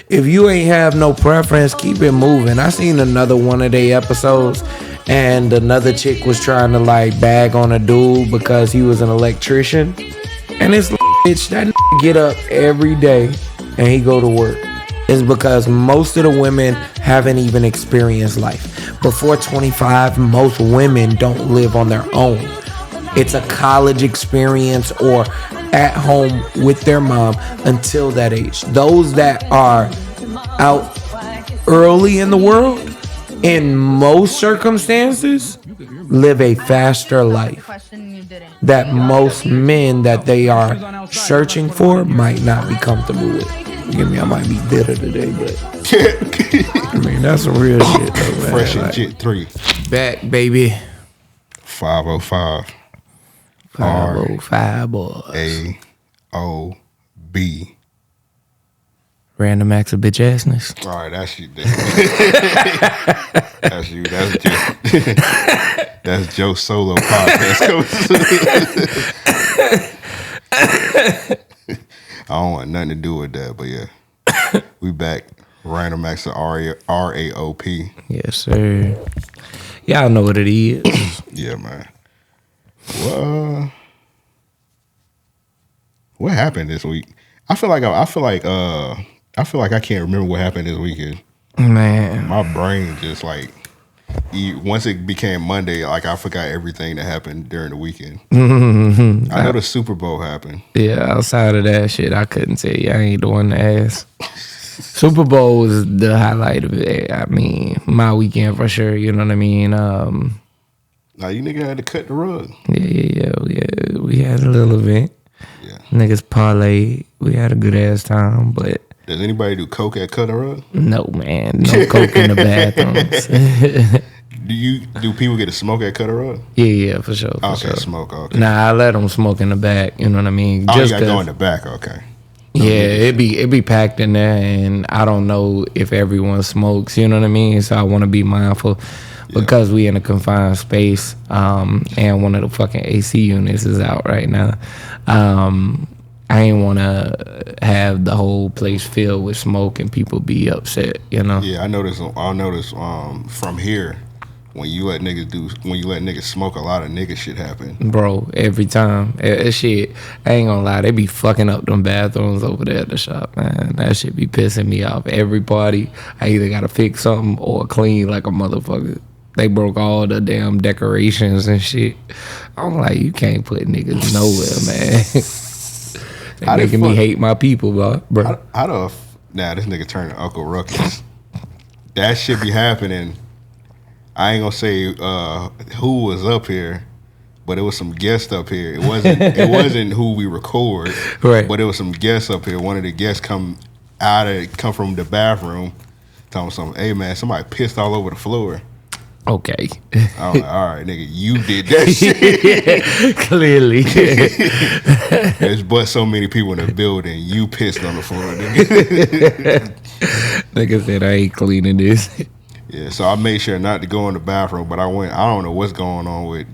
if you ain't have no preference, keep it moving. I seen another one of their episodes, and another chick was trying to like bag on a dude because he was an electrician, and it's like, bitch, that get up every day and he go to work. It's because most of the women haven't even experienced life. Before 25, most women don't live on their own. It's a college experience or at home with their mom until that age. Those that are out early in the world, in most circumstances, live a faster life that most men that they are searching for might not be comfortable with. Forgive me, I might be bitter today, but I mean, that's some real shit though, man. Fresh and Jit 3. Back, baby. 505. 505 boys. RAOP. Random acts of bitch assness. All right, that's you. That's you. That's Joe Solo podcast. I don't want nothing to do with that, but yeah, we back. Random acts of RAOP. Yes, sir. Y'all know what it is. Yeah, man. Well, what happened this week? I feel like I can't remember what happened this weekend. Man, my brain just like once it became Monday, like I forgot everything that happened during the weekend. I know the Super Bowl happened. Yeah, outside of that shit, I couldn't tell you. I ain't the one to ask. Super Bowl was the highlight of it. I mean, my weekend for sure. You know what I mean? Now you nigga had to cut the rug. Yeah. We had a little event. Yeah. Niggas parlayed. We had a good ass time, but. Does anybody do coke at cut the rug? No, man. No coke in the bathrooms. Do people get to smoke at cut a rug? Yeah, for sure. Okay, smoke. Okay. Nah, I let them smoke in the back. You know what I mean? Oh, you got to go in the back. Okay. Yeah, it be packed in there, and I don't know if everyone smokes. You know what I mean? So I want to be mindful because we in a confined space, and one of the fucking AC units is out right now. I ain't want to have the whole place filled with smoke and people be upset. You know? Yeah, I noticed. From here. When you let niggas smoke, a lot of nigga shit happen. Bro, every time. Shit, I ain't gonna lie, they be fucking up them bathrooms over there at the shop, man. That shit be pissing me off. Every party, I either gotta fix something or clean like a motherfucker. They broke all the damn decorations and shit. I'm like, you can't put niggas nowhere, man. They making me hate my people, bro. Nah, this nigga turned to Uncle Ruckus. That shit be happening. I ain't gonna say who was up here, but it was some guests up here. It wasn't who we record, right? But it was some guests up here. One of the guests come from the bathroom, telling something. Hey man, somebody pissed all over the floor. Okay. I was like, all right, nigga, you did that shit. Clearly. There's but so many people in the building. You pissed on the floor, nigga. Nigga said I ain't cleaning this. Yeah, so I made sure not to go in the bathroom, but I don't know what's going on with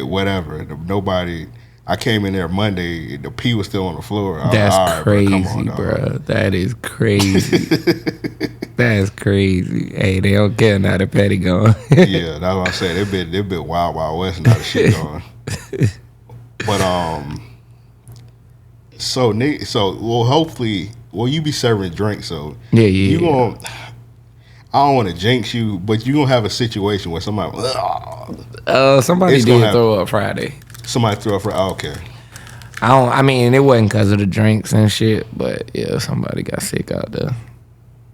whatever. Nobody. I came in there Monday. The pee was still on the floor. That's right, crazy, bro. That is crazy. That's crazy. Hey, they don't care now. The petty gone. Yeah, that's what I said. It been wild west now. The shit going. But so well, hopefully, you be serving drinks. So yeah. You gonna. I don't want to jinx you, but you gonna have a situation where somebody did throw up Friday. Somebody threw up Friday. Oh, okay. I mean, it wasn't because of the drinks and shit, but yeah, somebody got sick out there.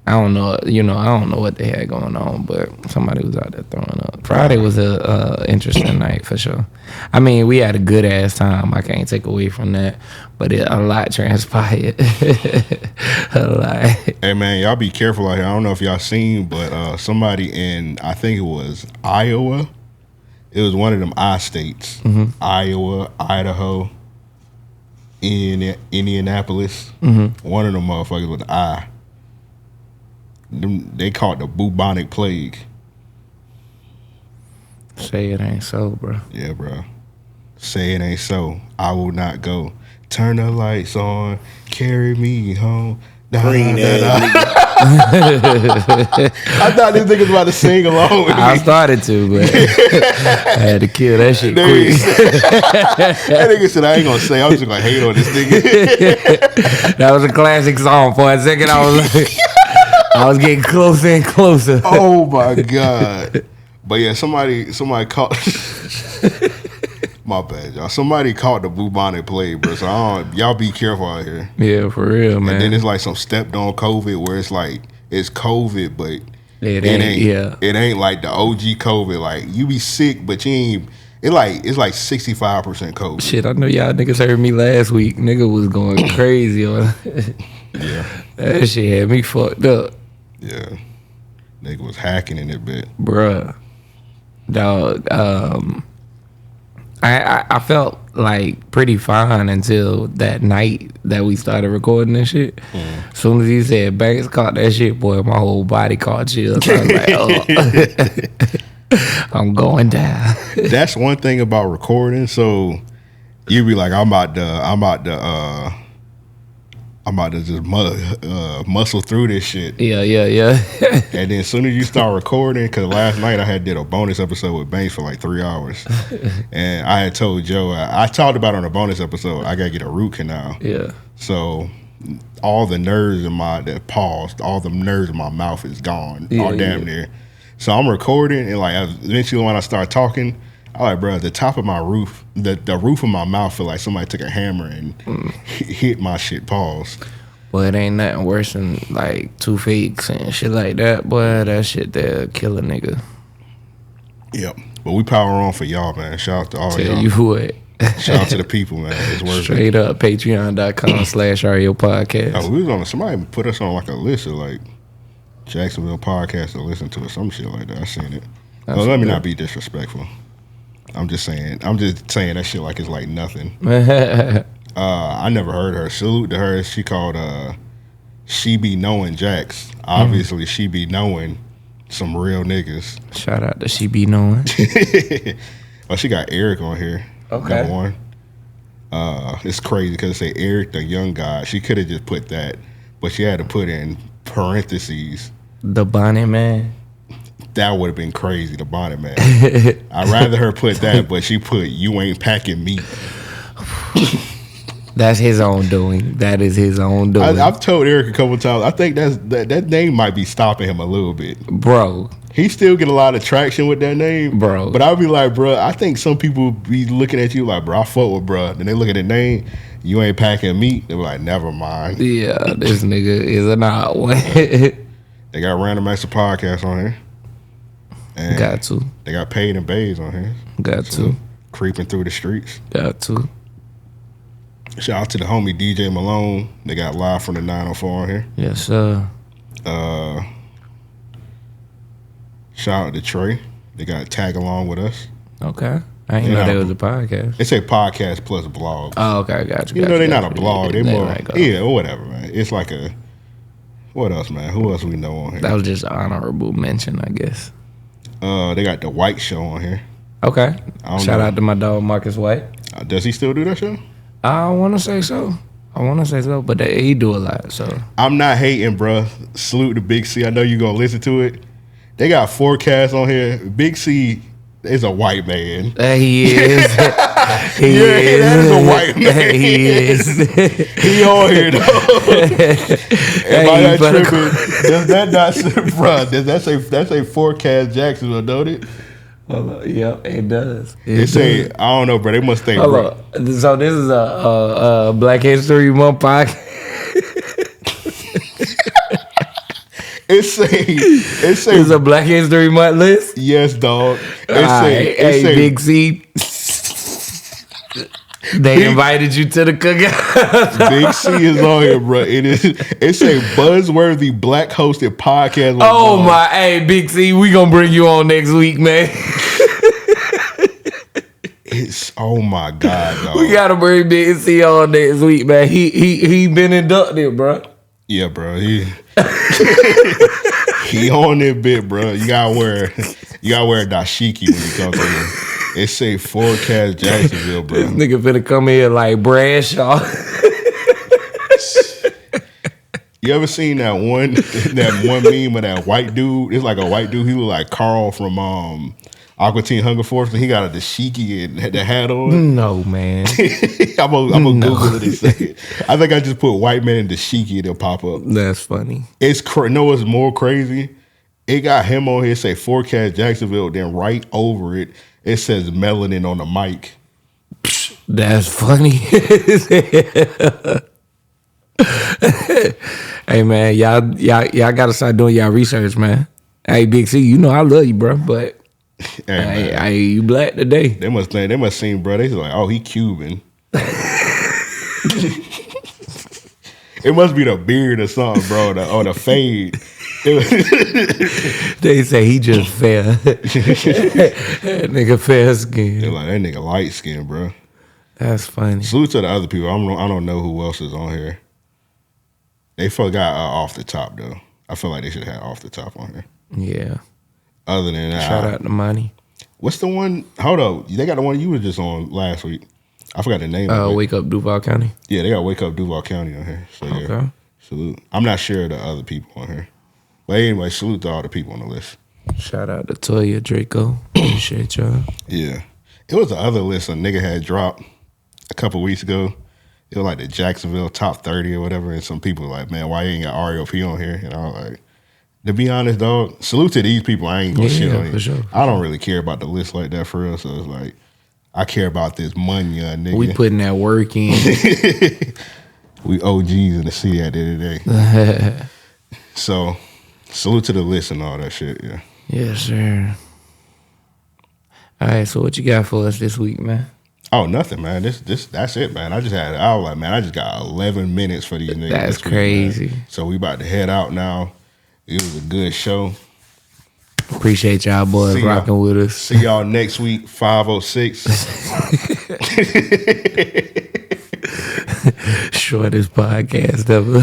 I don't know. I don't know what they had going on, but somebody was out there throwing up. Friday was a interesting night for sure. I mean, we had a good ass time. I can't take away from that, but a lot transpired. A lot. Hey man, y'all be careful out here. I don't know if y'all seen, but somebody in, I think it was Iowa. It was one of them I states. Mm-hmm. Iowa, Idaho, Indianapolis. Mm-hmm. One of them motherfuckers with the I. They call it the bubonic plague. Say it ain't so, bro. Yeah, bro. Say it ain't so. I will not go. Turn the lights on. Carry me home. Green ass nigga. I thought this nigga was about to sing along with me. I started to, but I had to kill that shit quick. That nigga said, I ain't gonna say, I'm just gonna hate on this nigga. That was a classic song. For a second, I was like, I was getting closer and closer. Oh my God. But yeah, somebody caught. My bad, y'all. Somebody caught the bubonic plague, bro. So y'all be careful out here. Yeah, for real, man. And then it's like some stepped on COVID where it's like it's COVID, but it ain't. Yeah, it ain't like the OG COVID. Like you be sick, but you ain't. It's like 65% COVID. Shit, I know y'all niggas heard me last week. Nigga was going crazy on. Yeah, that shit had me fucked up. Yeah, nigga was hacking in it, bit, bruh. Dog. I felt like pretty fine until that night that we started recording this shit. As soon as he said Banks caught that shit, boy, my whole body caught chills. I was like, oh, I'm going down. That's one thing about recording. So you be like, I'm about to just muscle through this shit. Yeah. And then as soon as you start recording, because last night I did a bonus episode with Banks for like 3 hours. And I had told Joe, I talked about on a bonus episode, I got to get a root canal. Yeah. So all the nerves in all the nerves in my mouth is gone, all damn near. So I'm recording, and like eventually when I start talking, I'm like, bro, the top of my roof, the roof of my mouth feel like somebody took a hammer and hit my shit. Pause. Boy, it ain't nothing worse than like toothaches and shit like that. Boy, that shit there kill a nigga. Yep. But we power on for y'all, man. Shout out to all y'all. Tell you what. Shout out to the people, man. It's worth Straight it. up, patreon.com/RAOP podcast. Oh, we was on, somebody put us on like a list of like Jacksonville podcasts to listen to or some shit like that. I seen it. Well, let me not be disrespectful. I'm just saying that shit like it's like nothing. I never heard her. Salute to her. She called She Be Knowing Jax. Obviously, she be knowing some real niggas. Shout out to She Be Knowing. Oh, she got Eric on here. Okay. Number one. It's crazy because it say Eric the young guy. She could have just put that, but she had to put in parentheses. The Bonnet Man. That would have been crazy, the Bonnet Man. I'd rather her put that, but she put, you ain't packing meat. That's his own doing. That is his own doing. I've told Eric a couple times, I think that name might be stopping him a little bit. Bro. He still get a lot of traction with that name. Bro. But I'll be like, bro, I think some people be looking at you like, bro, I fuck with bro. Then they look at the name, you ain't packing meat. They be like, never mind. Yeah, this nigga is an odd one. They got Random Acts of Podcast on here. And got to. They got Paid and Bays on here. Got to. Creeping through the streets. Got to. Shout out to the homie DJ Malone. They got Live from the 904 on here. Yes, sir. Shout out to Trey. They got Tag Along with Us. Okay. I didn't know that was a podcast. They say podcast plus blog. Oh, okay. Got you. You know, they're not a blog. They more, right, yeah, or whatever, man. It's like a, what else, man? Who else we know on here? That was just an honorable mention, I guess. They got The White Show on here. Okay. Shout out to my dog, Marcus White. Does he still do that show? I want to say so. But he do a lot, so. I'm not hating, bruh. Salute to Big C. I know you're going to listen to it. They got forecasts on here. Big C is a white man. He is. He is. That is a white man. He is. He on here, though. Am I not tripping? Does that not say, bruh, that's a forecast Jacksonville, don't it? Yep, it does. It say, I don't know, bro. They must think, bro. So this is a Black History Month podcast. It's a Black History Month list. Yes, dog. Hey, Big C. They invited you to the cookout. Big C is on here, bro. It's a buzzworthy black hosted podcast. Oh my, hey, Big C, we gonna bring you on next week, man. It's, oh my God, dog. We gotta bring Big C on next week, man. He been inducted, bro. Yeah, bro. He on that bit, bro. You gotta wear a dashiki when you come to him. It say forecast Jacksonville, bro. This nigga finna come here like Bradshaw. You ever seen that one meme of that white dude? It's like a white dude. He look like Carl from Aqua Teen Hunger Force. And he got a dashiki and the hat on. No, man. I'm gonna Google it and say it. I think I just put white man in dashiki and it'll pop up. That's funny. No, what's more crazy? It got him on here say forecast Jacksonville. Then right over it, it says melanin on the mic. That's funny. Hey man, y'all gotta start doing y'all research, man. Hey Big C, you know I love you, bro, but hey, you black today. They must seen, bro. They like, oh, he Cuban. It must be the beard or something, bro, or the fade. They say he just fair. That nigga fair skin. They're like, that nigga light skin, bro. That's funny. Salute to the other people. I don't know who else is on here. They forgot off the top though. I feel like they should have had off the top on here. Yeah. Other than that, shout out to Money. What's the one? Hold up, they got the one you were just on last week. I forgot the name. Wake Up Duval County. Yeah, they got Wake Up Duval County on here. So yeah, okay. Salute. I'm not sure of the other people on here, but anyway, salute to all the people on the list. Shout out to Toya Draco. Appreciate y'all. Yeah, it was the other list a nigga had dropped a couple weeks ago. It was like the Jacksonville top 30 or whatever, and some people were like, man, why you ain't got RAOP on here? And I was like, to be honest, dog, salute to these people. I ain't gonna shit on you. Sure. I don't really care about the list like that for real. So it's like, I care about this money, nigga. We putting that work in. We OGs in the city at the end of the day. So, salute to the list and all that shit, yeah. Yes, sir. All right, so what you got for us this week, man? Oh, nothing, man. That's it, man. I was like, man, I just got 11 minutes for these niggas. That's crazy. Week, so we about to head out now. It was a good show. Appreciate y'all boys rocking with us. See y'all next week, 506. Shortest podcast ever.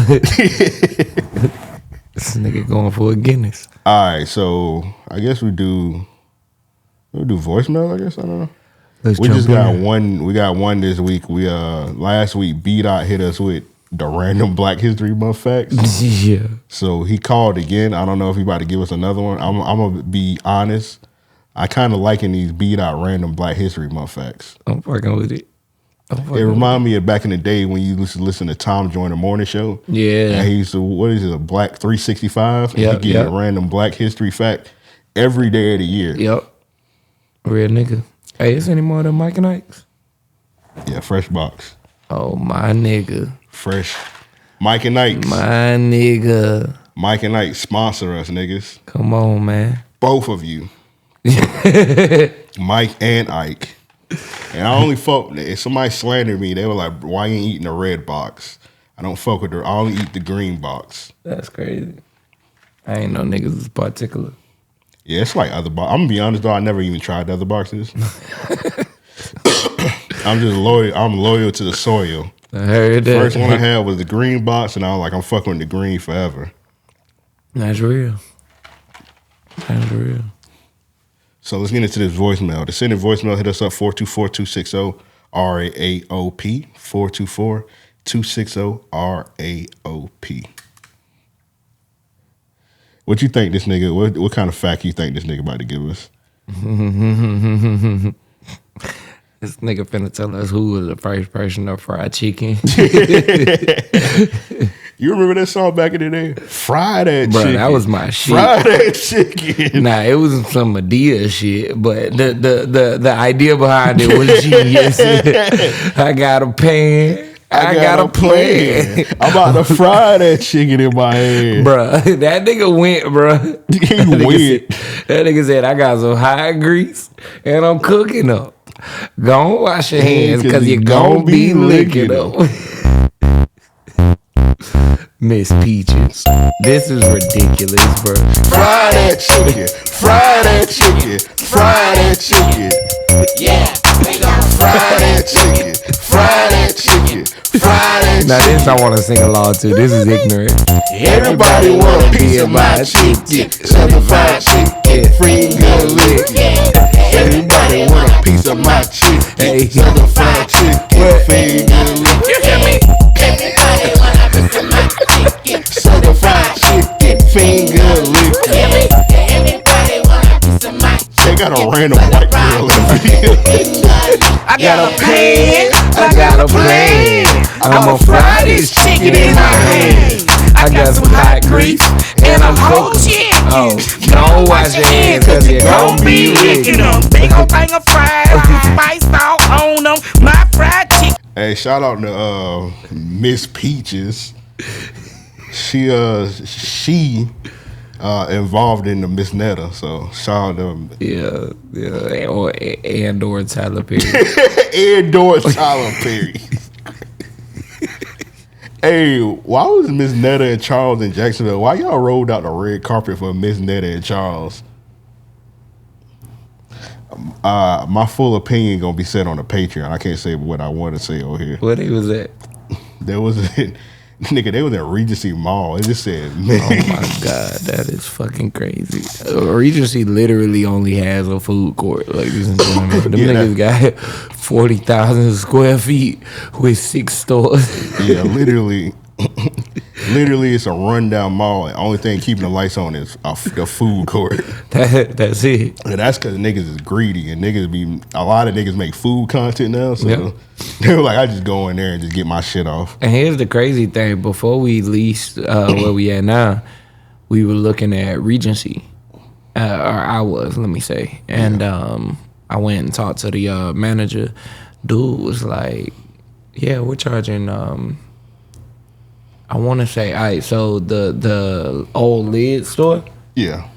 This nigga going for a Guinness. All right, so I guess we'll do voicemail, I guess. I don't know. We just got one. We got one this week. We last week B-Dot hit us with the random Black History Month facts. Yeah. So he called again. I don't know if he about to give us another one. I'm gonna be honest. I kind of liking these B-Dot random Black History Month facts. I'm fucking with it. It remind me of back in the day when you used to listen to Tom Joyner morning show. Yeah. And he used to, what is it, a Black 365? And he give you a random Black History fact every day of the year. Yep. Real nigga. Hey, is any more of them Mike and Ike's? Yeah, fresh box. Oh, my nigga. Fresh. Mike and Ike's. My nigga. Mike and Ike sponsor us, niggas. Come on, man. Both of you. Mike and Ike. And I only fuck, if somebody slandered me, they were like, why you ain't eating the red box? I don't fuck with I only eat the green box. That's crazy. I ain't know niggas was particular. Yeah, it's like other boxes. I'm gonna be honest though, I never even tried the other boxes. I'm just loyal. I'm loyal to the soil. I heard that. First one I had was the green box, and I was like, I'm fucking with the green forever. That's real. That's real. So let's get into this voicemail. To send a voicemail, hit us up 424-260-RAOP. 424-260-RAOP. What you think this nigga, what kind of fact you think this nigga about to give us? This nigga finna tell us who was the first person to fry chicken. You remember that song back in the day? Fry that chicken. That was my shit. Fry that chicken. Nah, it was some Medea shit, but the idea behind it was genius. I got a pan. I got a plan. I'm about to fry that chicken in my hand. Bruh, that nigga went, bruh. He went. That nigga said, I got some hot grease and I'm cooking up. Go wash your hands because you're going to be licking them. Miss Peaches. This is ridiculous, bro. Fry that chicken. Fry that chicken. Fry that chicken. Yeah, we gon' fry that chicken. Fry that chicken. Fry that chicken. Now this I want to sing along to. This is ignorant. Everybody want a piece of my chicken. Certified chicken. Finger licking. Everybody want a piece of my chicken. Certified chicken. Finger licking. You hear me? Everybody wanna piece of my chicken. got a random white girl in the video. I got a plan, I got a plan. I'ma fry this chicken in my hand. I got some hot grease and I'm cooking. Oh, don't wash your hands cause you gon' be licking them. Big ol' thing of fries, spice salt on them. My fried chicken. Hey, shout out to Miss Peaches. She involved in the Miss Netta, so shout out to Yeah, or Tyler Perry. and Tyler Perry. Hey, why was Miss Netta and Charles in Jacksonville? Why y'all rolled out the red carpet for Miss Netta and Charles? My full opinion gonna be said on the Patreon. I can't say what I want to say over here. Where they was at? There was nigga, they was at Regency Mall. It just said, man. Oh my God, that is fucking crazy. Regency literally only has a food court. Ladies and gentlemen, them niggas got 40,000 square feet with 6 stores. Yeah, literally, it's a rundown mall. The only thing keeping the lights on is the food court. That's it. And that's because niggas is greedy and a lot of niggas make food content now. So they were like, I just go in there and just get my shit off. And here's the crazy thing: before we leased where we at now, we were looking at Regency, or I was, let me say, and I went and talked to the manager. Dude was like, "Yeah, we're charging." I want to say, all right, so the old lid store. Yeah.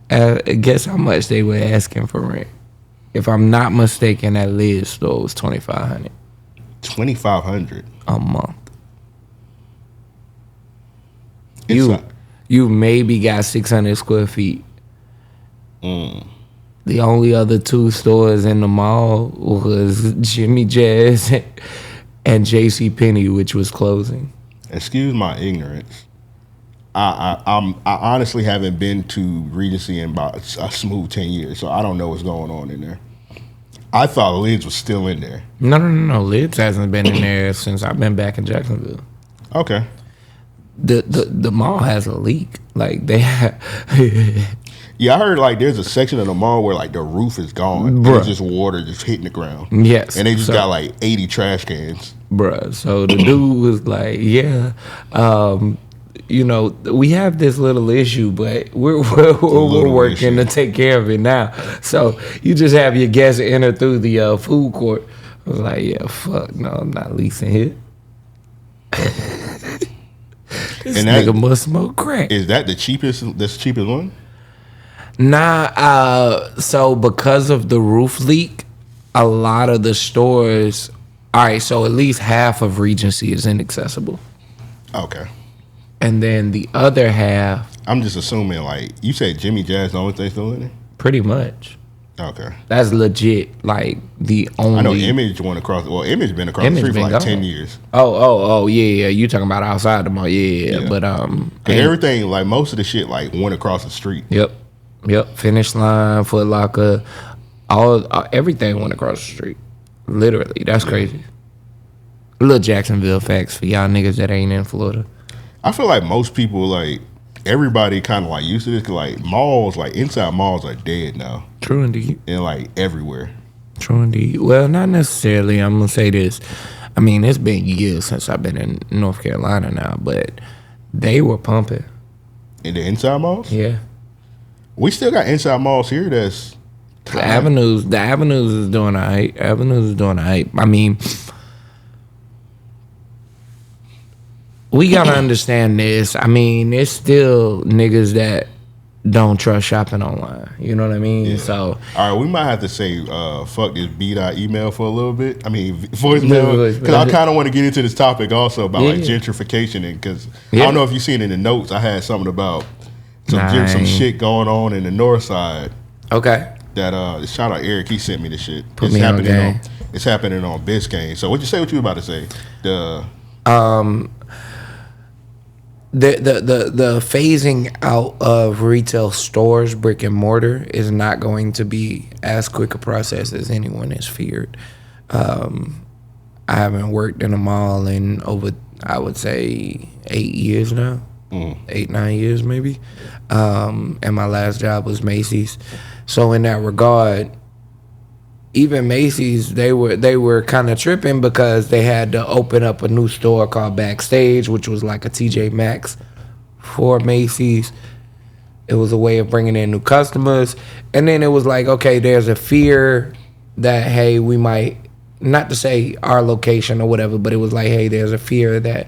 Guess how much they were asking for rent? If I'm not mistaken, that lid store was $2,500. $2,500 a month. Inside. You maybe got 600 square feet. The only other 2 stores in the mall was Jimmy Jazz and J.C. Penney, which was closing. Excuse my ignorance. I honestly haven't been to Regency in about a smooth 10 years, so I don't know what's going on in there. I thought Lids was still in there. No. Lids hasn't been in there since I've been back in Jacksonville. Okay. The mall has a leak. Like they have. Yeah, I heard like there's a section of the mall where like the roof is gone. It's just water just hitting the ground. Yes. And they just got like 80 trash cans. Bruh. So the dude was like, yeah, we have this little issue, but we're working to take care of it now. So you just have your guests enter through the food court. I was like, yeah, fuck, no, I'm not leasing here. This nigga must smoke crack. Is that the cheapest one? Nah, so because of the roof leak, a lot of the stores, all right, so at least half of Regency is inaccessible. Okay. And then the other half, I'm just assuming, like, you said Jimmy Jazz the only thing still in there? Pretty much. Okay. That's legit, like, the only... I know Image went across... Well, Image been across the street for like gone. 10 years. Oh, yeah. You talking about outside the mall. Yeah. But, and everything, like, most of the shit, like, went across the street. Yep. Finish Line, Foot Locker, everything went across the street. Literally. That's crazy. Little Jacksonville facts for y'all niggas that ain't in Florida. I feel like most people, like, everybody kind of, like, used to this. Cause, like, malls, like, inside malls are dead now. True indeed. And, like, everywhere. True indeed. Well, not necessarily. I'm going to say this. I mean, it's been years since I've been in North Carolina now, but they were pumping. In the inside malls? Yeah. We still got inside malls here that's... The Avenues is doing all right. I mean... We gotta understand this. I mean, it's still niggas that don't trust shopping online. You know what I mean? Yeah. So, all right, we might have to say fuck this B.dot email for a little bit. I mean, voicemail, because I kind of want to get into this topic also about like gentrification, and because I don't know if you seen in the notes, I had something about some shit going on in the north side. Okay. That shout out Eric, he sent me the shit. It's happening on Biscayne. So what you were about to say? The phasing out of retail stores, brick and mortar, is not going to be as quick a process as anyone has feared. I haven't worked in a mall in over, I would say, 8 years now. 8-9 years maybe. And my last job was Macy's. So in that regard, even Macy's, they were kind of tripping because they had to open up a new store called Backstage, which was like a TJ Maxx for Macy's. It was a way of bringing in new customers. And then it was like, okay, there's a fear that, hey, we might, not to say our location or whatever, but it was like, hey, there's a fear that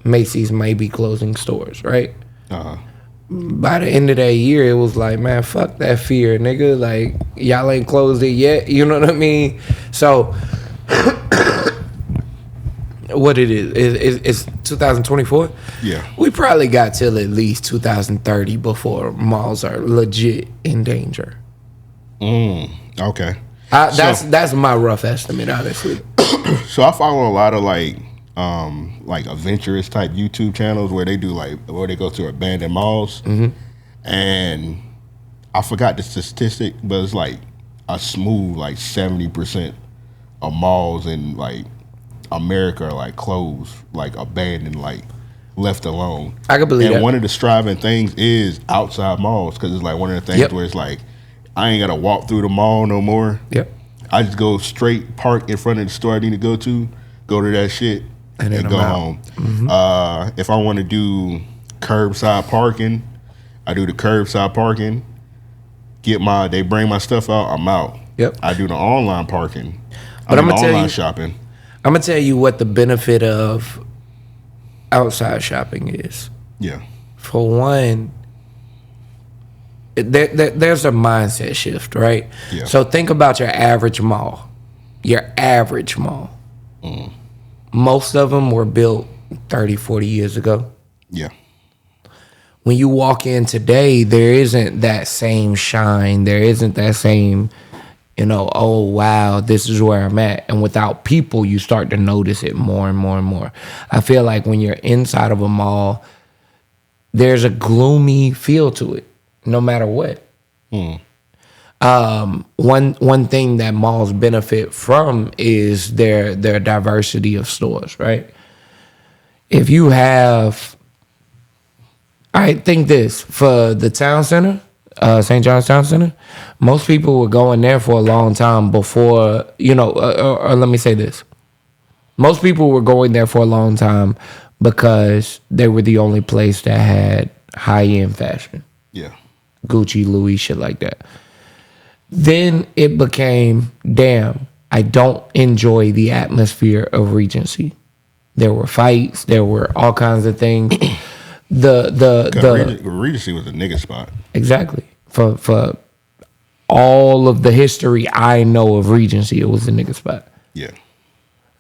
Macy's may be closing stores, right? Uh-huh. By the end of that year, it was like, man, fuck that fear, nigga. Like, y'all ain't closed it yet. You know what I mean? So, what it is, it's 2024. Yeah. We probably got till at least 2030 before malls are legit in danger. Okay. That's my rough estimate, honestly. So I follow a lot of like adventurous type YouTube channels where they do where they go to abandoned malls, and I forgot the statistic, but it's like a smooth 70% of malls in like America are like closed, like abandoned, like left alone. I can believe that. And one of the striving things is outside malls, because it's like one of the things where it's like I ain't gotta walk through the mall no more. Yep. I just go straight, park in front of the store I need to go to that shit, and go home. If I want to do curbside parking, I do the curbside parking. They bring my stuff out, I'm out. Yep. I do the online parking. But I'm gonna tell online you, shopping. I'm gonna tell you what the benefit of outside shopping is. Yeah. For one, there's a mindset shift, right? Yeah. So think about your average mall. Your average mall. Most of them were built 30, 40 years ago. Yeah. When you walk in today, there isn't that same shine. There isn't that same, oh, wow, this is where I'm at. And without people, you start to notice it more and more and more. I feel like when you're inside of a mall, there's a gloomy feel to it, no matter what. One thing that malls benefit from is their diversity of stores, right? If you have, I think this, for the town center, St. John's Town Center, most people were going there for a long time before, or let me say this. Most people were going there for a long time because they were the only place that had high-end fashion. Yeah. Gucci, Louis, shit like that. Then it became, damn, I don't enjoy the atmosphere of Regency. There were fights. There were all kinds of things. Regency was a nigga spot. Exactly. For all of the history I know of Regency, it was a nigga spot. Yeah.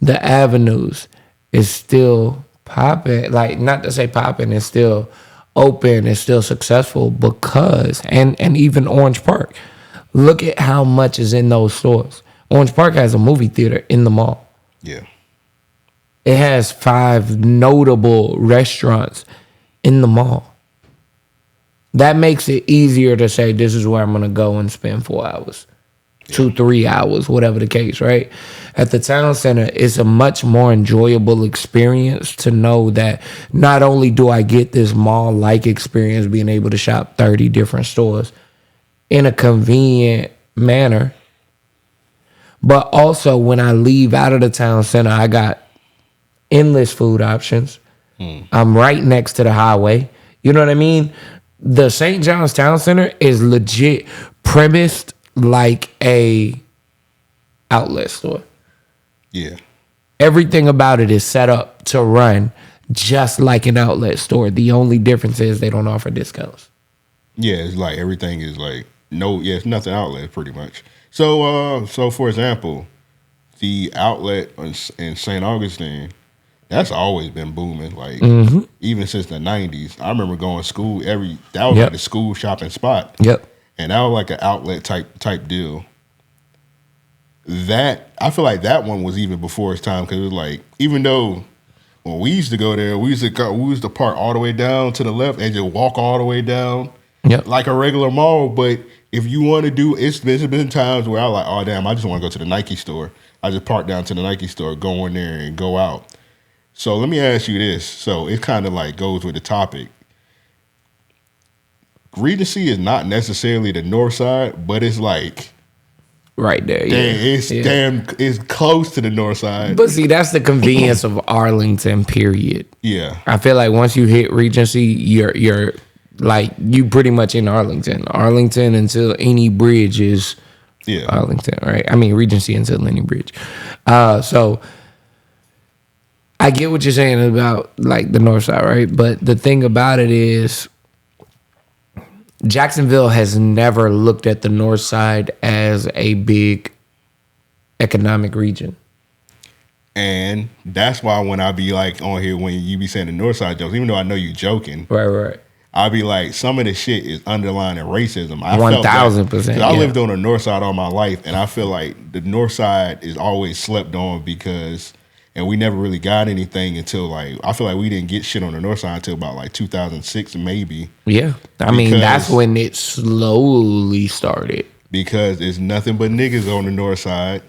The Avenues is still popping. Like, not to say popping, it's still open, it's still successful because, and even Orange Park. Look at how much is in those stores. Orange Park has a movie theater in the mall. Yeah. It has 5 notable restaurants in the mall. That makes it easier to say, this is where I'm going to go and spend 4 hours, 2-3 hours, whatever the case, right? At the town center, it's a much more enjoyable experience to know that not only do I get this mall-like experience, being able to shop 30 different stores in a convenient manner, but also when I leave out of the town center, I got endless food options. I'm right next to the highway. You know what I mean? The St. John's Town Center is legit premised like a outlet store. Yeah. Everything about it is set up to run just like an outlet store. The only difference is they don't offer discounts. Yeah, it's like everything is like it's nothing outlet pretty much. So for example, the outlet in St. Augustine, that's always been booming. Like even since the 90s. I remember going to school that was like the school shopping spot. Yep. And that was like an outlet type deal. That I feel like that one was even before its time, because it was like, even though when we used to go there, we used to park all the way down to the left and just walk all the way down, like a regular mall. But if you want to do, it's been times where I like, oh damn, I just want to go to the Nike store. I just park down to the Nike store, go in there and go out. So let me ask you this. So it kind of like goes with the topic. Regency is not necessarily the north side, but it's like right there. It's close to the north side. But see, that's the convenience of Arlington. Period. Yeah, I feel like once you hit Regency, you're like you pretty much in Arlington. Arlington until any bridge is Arlington, right? I mean Regency until any bridge. So I get what you're saying about like the north side, right? But the thing about it is Jacksonville has never looked at the north side as a big economic region. And that's why when I be like on here, when you be saying the north side jokes, even though I know you joking, right, I'll be like, some of the shit is underlying racism. 1,000%. I lived on the north side all my life, and I feel like the north side is always slept on because, and we never really got anything until like, I feel like we didn't get shit on the north side until about like 2006 maybe. Yeah. I mean, that's when it slowly started. Because there's nothing but niggas on the north side.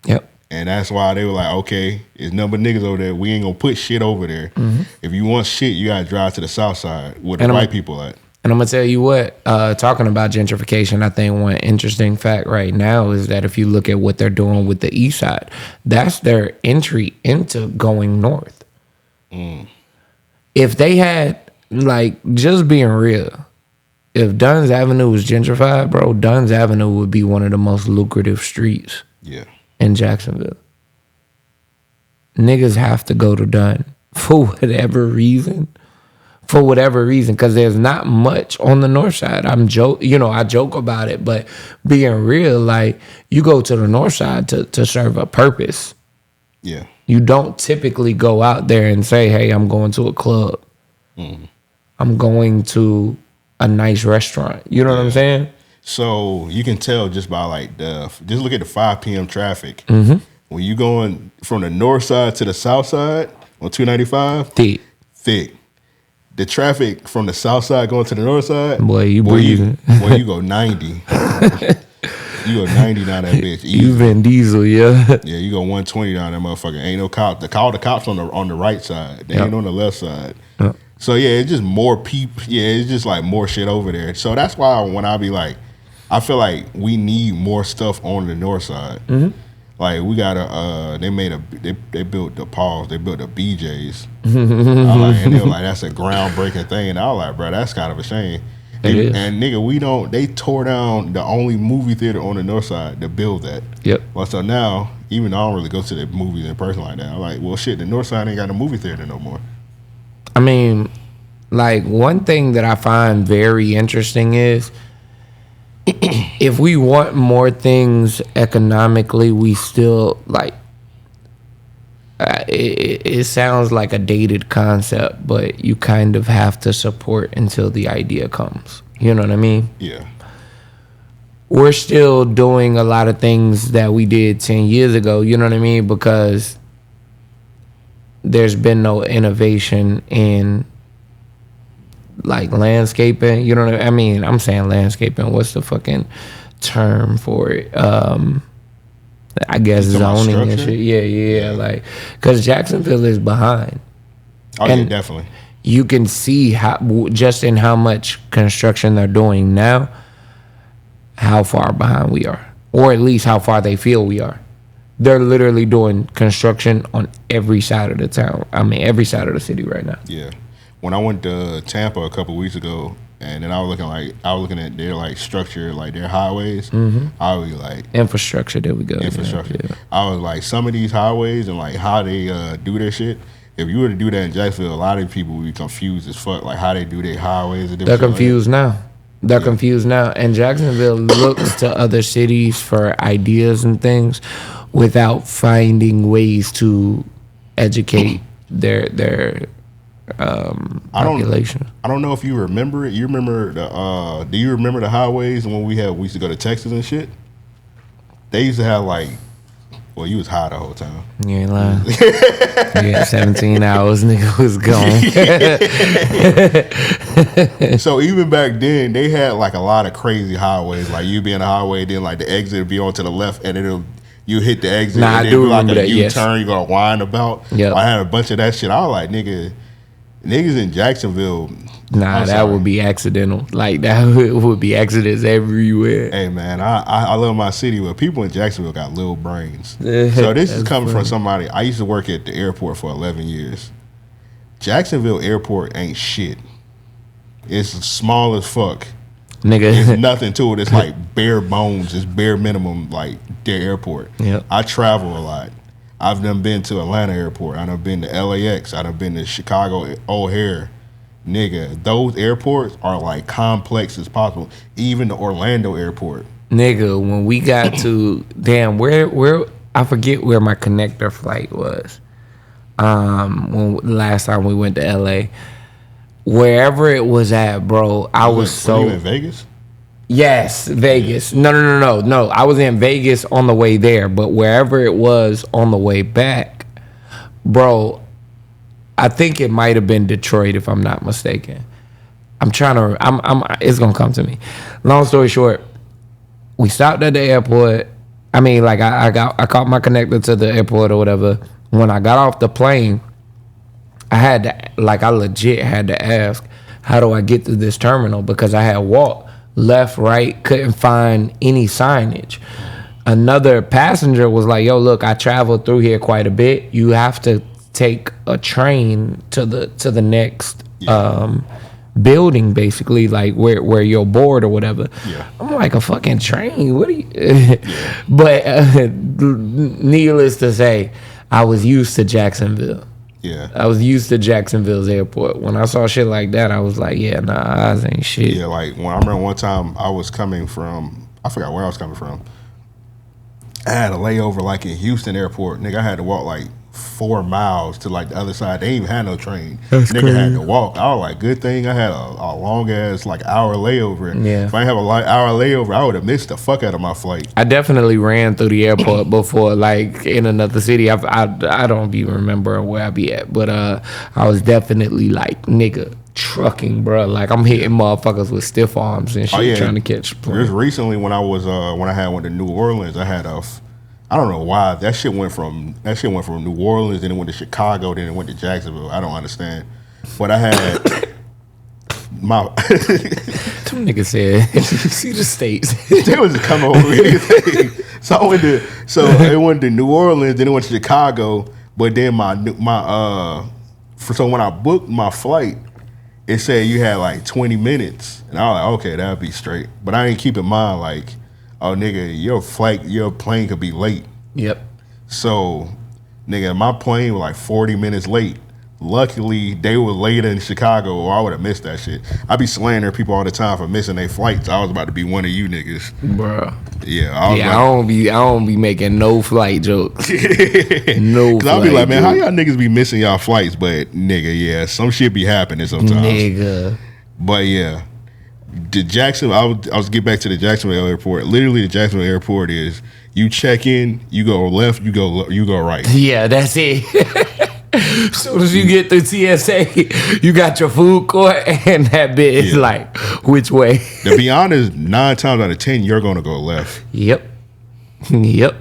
Yep. And that's why they were like, okay, there's nothing but niggas over there. We ain't gonna put shit over there. Mm-hmm. If you want shit, you gotta drive to the south side where the white people at. And I'm gonna tell you what, talking about gentrification, I think one interesting fact right now is that if you look at what they're doing with the east side, that's their entry into going north. If they had, like, just being real, if Dunn's Avenue was gentrified, bro, Dunn's Avenue would be one of the most lucrative streets. Yeah. In Jacksonville. Niggas have to go to Dunn for whatever reason. Because there's not much on the north side. I joke about it, but being real, like, you go to the north side to serve a purpose. Yeah. You don't typically go out there and say, hey, I'm going to a club. I'm going to a nice restaurant. You know what I'm saying? So you can tell just by like just look at the 5 p.m. traffic. When you going from the north side to the south side on 295, thick. The traffic from the south side going to the north side, you breathing. You go 90. You go 90 down that bitch. You Vin Diesel, yeah. Yeah, you go 120 down that motherfucker. Ain't no cop. The cops on the right side. They ain't on the left side. Yep. So yeah, it's just more people. Yeah, it's just like more shit over there. So that's why when I be like, I feel like we need more stuff on the north side. Like we gotta, they built the Pauls, they built the BJs. And they were like, that's a groundbreaking thing. And I was like, bro, that's kind of a shame. And nigga, they tore down the only movie theater on the north side to build that. Yep. Well, so now, even though I don't really go to the movies in person like that, I'm like, well, shit, the north side ain't got a movie theater no more. I mean, like, one thing that I find very interesting is, if we want more things economically, we still like. It sounds like a dated concept, but you kind of have to support until the idea comes. You know what I mean? Yeah. We're still doing a lot of things that we did 10 years ago. You know what I mean? Because there's been no innovation in like landscaping, you know what I mean? I'm saying landscaping. What's the fucking term for it? I guess zoning and shit. Yeah. Like, because Jacksonville is behind. Oh, and yeah, definitely. You can see how, just in how much construction they're doing now, how far behind we are, or at least how far they feel we are. They're literally doing construction on every side of the town. I mean, every side of the city right now. Yeah. When I went to Tampa a couple weeks ago, and then I was looking at their like structure, like their highways. I was like, infrastructure. There we go. Infrastructure. Yeah. I was like, some of these highways and like how they do their shit. If you were to do that in Jacksonville, a lot of people would be confused as fuck, like how they do their highways. And they're confused now. They're confused now, and Jacksonville looks to other cities for ideas and things without finding ways to educate their population. I don't know if you remember it. You remember do you remember the highways when we used to go to Texas and shit? They used to have like, well, you was high the whole time. You ain't lying. Yeah, 17 hours, nigga was gone. So even back then, they had like a lot of crazy highways. Like you be in a highway, then like the exit would be on to the left, and you hit the exit, and I do remember like a that. U-turn, you gonna wind about. Yep. I had a bunch of that shit. I was like, niggas in Jacksonville, Nah, that would be accidental. Like that would be accidents everywhere. Hey man, I love my city, but people in Jacksonville got little brains. So this is coming from somebody. I used to work at the airport for 11 years. Jacksonville Airport ain't shit. It's small as fuck. Nigga, there's nothing to it. It's like bare bones. It's bare minimum, like their airport. Yep. I travel a lot. I've done been to Atlanta Airport. I done been to LAX. I done been to Chicago O'Hare. Nigga, those airports are like complex as possible. Even the Orlando Airport. Nigga, when we got to where I forget where my connector flight was. When last time we went to LA, wherever it was at, bro, I was so. Were you in Vegas? Yes, Vegas. No. I was in Vegas on the way there, but wherever it was on the way back, bro, I think it might have been Detroit if I'm not mistaken. I'm it's gonna come to me. Long story short, we stopped at the airport. I mean, like I caught my connector to the airport or whatever. When I got off the plane, I legit had to ask, how do I get to this terminal? Because I had walked left, right, couldn't find any signage. Another passenger was like, yo, look, I traveled through here quite a bit. You have to take a train to the next building, basically, like where you're bored or whatever. Yeah. I'm like, a fucking train? What are you? But needless to say, I was used to Jacksonville. Yeah. I was used to Jacksonville's airport. When I saw shit like that, I was like, yeah, nah, ours ain't shit. Yeah, like when I remember one time I was coming from, I forgot where I was coming from. I had a layover like in Houston Airport. Nigga, I had to walk like 4 miles to like the other side. They ain't even had no train. That's Nigga crazy. had to walk. I was like, good thing I had a long ass like hour layover. Yeah. If I didn't have a hour layover, I would have missed the fuck out of my flight. I definitely ran through the airport before, like in another city. I don't be remembering where I be at, but I was definitely like, nigga, trucking, bro. Like I'm hitting motherfuckers with stiff arms and shit, trying to catch a plane. Just recently when I was when I went to New Orleans, I had I don't know why that shit went from New Orleans, then it went to Chicago, then it went to Jacksonville. I don't understand. But I had my Some nigga said, see the states. they was coming over anything. So it went to New Orleans, then it went to Chicago. But then so when I booked my flight, it said you had like 20 minutes, and I was like, okay, that'd be straight. But I didn't keep in mind like, oh nigga, your plane could be late. Yep. So, nigga, my plane was like 40 minutes late. Luckily, they were later in Chicago, or I would have missed that shit. I be slandering people all the time for missing their flights. I was about to be one of you niggas, Bruh. Yeah, I don't be making no flight jokes. No. Cause I'll be like, man, how y'all niggas be missing y'all flights? But nigga, yeah, some shit be happening sometimes. Nigga. But yeah, I was get back to the Jacksonville airport. Literally, the Jacksonville airport is you check in, you go left, you go right. Yeah, that's it. As soon as you get through TSA, you got your food court, and that bit is like, which way? To be honest, 9 times out of 10, you're gonna go left. Yep. Nigga,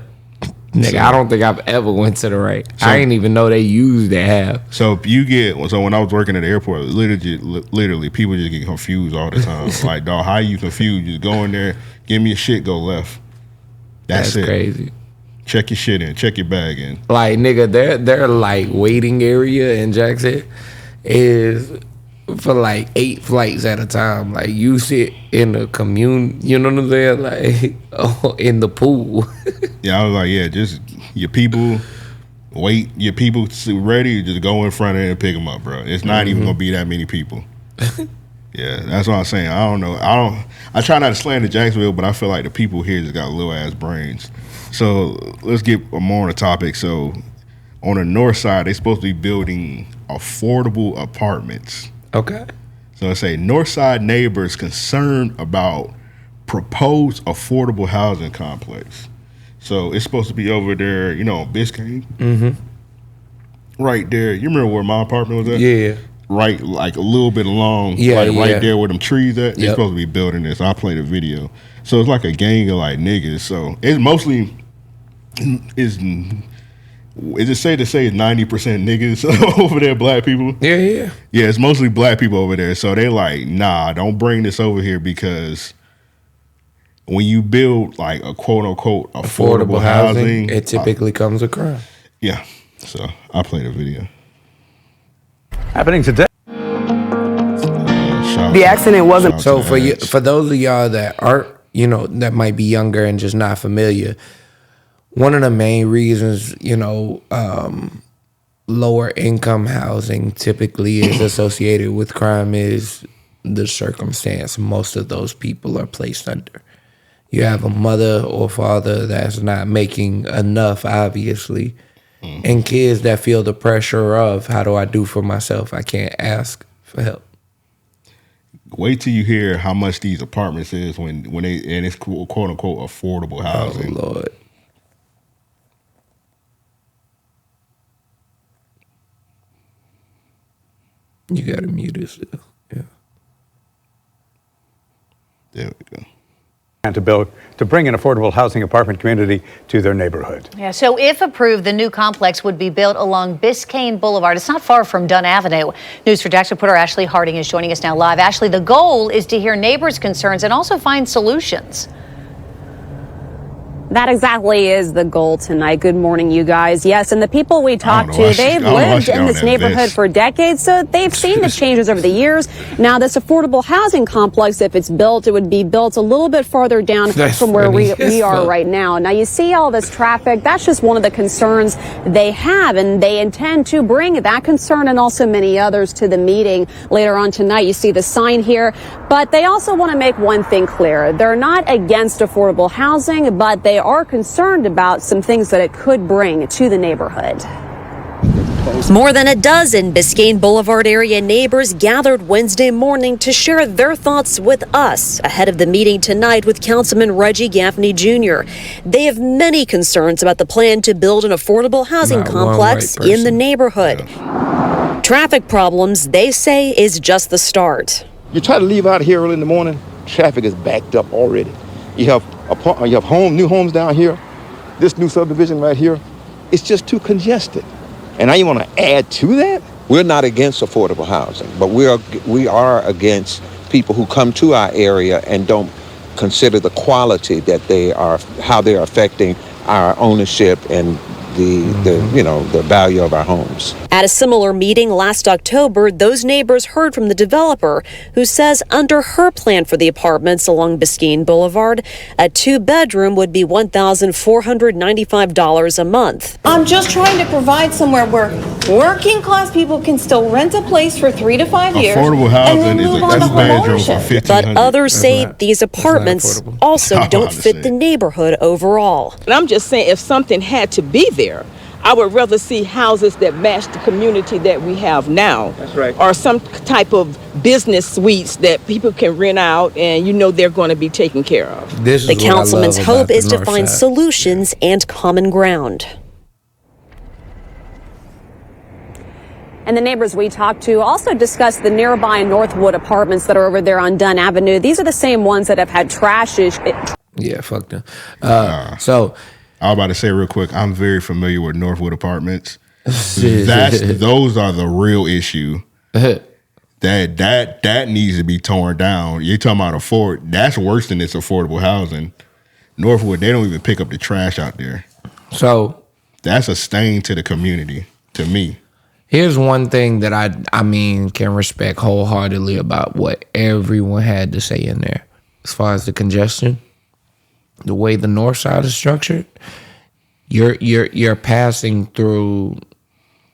I don't think I've ever went to the right. So, I didn't even know they used that app. So when I was working at the airport, literally people just get confused all the time. Like, dog, how you confused? Just go in there, give me a shit, go left. That's it. Crazy. Check your shit in, check your bag in. Like, nigga, their like waiting area in Jackson is for like 8 flights at a time. Like, you sit in the commune, you know what I'm saying? Like, in the pool. Yeah, I was like, yeah, just your people wait, your people ready, just go in front of it and pick them up, bro. It's not even gonna be that many people. Yeah, that's what I'm saying. I don't know. I try not to slander Jacksonville, but I feel like the people here just got little ass brains. So let's get more on the topic. So on the north side, they're supposed to be building affordable apartments. Okay. So let's say north side neighbors concerned about proposed affordable housing complex. So it's supposed to be over there, Biscayne. Mm-hmm. Right there. You remember where my apartment was at? Yeah. Right, like a little bit along, right there where them trees at. They're supposed to be building this. I played a video. So it's like a gang of like niggas. So it's mostly Is it safe to say 90% niggas over there, black people? Yeah. Yeah, it's mostly black people over there. So they like, nah, don't bring this over here because when you build like a quote unquote affordable housing, it typically comes with crime. Yeah. So I played a video. Happening today. The accident wasn't. So for those of y'all that aren't, that might be younger and just not familiar, one of the main reasons, lower income housing typically is associated with crime is the circumstance most of those people are placed under. You have a mother or father that's not making enough, obviously, and kids that feel the pressure of, how do I do for myself? I can't ask for help. Wait till you hear how much these apartments is when it's quote unquote affordable housing. Oh, Lord. You gotta mute it still. Yeah. There we go. And to bring an affordable housing apartment community to their neighborhood. Yeah, so if approved, the new complex would be built along Biscayne Boulevard. It's not far from Dunn Avenue. News 4 Jax reporter Ashley Harding is joining us now live. Ashley, the goal is to hear neighbors' concerns and also find solutions. That exactly is the goal tonight. Good morning, you guys. Yes, and the people we talked to, they've lived in this neighborhood for decades, so they've seen the changes over the years. Now, this affordable housing complex, if it's built, it would be built a little bit farther down from where we are right now. Now, you see all this traffic. That's just one of the concerns they have, and they intend to bring that concern and also many others to the meeting later on tonight. You see the sign here, but they also want to make one thing clear. They're not against affordable housing, but they are concerned about some things that it could bring to the neighborhood. More than a dozen Biscayne Boulevard area neighbors gathered Wednesday morning to share their thoughts with us ahead of the meeting tonight with Councilman Reggie Gaffney Jr. They have many concerns about the plan to build an affordable housing complex in the neighborhood. Yeah. Traffic problems, they say, is just the start. You try to leave out here early in the morning, traffic is backed up already. You have new homes down here. This new subdivision right here, it's just too congested. And now you want to add to that? We're not against affordable housing, but we are against people who come to our area and don't consider the quality that how they're affecting our ownership and the value of our homes. At a similar meeting last October, those neighbors heard from the developer who says under her plan for the apartments along Biscayne Boulevard, a 2-bedroom would be $1,495 a month. I'm just trying to provide somewhere where working class people can still rent a place for 3 to 5 years. Affordable housing is a 2-bedroom for $1,500. But others say these apartments also don't fit the neighborhood overall. And I'm just saying, if something had to be there, I would rather see houses that match the community that we have now. That's right. Or some type of business suites that people can rent out and they're going to be taken care of. The councilman's hope is to find solutions and common ground. And the neighbors we talked to also discussed the nearby Northwood apartments that are over there on Dunn Avenue. These are the same ones that have had trash issues. Yeah, fuck them. So I was about to say real quick, I'm very familiar with Northwood Apartments. Those are the real issue. That needs to be torn down. You're talking about that's worse than this affordable housing. Northwood, they don't even pick up the trash out there. So that's a stain to the community, to me. Here's one thing that I can respect wholeheartedly about what everyone had to say in there. As far as the congestion, the way the north side is structured, you're passing through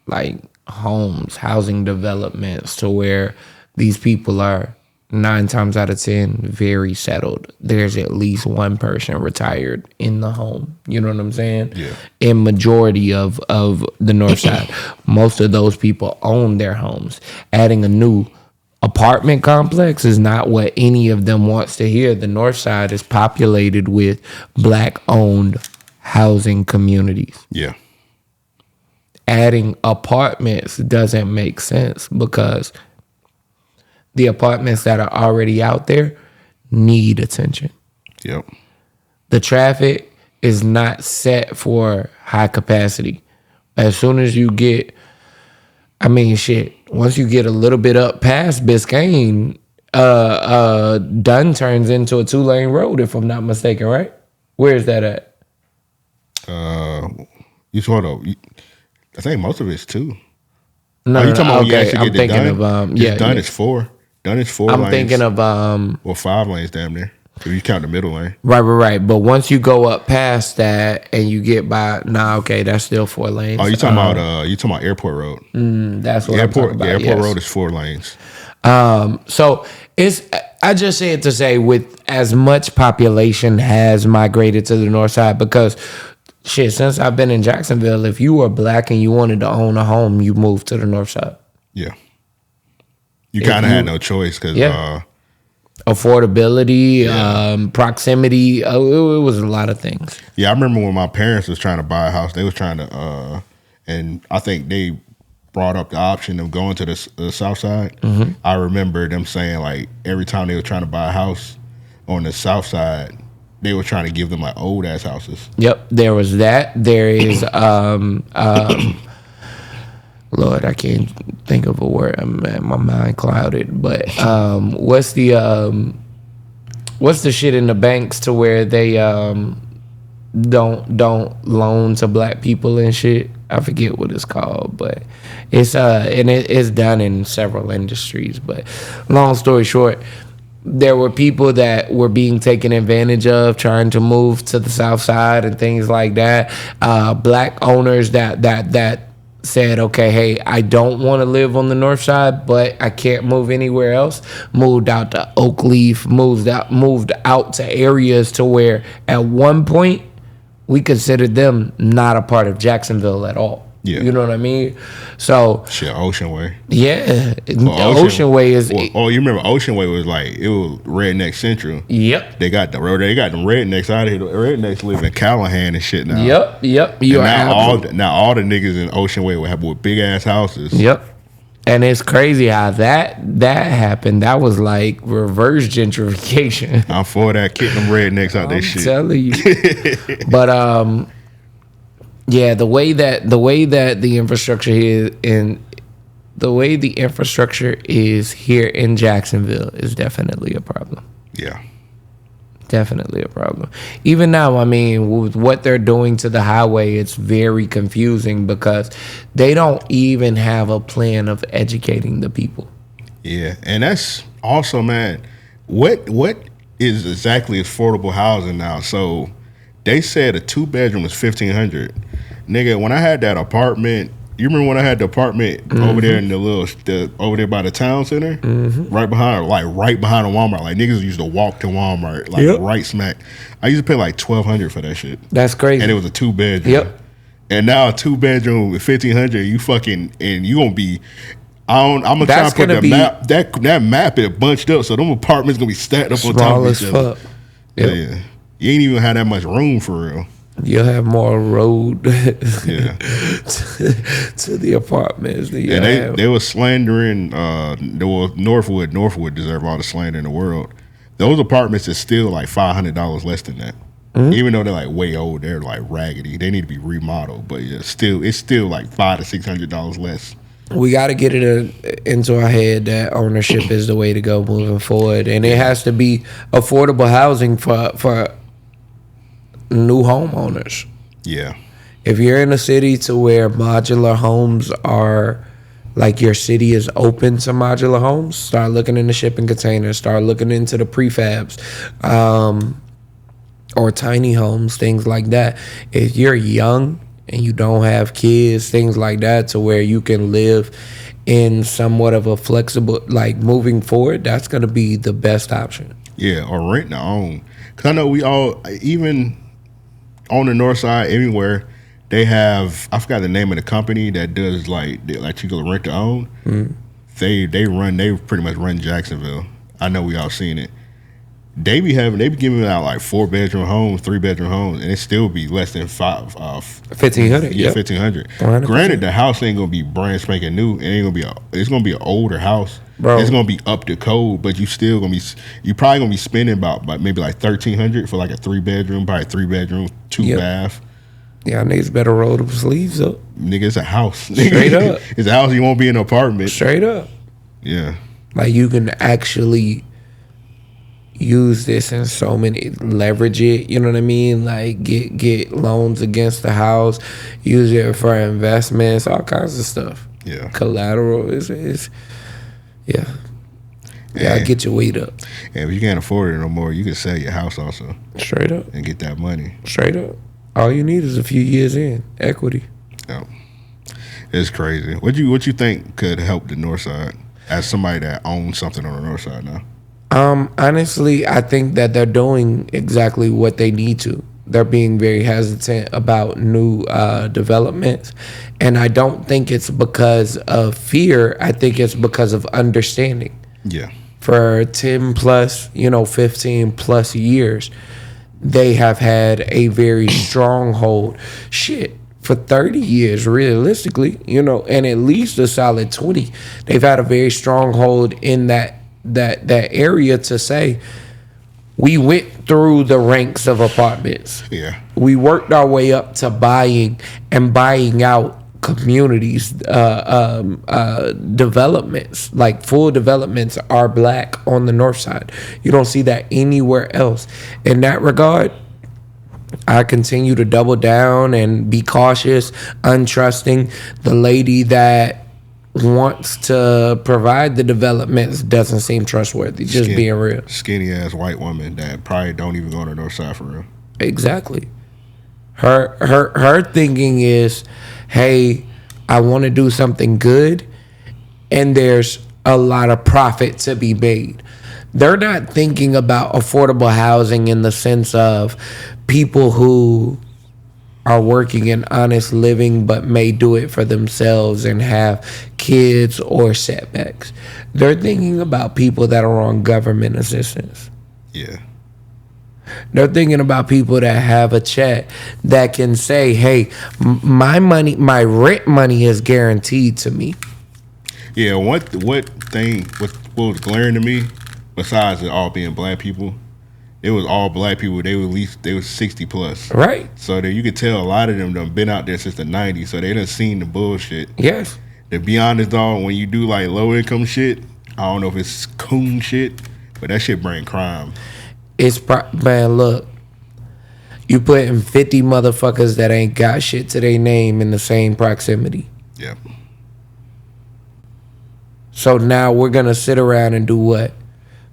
like homes, housing developments to where these people are 9 times out of 10 very settled. There's at least one person retired in the home. You know what I'm saying? Yeah. In majority of the north side, most of those people own their homes. Adding a new apartment complex is not what any of them wants to hear. The north side is populated with black-owned housing communities. Yeah. Adding apartments doesn't make sense because the apartments that are already out there need attention. Yep. The traffic is not set for high capacity. As soon as you get, once you get a little bit up past Biscayne, Dunn turns into a 2-lane road, if I'm not mistaken, right? Where is that at? You sort of, I think most of it's 2. No, you talking about okay. you I'm get thinking Dunn? of Dunn is 4. Dunn is 4 lanes. I'm thinking of or 5 lanes damn near. If you count the middle lane. Right. But once you go up past that and you get by, that's still 4 lanes. Oh, you talking about Airport Road? That's what I'm talking about. The Airport Road is 4 lanes. So I just say it to say, with as much population has migrated to the north side, because since I've been in Jacksonville, if you were black and you wanted to own a home, you moved to the north side. Yeah. You kind of had no choice because affordability, proximity, it was a lot of things. Yeah, I remember when my parents was trying to buy a house, they was trying to, and I think they brought up the option of going to the south side. Mm-hmm. I remember them saying, like, every time they were trying to buy a house on the south side, they were trying to give them like old ass houses. Yep, there was that. There is Lord, I can't think of a word. My mind clouded. But what's the shit in the banks to where they don't loan to black people and shit? I forget what it's called, but it's and it's done in several industries. But long story short, there were people that were being taken advantage of trying to move to the south side and things like that. Black owners that said, okay, hey, I don't want to live on the north side, but I can't move anywhere else. Moved out to Oakleaf, moved out to areas to where at one point we considered them not a part of Jacksonville at all. Yeah. You know what I mean? So Ocean Way. Yeah. Ocean Way is you remember Ocean Way was like, it was redneck central. Yep. They got them rednecks out of here. The rednecks live in Callahan and shit now. Yep. Now all the niggas in Ocean Way with big ass houses. Yep. And it's crazy how that happened. That was like reverse gentrification. I'm for that. Kick them rednecks out their shit. I'm telling you. But yeah, the way that the infrastructure is here in Jacksonville is definitely a problem. Yeah. Definitely a problem. Even now, I mean, with what they're doing to the highway, it's very confusing because they don't even have a plan of educating the people. Yeah, and that's also, man, what is exactly affordable housing now? So they said a 2-bedroom is $1,500. Nigga, when I had that apartment, you remember when I had the apartment over there in over there by the town center, right behind the Walmart. Like niggas used to walk to Walmart, right smack. I used to pay like $1,200 for that shit. That's crazy. And it was a 2-bedroom. Yep. And now a 2-bedroom with $1,500, you fucking, and you gonna be. I'm gonna try to put the map. That map is bunched up, so them apartments gonna be stacked up on top of each other. Yep. Yeah, you ain't even have that much room for real. You'll have more road to the apartments. And they were slandering Northwood. Northwood deserve all the slander in the world. Those apartments is still like $500 less than that. Mm-hmm. Even though they're like way old, they're like raggedy. They need to be remodeled, but it's still like $500 to $600 less. We got to get it into our head that ownership is the way to go moving forward, and it has to be affordable housing for new homeowners. Yeah. If you're in a city to where modular homes are, like your city is open to modular homes, start looking into shipping containers, start looking into the prefabs, or tiny homes, things like that. If you're young and you don't have kids, things like that, to where you can live in somewhat of a flexible, like moving forward, that's going to be the best option. Yeah, or rent to own. Because I know we all, even on the north side, everywhere, they have, I forgot the name of the company that does like you can rent to own. Mm-hmm. They pretty much run Jacksonville. I know we all seen it. They be giving out like 4-bedroom homes, 3-bedroom homes, and it still be less than $1,500. Yeah, $1,500. Granted, the house ain't gonna be brand spanking new. It's gonna be an older house. Bro. It's gonna be up to code, but you probably gonna be spending about maybe like $1,300 for like a 3-bedroom, probably 3-bedroom, 2 bath. Yeah, niggas better roll the sleeves up. Nigga, it's a house. Straight up. It's a house. You won't be in an apartment. Straight up. Yeah. Like, you can actually use this in so many, leverage it, you know what I mean? Like, get loans against the house, use it for investments, all kinds of stuff. Yeah. Collateral is yeah. Yeah, get your weight up. And if you can't afford it no more, you can sell your house also. Straight up. And get that money. Straight up. All you need is a few years in equity. Yeah. It's crazy. What you think could help the North Side as somebody that owns something on the North Side now? Honestly, I think that they're doing exactly what they need to. They're being very hesitant about new developments. And I don't think it's because of fear. I think it's because of understanding. Yeah. For 10 plus, 15 plus years, they have had a very strong hold. Shit, for 30 years, realistically, and at least a solid 20. They've had a very strong hold in that area to say, we went through the ranks of apartments. Yeah. We worked our way up to buying out communities, developments, like full developments are black on the North Side. You don't see that anywhere else. In that regard, I continue to double down and be cautious, untrusting. The lady that wants to provide the developments doesn't seem trustworthy, just being real. Skinny ass white woman that probably don't even go on the North Side for real. Exactly. Her thinking is, hey, I want to do something good, and there's a lot of profit to be made. They're not thinking about affordable housing in the sense of people who are working an honest living but may do it for themselves and have kids or setbacks. They're thinking about people that are on government assistance. Yeah. They're thinking about people that have a check that can say, hey, my rent money is guaranteed to me. Yeah, what was glaring to me, besides it all being black people, it was all black people. They were 60 plus. Right. So that you could tell a lot of them done been out there since the 90s, so they done seen the bullshit. Yes. To be honest, dog, when you do like low income shit, I don't know if it's coon shit, but that shit bring crime. Man, look, you putting 50 motherfuckers that ain't got shit to their name in the same proximity. Yeah. So now we're gonna sit around and do what?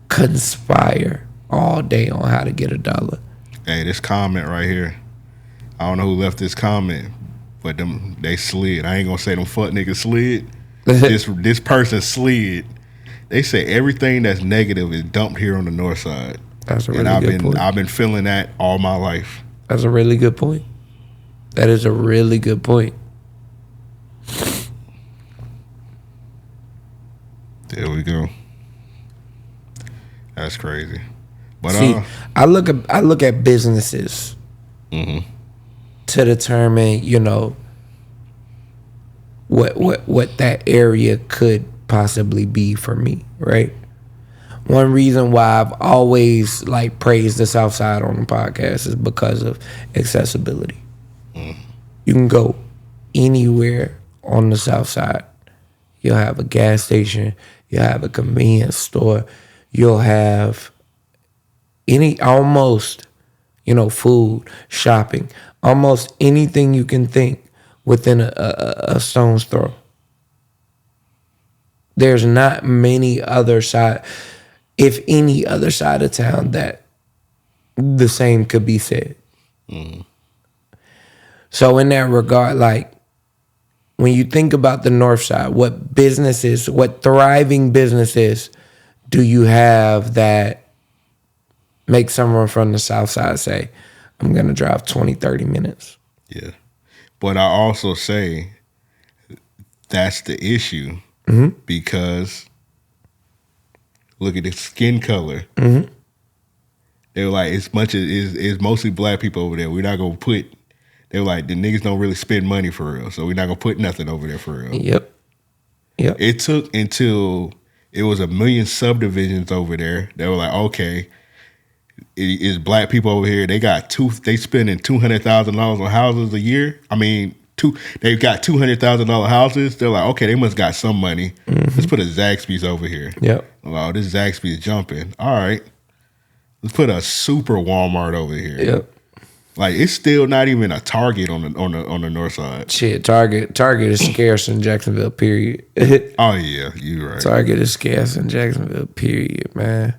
Conspire all day on how to get $1. Hey, this comment right here, I don't know who left this comment, but they slid. I ain't gonna say them fuck niggas slid. this person slid. They say everything that's negative is dumped here on the North Side. That's a really good point. I've been feeling that all my life. That's a really good point. That is a really good point. There we go. That's crazy. But see, I look at businesses to determine, what that area could possibly be for me, right? One reason why I've always praised the South Side on the podcast is because of accessibility. You can go anywhere on the South Side. You'll have a gas station. You'll have a convenience store. You'll have almost, food, shopping, almost anything you can think within a stone's throw. There's not many other side, if any other side of town, that the same could be said. So in that regard, when you think about the North Side, what thriving businesses do you have that make someone from the South Side say, I'm going to drive 20, 30 minutes? Yeah. But I also say that's the issue because look at the skin color. They were like, it's mostly black people over there. We're not going to put, they were like, the niggas don't really spend money for real, so we're not going to put nothing over there for real. Yep. It took until it was 1 million subdivisions over there. They were like, okay, is black people over here. They spending $200,000 on houses a year. I mean, they've got $200,000 houses. They're like, okay, they must got some money. Let's put a Zaxby's over here. Yep. Oh, this Zaxby's jumping. All right, let's put a super Walmart over here. Yep. Like, it's still not even a Target on the north side. Shit, Target is scarce in Jacksonville, period. Oh yeah, you're right. Target is scarce in Jacksonville, period, man.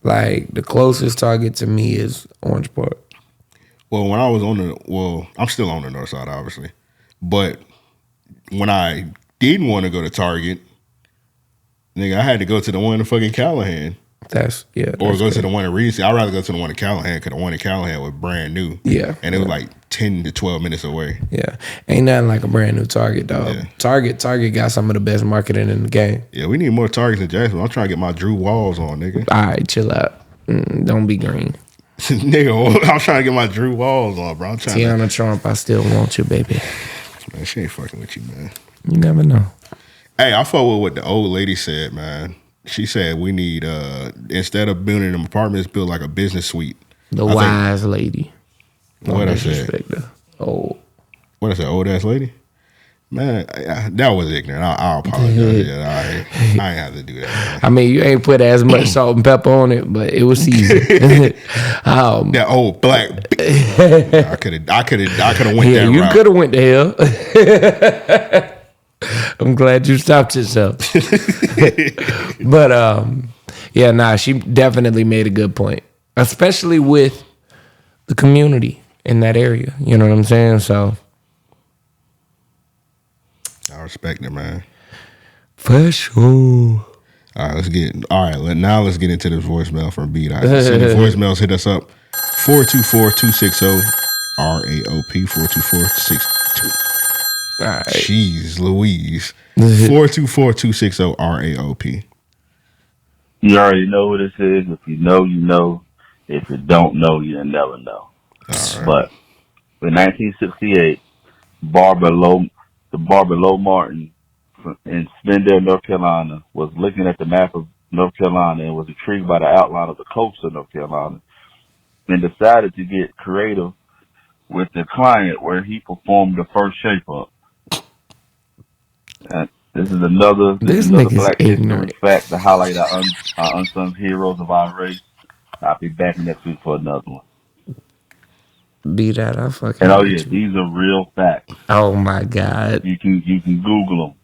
Like, the closest Target to me is Orange Park. Well, when I was I'm still on the north side, obviously. But when I didn't want to go to Target, nigga, I had to go to the one in fucking Callahan. Or go to the one in Regency. I'd rather go to the one in Callahan because the one in Callahan was brand new. Yeah. And it was like 10 to 12 minutes away. Yeah. Ain't nothing like a brand new Target, dog. Yeah. Target got some of the best marketing in the game. Yeah, we need more Targets in Jacksonville. I'm trying to get my Drew Walls on, nigga. All right, chill out. Don't be green. Nigga, I'm trying to get my Drew Walls on, bro. Tiana Trump, I still want you, baby. Man, she ain't fucking with you, man. You never know. Hey, I fuck with what the old lady said, man. She said we need, instead of building them apartments, build like a business suite. The wise lady. What I said? Oh. What I said, old ass lady? Man, that was ignorant. I apologize. I ain't have to do that, man. I mean, you ain't put as much salt and pepper on it, but it was seasoned. That old black. I could have went that route. You could have went to hell. I'm glad you stopped yourself. But she definitely made a good point, especially with the community in that area. You know what I'm saying? So I respect it, man. For sure. All right, let's get into this voicemail from B-Dot. Send the voicemails, hit us up 424-260-RAOP 424-6. All right. Jeez Louise. 424-260-RAOP. You already know who this is. If you know, you know. If you don't know, you'll never know. Right. But in 1968, the barber Lo Martin in Spindale, North Carolina, was looking at the map of North Carolina and was intrigued by the outline of the coast of North Carolina and decided to get creative with the client where he performed the first shape-up. This is another Black History fact to highlight our unsung heroes of our race. I'll be back next week for another one. Be that I fucking. And these are real facts. Oh my God! You can Google them.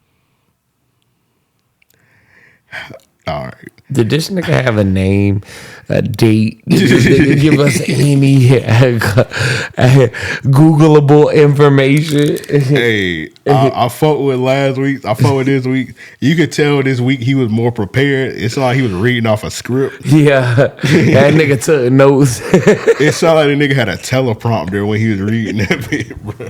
All right. Did this nigga have a name, a date? Did this nigga give us any Googleable information? Hey, I fought with last week. I fought with this week. You could tell this week he was more prepared. It's like he was reading off a script. Yeah, that nigga took notes. It sounded like the nigga had a teleprompter when he was reading that bit, bro.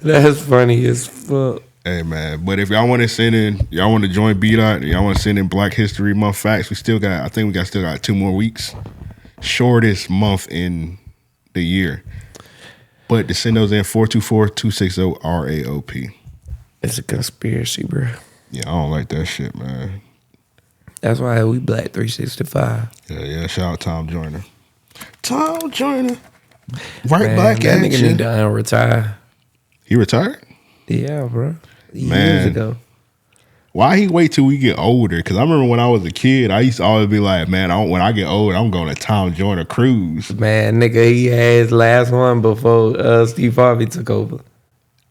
That's funny as fuck. Hey man, but if y'all want to send in, y'all want to join B-Dot, y'all want to send in Black History Month facts, we still got 2 more weeks. Shortest month in the year. But to send those in, 424-260-RAOP. It's a conspiracy, bro. Yeah, I don't like that shit, man. That's why we Black 365. Yeah, shout out Tom Joyner. Tom Joyner. Right, man, Black that action. nigga need to retire. He retired? Yeah, bro. Years ago. Why he wait till we get older? Because I remember when I was a kid, I used to always be like, man, when I get old, I'm going to Tom Joyner cruise. Man, nigga, he had his last one before Steve Harvey took over.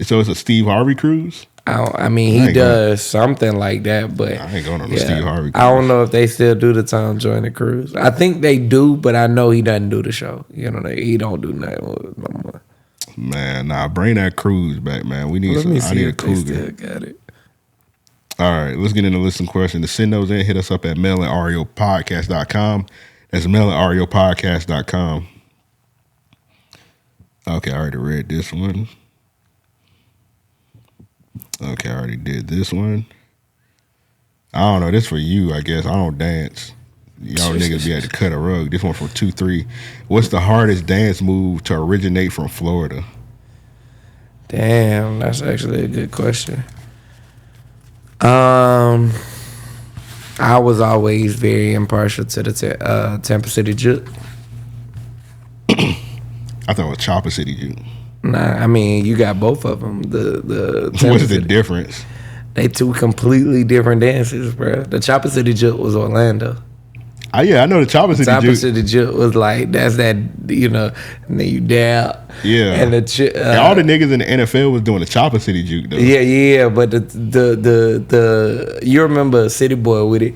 So it's a Steve Harvey cruise? I mean, he does something like that, but I ain't going on the Steve Harvey cruise. I don't know if they still do the Tom Joyner cruise. I think they do, but I know he doesn't do the show. You know, he don't do nothing no more. Man, bring that cruise back, man. We need I need a cougar. Got it. All right, let's get into the listen question. To send those in, hit us up at mail@ariopodcast.com. That's mail@ariopodcast.com. Okay, I already read this one. Okay, I already did this one. I don't know. This for you, I guess. I don't dance. Y'all niggas be at to cut a rug. This one from 2-3. What's the hardest dance move to originate from Florida? Damn, that's actually a good question. I I was always very impartial to the Tampa City Juke. I thought it was Chopper City Juke. Nah, I mean you got both of them. The What's the difference? They two completely different dances, bro. The Chopper City Juke was Orlando. Yeah, I know the Chopper City Juke. Chopper City Juke was like that's that and then you dab. Yeah, and and all the niggas in the NFL was doing the Chopper City Juke though. Yeah, but the you remember City Boy with it,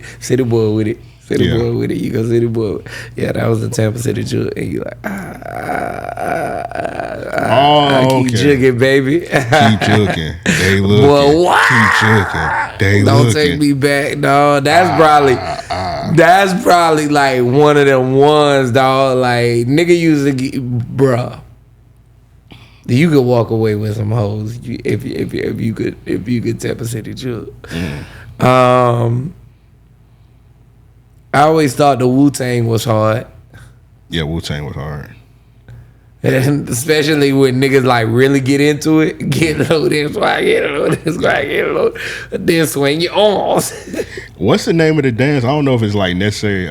Boy with it. You go City Boy. Yeah, that was the Tampa City Juke, and you like keep juking, baby. Keep juking. They looking. Well, what? Keep juking. They Don't looking. take me back, dog. That's probably like one of them ones, dog. Like nigga used to get, bruh. You could walk away with some hoes if you could Tampa City Juke. I always thought the Wu-Tang was hard. Yeah, Wu-Tang was hard. And especially when niggas like really get into it, get low, then swag, get low, then swag, get low, then swing your arms. What's the name of the dance? I don't know if it's like necessarily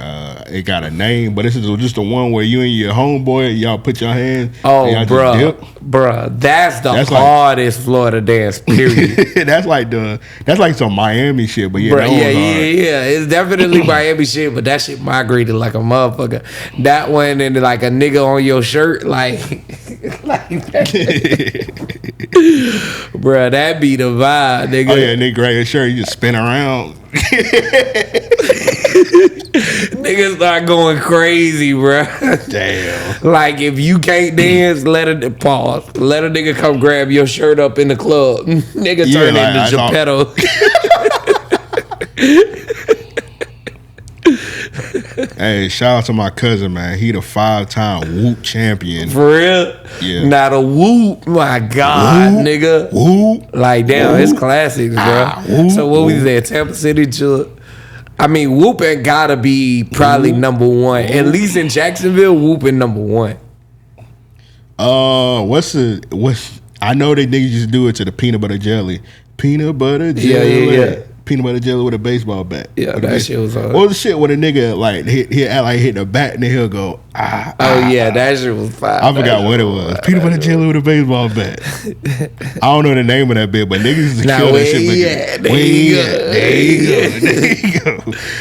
it got a name, but this is just the one where you and your homeboy y'all put your hands. Oh, bruh, that's hardest Florida dance. Period. that's like some Miami shit, but yeah, bruh, that was hard. Yeah. It's definitely Miami shit, but that shit migrated like a motherfucker. That one and like a nigga on your shirt, like that. Bruh, that be the vibe, nigga. Oh yeah, nigga, grab your shirt, you just spin around. Niggas start going crazy, bruh. Damn. Like if you can't dance, let a nigga come grab your shirt up in the club. Nigga turn into Geppetto. Hey, shout out to my cousin, man. He the 5-time Whoop champion. For real? Yeah. Not a whoop, my God, whoop, nigga. Whoop. Like, damn, whoop. It's classics, bro. Whoop, so what we said, Tampa City Juke. I mean, whooping gotta be probably number one. At least in Jacksonville, whooping number one. I know they niggas just do it to the peanut butter jelly. Peanut butter jelly. Yeah. Peanut butter jelly with a baseball bat. Yeah, that shit was hard. What was the shit when a nigga like he'll act like hit the bat and then he'll go yeah, that shit was fire. I forgot what it was. Peanut butter jelly with a baseball bat. I don't know the name of that bit, but niggas used to kill that shit. There you go.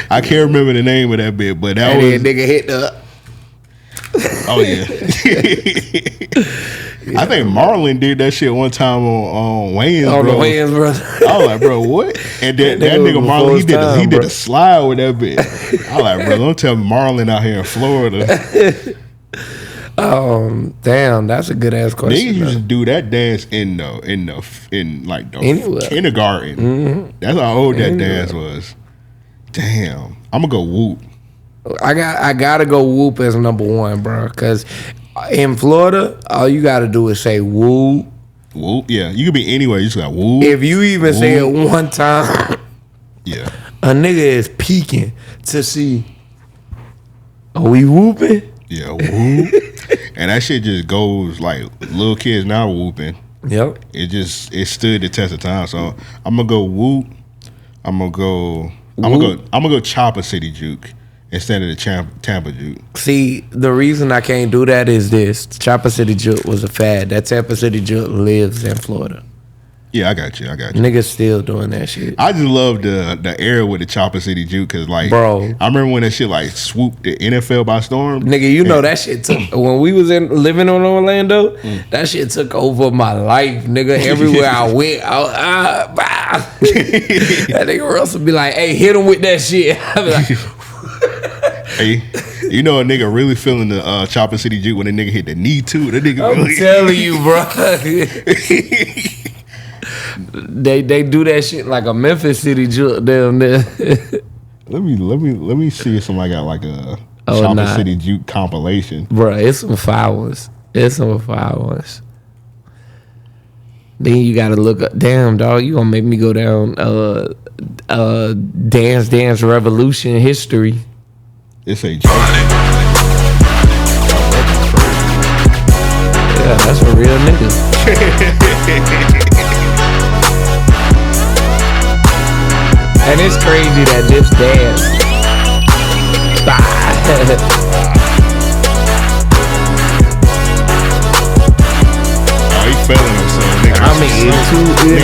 I can't remember the name of that bit, but that was nigga hit the. Oh yeah. I think Marlon did that shit one time on Wayans, bro. On the Wayans, bro. I was like, bro, what? And that nigga Marlon, he did a slide with that bitch. I was like, bro, don't tell me Marlon out here in Florida. Damn, that's a good ass question. Niggas used to do that dance in the kindergarten. Mm-hmm. That's how old that dance was. Damn, I'm gonna go Whoop. I gotta go Whoop as number one, bro, because in Florida, all you gotta do is say Whoop. Whoop, yeah. You could be anywhere. You just got Whoop. If you even say it one time, yeah, a nigga is peeking to see. Are we whooping? Yeah, whoop. And that shit just goes like little kids now whooping. Yep. It stood the test of time. So I'm gonna go Whoop. I'm gonna go Chopper City Juke instead of the Tampa Juke. See, the reason I can't do that is this. Chopper City Juke was a fad. That Tampa City Juke lives in Florida. Yeah, I got you. Niggas still doing that shit. I just love the era with the Chopper City Juke because, like, bro, I remember when that shit like swooped the NFL by storm. Nigga, you know that shit took when we was living in Orlando. That shit took over my life, nigga. Everywhere I went, that nigga Russell be like, "Hey, hit him with that shit." I be like. Hey, you know a nigga really feeling the Chopper City Juke when a nigga hit the knee too. That nigga I'm telling you, bro. They do that shit like a Memphis City Juke down there. Let me see if somebody got like a Chopper City Juke compilation. Bro, it's some foul ones. Then you gotta look up. Damn, dog, you gonna make me go down Dance Revolution history. It's a joke. Yeah, that's a real nigga. And it's crazy that this dance. Oh, he feeling himself, nigga. I mean,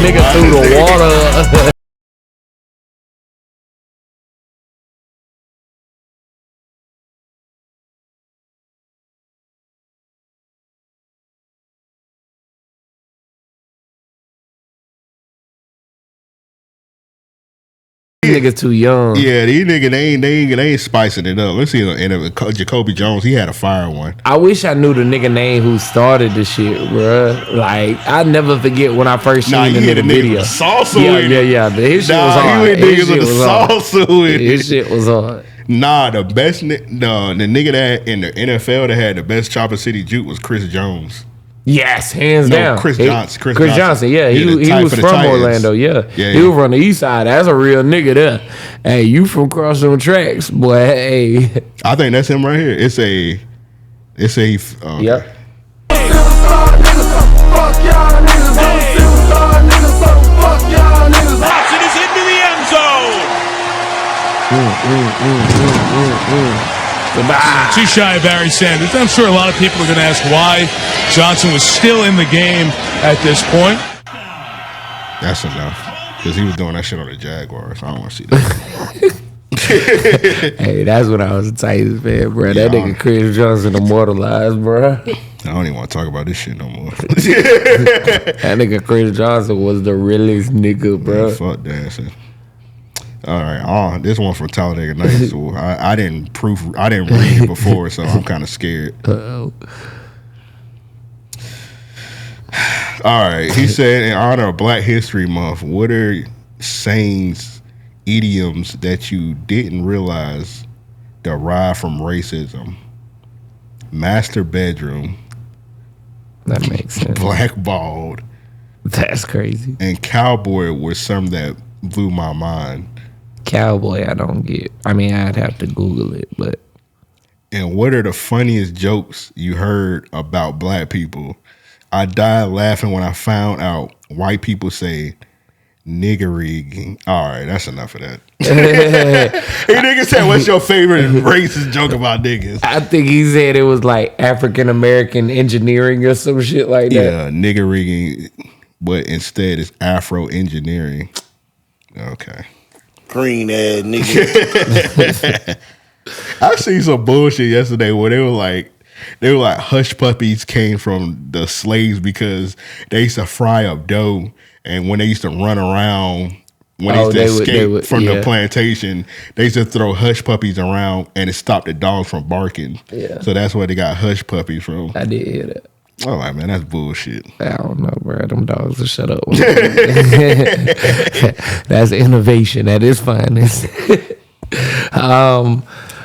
nigga threw the water. Niggas too young. Yeah, these niggas they ain't spicing it up. Let's see, and Jacoby Jones, he had a fire one. I wish I knew the nigga name who started the shit, bruh. Like, I never forget when I first seen the nigga video. Salsa yeah. His shit was hard. His shit was salsa with it. His shit was hard. Nah, the nigga that in the NFL that had the best Chopper City juke was Chris Jones. Yes, hands down. Chris Johnson. Chris Johnson, yeah. He was from Orlando, yeah. He was from the east side. That's a real nigga there. Hey, you from cross them tracks, boy. Hey. I think that's him right here. It's a okay. Yep. Johnson is into the end zone. Too shy of Barry Sanders. I'm sure a lot of people are going to ask why Johnson was still in the game at this point. That's enough. Because he was doing that shit on the Jaguars. I don't want to see that. Hey, that's when I was the Titans fan, bro. That nigga Chris Johnson immortalized, bro. I don't even want to talk about this shit no more. That nigga Chris Johnson was the realest nigga, bro. Man, fuck dancing. All right, this one from Talladega Nights. So I didn't read it before, so I'm kind of scared. Uh-oh. All right, he said, in honor of Black History Month, what are sayings, idioms that you didn't realize derive from racism? Master bedroom. That makes sense. Blackballed. That's crazy. And cowboy were some that blew my mind. Cowboy, I don't get. I mean, I'd have to Google it, but. And what are the funniest jokes you heard about black people? I died laughing when I found out white people say niggery. All right, that's enough of that. Hey, nigga said, what's your favorite racist joke about niggas? I think he said it was like African American engineering or some shit like that. Yeah, niggery, but instead it's Afro engineering. Okay. Green ass nigga. I seen some bullshit yesterday where they were like hush puppies came from the slaves because they used to fry up dough, and when they used to run around when they used to escape from the plantation, they used to throw hush puppies around and it stopped the dogs from barking. Yeah. So that's where they got hush puppies from. I did hear that. Oh, man, that's bullshit. I don't know, bro. Them dogs will shut up. That's innovation at its finest.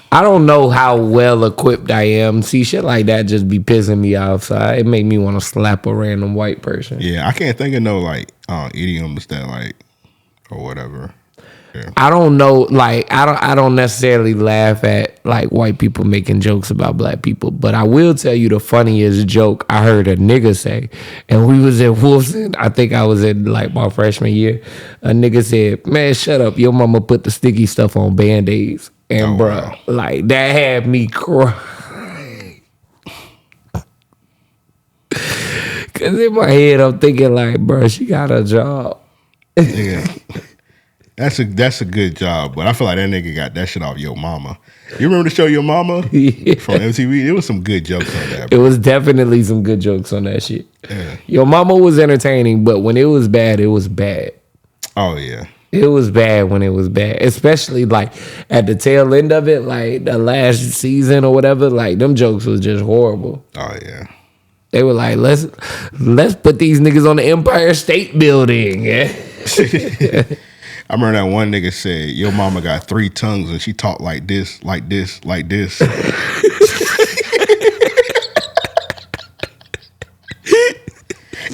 I don't know how well equipped I am. See, shit like that just be pissing me off. So it make me want to slap a random white person. Yeah, I can't think of no like idioms that like or whatever. Yeah. I don't know, like I don't necessarily laugh at like white people making jokes about black people, but I will tell you the funniest joke I heard a nigga say, and we was at Wolfson. I think I was in like my freshman year. A nigga said, "Man, shut up! Your mama put the sticky stuff on Band-Aids." And bro, like that had me crying. Cause in my head I'm thinking like, bro, she got a job. Yeah. That's a good job, but I feel like that nigga got that shit off Yo Mama. You remember the show Yo Mama from MTV? There was some good jokes on that. Bro. It was definitely some good jokes on that shit. Yeah. Yo Mama was entertaining, but when it was bad, it was bad. Oh yeah. It was bad when it was bad, especially like at the tail end of it, like the last season or whatever. Like them jokes was just horrible. Oh yeah, they were like, let's put these niggas on the Empire State Building. Yeah. I remember that one nigga said, "Your mama got 3 tongues and she talk like this, like this, like this."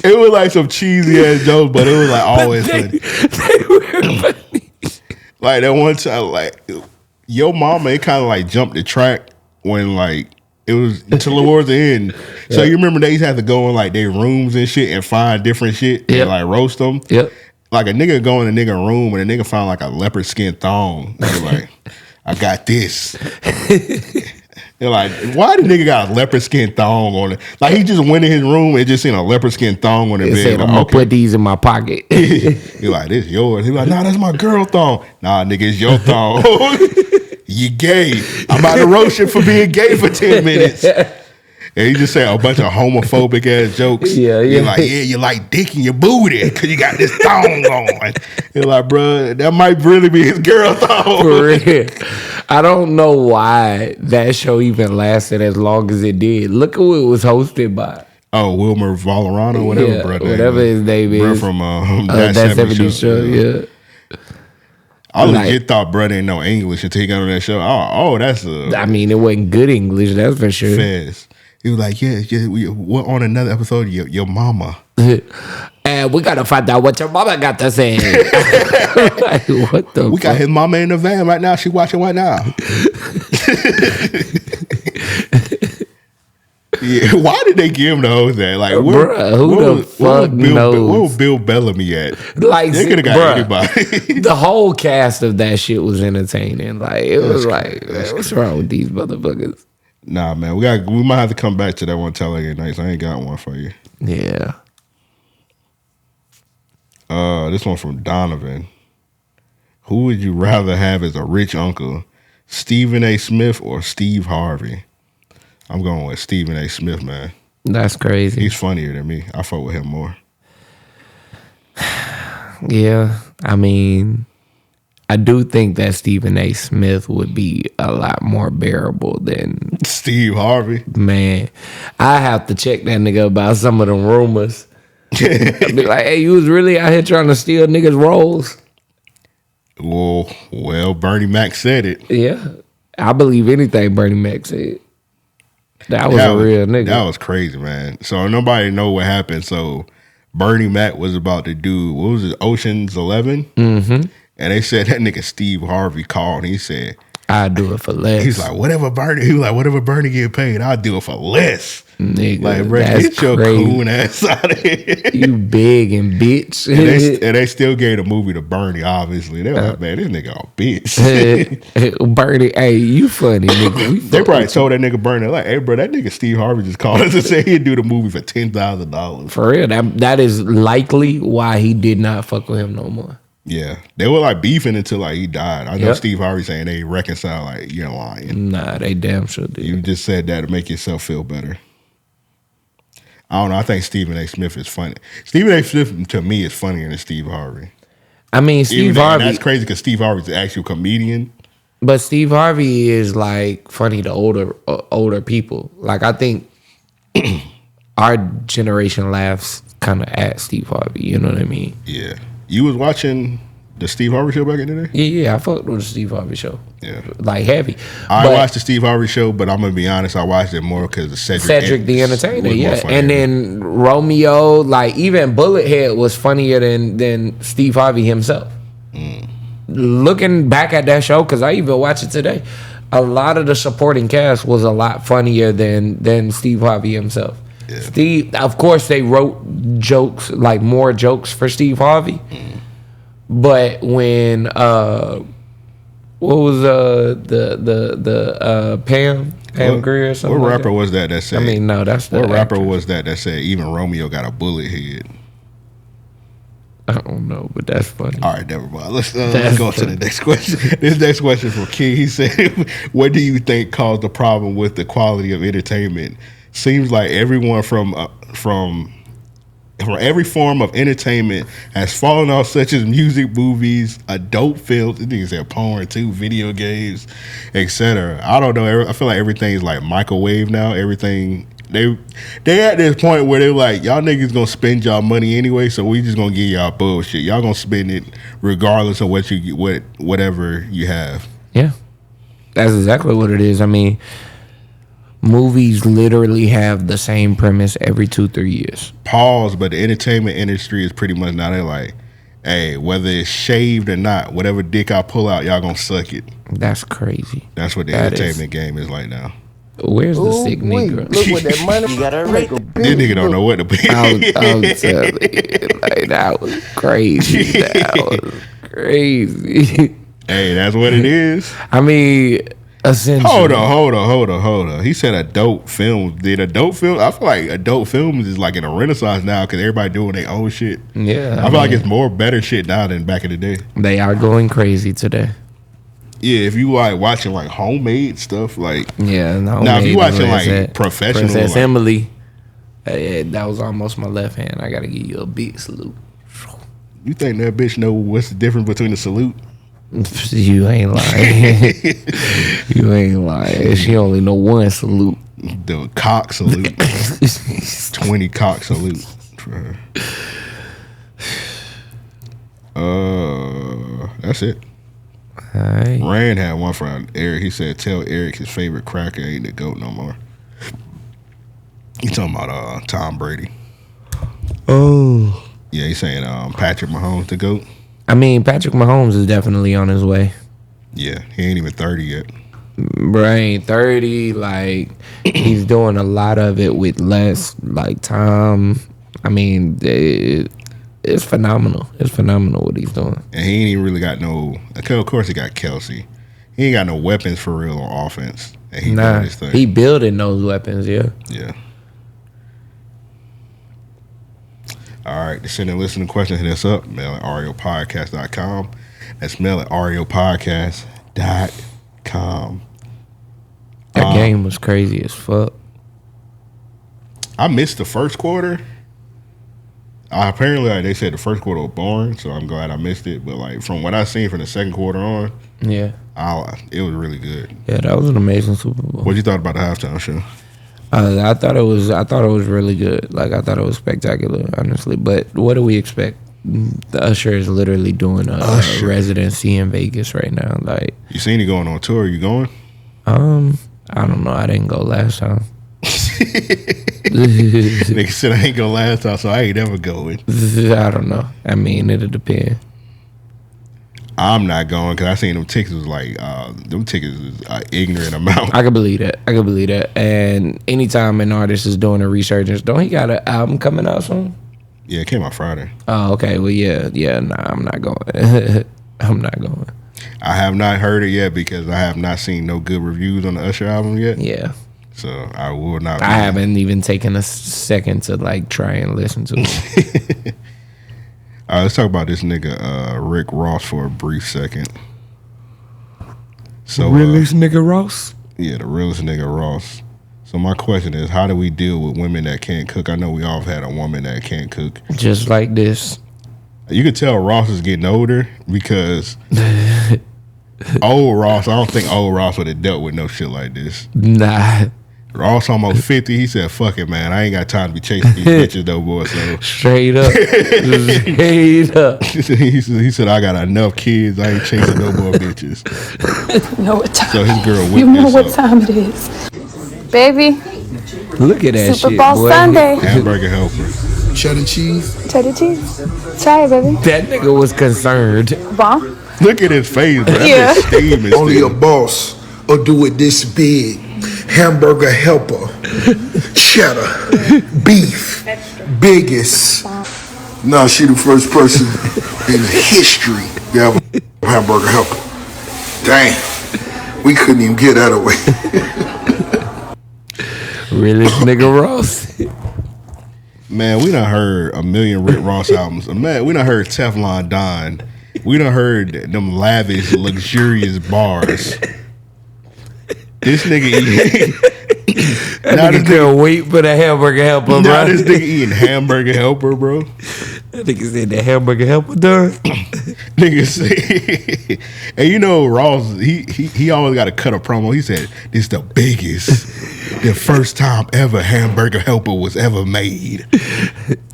It was like some cheesy ass joke, but it was like always funny. They were funny. Like that one time, like Yo Mama, it kind of like jumped the track when like it was towards the end. So you remember they used to have to go in like their rooms and shit and find different shit and like roast them. Yep. like a nigga go in a nigga room and a nigga found like a leopard skin thong. They're like, I got this. They're like, why the nigga got a leopard skin thong on it? Like he just went in his room and just seen a leopard skin thong on the bed. Said, I'm gonna put these in my pocket. He like, this yours. He like, nah, that's my girl thong. Nah, nigga, it's your thong. You gay. I'm about to roast you for being gay for 10 minutes. And he just said a bunch of homophobic ass jokes. Yeah. You're like, yeah, you like dick in your booty because you got this thong on. You're like, bro, that might really be his girl thong. For real. I don't know why that show even lasted as long as it did. Look at who it was hosted by. Oh, Wilmer Valderrama, whatever, bro. Whatever his name bro is. From That 70s Show, yeah. I legit thought bro didn't know English until he got on that show. Oh, that's I mean, it wasn't good English, that's for sure. Fast. He was like, yeah, we're on another episode of your mama. And we got to find out what your mama got to say. Like, what the We got his mama in the van right now. She watching right now. Yeah, why did they give him the host that? Like, who the fuck knows? Where was Bill Bellamy at? Like, they could have got anybody. The whole cast of that shit was entertaining. Like, it was like, man, what's wrong with these motherfuckers? Nah, man, we might have to come back to that one Talladega Nights. I ain't got one for you. Yeah. This one from Donovan. Who would you rather have as a rich uncle, Stephen A. Smith or Steve Harvey? I'm going with Stephen A. Smith, man. That's crazy. He's funnier than me. I fuck with him more. Yeah, I mean, I do think that Stephen A. Smith would be a lot more bearable than Steve Harvey. Man, I have to check that nigga about some of them rumors. I'd be like, hey, you was really out here trying to steal niggas' roles? Well, Bernie Mac said it. Yeah, I believe anything Bernie Mac said. That was a real nigga. That was crazy, man. So nobody know what happened. So Bernie Mac was about to do, what was it, Ocean's 11? Mm-hmm. And they said that nigga Steve Harvey called and he said, I'd do it for less. He's like, whatever Bernie get paid, I'll do it for less. Nigga, like, bro, that's get your crazy. coon ass out of here. You big and bitch. and they still gave the movie to Bernie, obviously. They were like, man, this nigga a bitch. Bernie, hey, you funny, nigga. They probably told that nigga Bernie, like, hey, bro, that nigga Steve Harvey just called us and said he'd do the movie for $10,000. For real, that is likely why he did not fuck with him no more. Yeah, they were like beefing until like he died. I know Steve Harvey saying they reconcile, like, you're lying. Nah, they damn sure did. You just said that to make yourself feel better. I don't know. I think Stephen A. Smith is funny. Stephen A. Smith to me is funnier than Steve Harvey. I mean, Steve Harvey. That's crazy because Steve Harvey's an actual comedian. But Steve Harvey is like funny to older people. Like, I think our generation laughs kind of at Steve Harvey. You know what I mean? Yeah. You was watching the Steve Harvey show back in the day? Yeah, I fucked with the Steve Harvey show. Yeah. Like, heavy. I watched the Steve Harvey show, but I'm going to be honest, I watched it more because of Cedric the Entertainer, yeah. And then Romeo, like, even Bullethead was funnier than Steve Harvey himself. Looking back at that show, because I even watched it today, a lot of the supporting cast was a lot funnier than Steve Harvey himself. Yeah. Steve, of course, they wrote jokes, like more jokes for Steve Harvey. But when what was the Pam Grier or something? What rapper was that said? I mean, no, that's the what rapper was that said even Romeo got a bullet head? I don't know, but that's funny. All right, never mind. Let's go to the next question. This next question from King. He said, "What do you think caused the problem with the quality of entertainment? Seems like everyone from every form of entertainment has fallen off, such as music, movies, adult films, things like porn too, video games, etc. I don't know. I feel like everything's like microwave now. Everything they at this point where they're like, y'all niggas gonna spend y'all money anyway, so we just gonna give y'all bullshit. Y'all gonna spend it regardless of whatever you have. Yeah, that's exactly what it is. I mean, movies literally have the same premise every 2-3 years. Pause, but the entertainment industry is pretty much now, they're like, hey, whether it's shaved or not, whatever dick I pull out, y'all gonna suck it. That's crazy. That's what the entertainment game is like now. Where's the sick Negro? Look what that money. You gotta rate. This nigga don't know what to be. I was telling you, like, that was crazy. That was crazy. Hey, that's what it is. I mean, essentially. Hold on. He said adult films. Did adult film? I feel like adult films is like in a renaissance now because everybody doing their own shit. Yeah. I feel like it's more better shit now than back in the day. They are going crazy today. Yeah, if you like watching like homemade stuff, like yeah. Now if you watching like professional, Princess like, Emily, that was almost my left hand. I gotta give you a big salute. You think that bitch know what's the difference between a salute? You ain't lying. You ain't lying. She only know one salute. The cock salute. 20 cock salute for her. That's it. All right. Rand had one from Eric. He said, "Tell Eric his favorite cracker ain't the GOAT no more." He talking about Tom Brady. Oh. Yeah, he's saying Patrick Mahomes the GOAT. I mean, Patrick Mahomes is definitely on his way. Yeah, he ain't even 30 yet. Bro, ain't 30. Like, he's doing a lot of it with less, like, time. I mean, it's phenomenal. It's phenomenal what he's doing. And he ain't even really got no... Of course he got Kelsey. He ain't got no weapons for real on offense. And he doing his thing. He building those weapons, yeah. Yeah. All right, to send and listen to questions, hit us up. Mail at RAOPodcast.com. That's mail at RAOPodcast.com. That game was crazy as fuck. I missed the first quarter. Apparently, like, they said the first quarter was boring, so I'm glad I missed it. But like from what I seen from the second quarter on, yeah, it was really good. Yeah, that was an amazing Super Bowl. What you thought about the halftime show? I thought it was really good. Like, I thought it was spectacular, honestly. But what do we expect? The Usher is literally doing a residency in Vegas right now. Like, you seen he going on tour? You going? I don't know. I didn't go last time. Nigga said I ain't go last time, so I ain't ever going. I don't know. I mean, it'll depend. I'm not going because I seen them tickets was like them tickets is ignorant amount. I can believe that. And anytime an artist is doing a resurgence, don't he got an album coming out soon? Yeah, it came out Friday. Oh, okay. Well, yeah. Nah, I'm not going. I'm not going. I have not heard it yet because I have not seen no good reviews on the Usher album yet. Yeah. So I will not. I haven't even taken a second to like try and listen to it. All right, let's talk about this nigga Rick Ross for a brief second. So realest nigga Ross? Yeah, the realest nigga Ross. So my question is, how do we deal with women that can't cook? I know we all have had a woman that can't cook. Just like this. You can tell Ross is getting older because old Ross, I don't think old Ross would have dealt with no shit like this. Nah. Ross almost 50. He said, "Fuck it, man. I ain't got time to be chasing these bitches, though, boy." So straight up, straight up. He said, "I got enough kids. I ain't chasing no more bitches." You know what time? So his girl whipped You know this what up. time it is, baby. Look at that Super shit, Bowl boy. Sunday. Hamburger helper. Cheddar cheese. Cheddar cheese. Try it, baby. That nigga was concerned. Bomb. Look at his face, bro. That Yeah. bitch steaming Only still. a boss will do it this big. Hamburger helper. Cheddar. Beef. Biggest. Nah, she the first person in history to have a hamburger helper. Dang. We couldn't even get that away. Realest nigga Ross. Man, we done heard a million Rick Ross albums. Man, we done heard Teflon Don. We done heard them lavish, luxurious bars. This nigga eating. That nigga can't wait for the hamburger helper, bro. Now this nigga eating hamburger helper, bro. That nigga said the hamburger helper done. Nigga say, and you know Ross, he always got to cut a promo. He said, "This the biggest, the first time ever hamburger helper was ever made."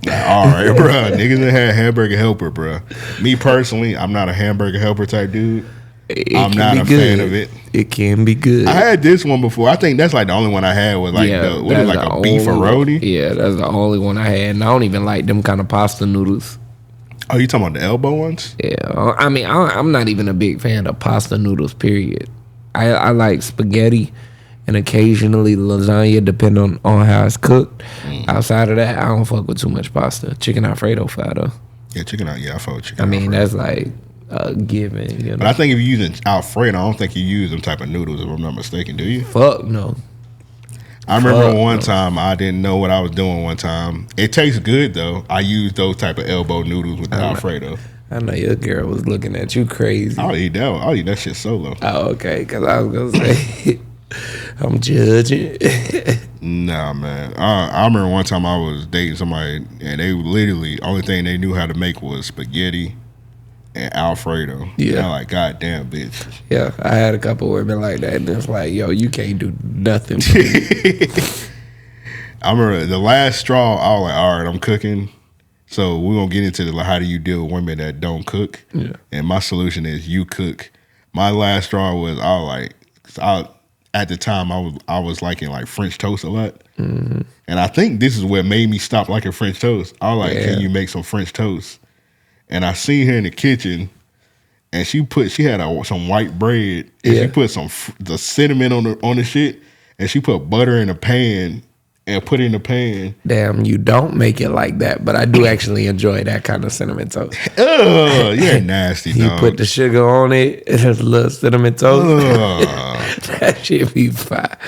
Like, all right, bro. Niggas that had hamburger helper, bro. Me personally, I'm not a hamburger helper type dude. I'm not a fan of it. It can be good. I had this one before. I think that's like the only one I had was like a beefaroni. Yeah, that's the only one I had. And I don't even like them kind of pasta noodles. Oh, you talking about the elbow ones? Yeah, I mean, I'm not even a big fan of pasta noodles, period. I like spaghetti and occasionally lasagna, depending on how it's cooked. Outside of that, I don't fuck with too much pasta. Chicken Alfredo fire though. Yeah, I fuck with chicken. I mean, Alfredo. that's like a given. You know? But I think if you're using Alfredo, I don't think you use them type of noodles. If I'm not mistaken, do you? Fuck no. I remember one time I didn't know what I was doing. One time, it tastes good though. I used those type of elbow noodles with the Alfredo. I know your girl was looking at you crazy. I'll eat that shit solo. Oh, okay. Because I was gonna say, I'm judging. Nah, man. I remember one time I was dating somebody, and they literally only thing they knew how to make was spaghetti and Alfredo. Yeah. And I'm like, goddamn, bitch. Yeah, I had a couple women like that, and it's like, yo, you can't do nothing for me. I remember the last straw. I was like, all right, I'm cooking. So we're gonna get into how do you deal with women that don't cook? Yeah. And my solution is you cook. My last straw was at the time I was liking like French toast a lot, and I think this is what made me stop liking French toast. I was like, can you make some French toast? And I seen her in the kitchen, and she had some white bread, and she put the cinnamon on the shit, and she put butter in a pan. And put it in the pan. Damn, you don't make it like that, but I do actually enjoy that kind of cinnamon toast. Ugh, you're nasty, You dog. put the sugar on it, and there's a little cinnamon toast. That shit be fire.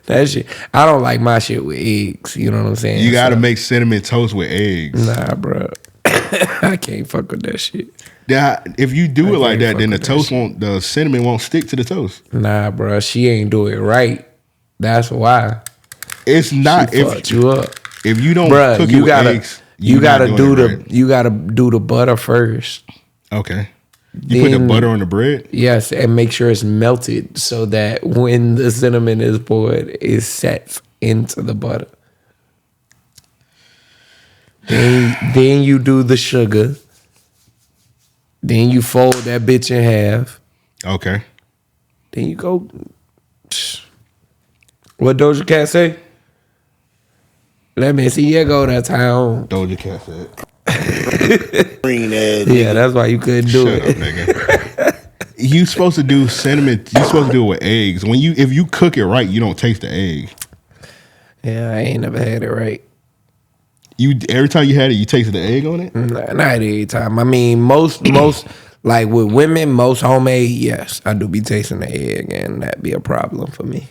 That shit, I don't like my shit with eggs. You know what I'm saying? You got to make cinnamon toast with eggs. Nah, bro. I can't fuck with that shit. Yeah, if you do it like that, then the cinnamon won't stick to the toast. Nah, bro, she ain't do it right. That's why. It's not she fucked you up. If you don't cook it with eggs, you gotta do the butter first. Okay. You put the butter on the bread? Yes, and make sure it's melted so that when the cinnamon is poured, it sets into the butter. Then you do the sugar. Then you fold that bitch in half. Okay. Then you go. What Doja Cat say? Let me see you go to town. Doja Cat said. Green ass. Yeah, that's why you couldn't do Shut it. up, nigga. You supposed to do cinnamon. You supposed to do it with eggs. If you cook it right, you don't taste the egg. Yeah, I ain't never had it right. Every time you had it, you tasted the egg on it? Not every time. I mean, most like with women, most homemade, yes, I do be tasting the egg, and that be a problem for me.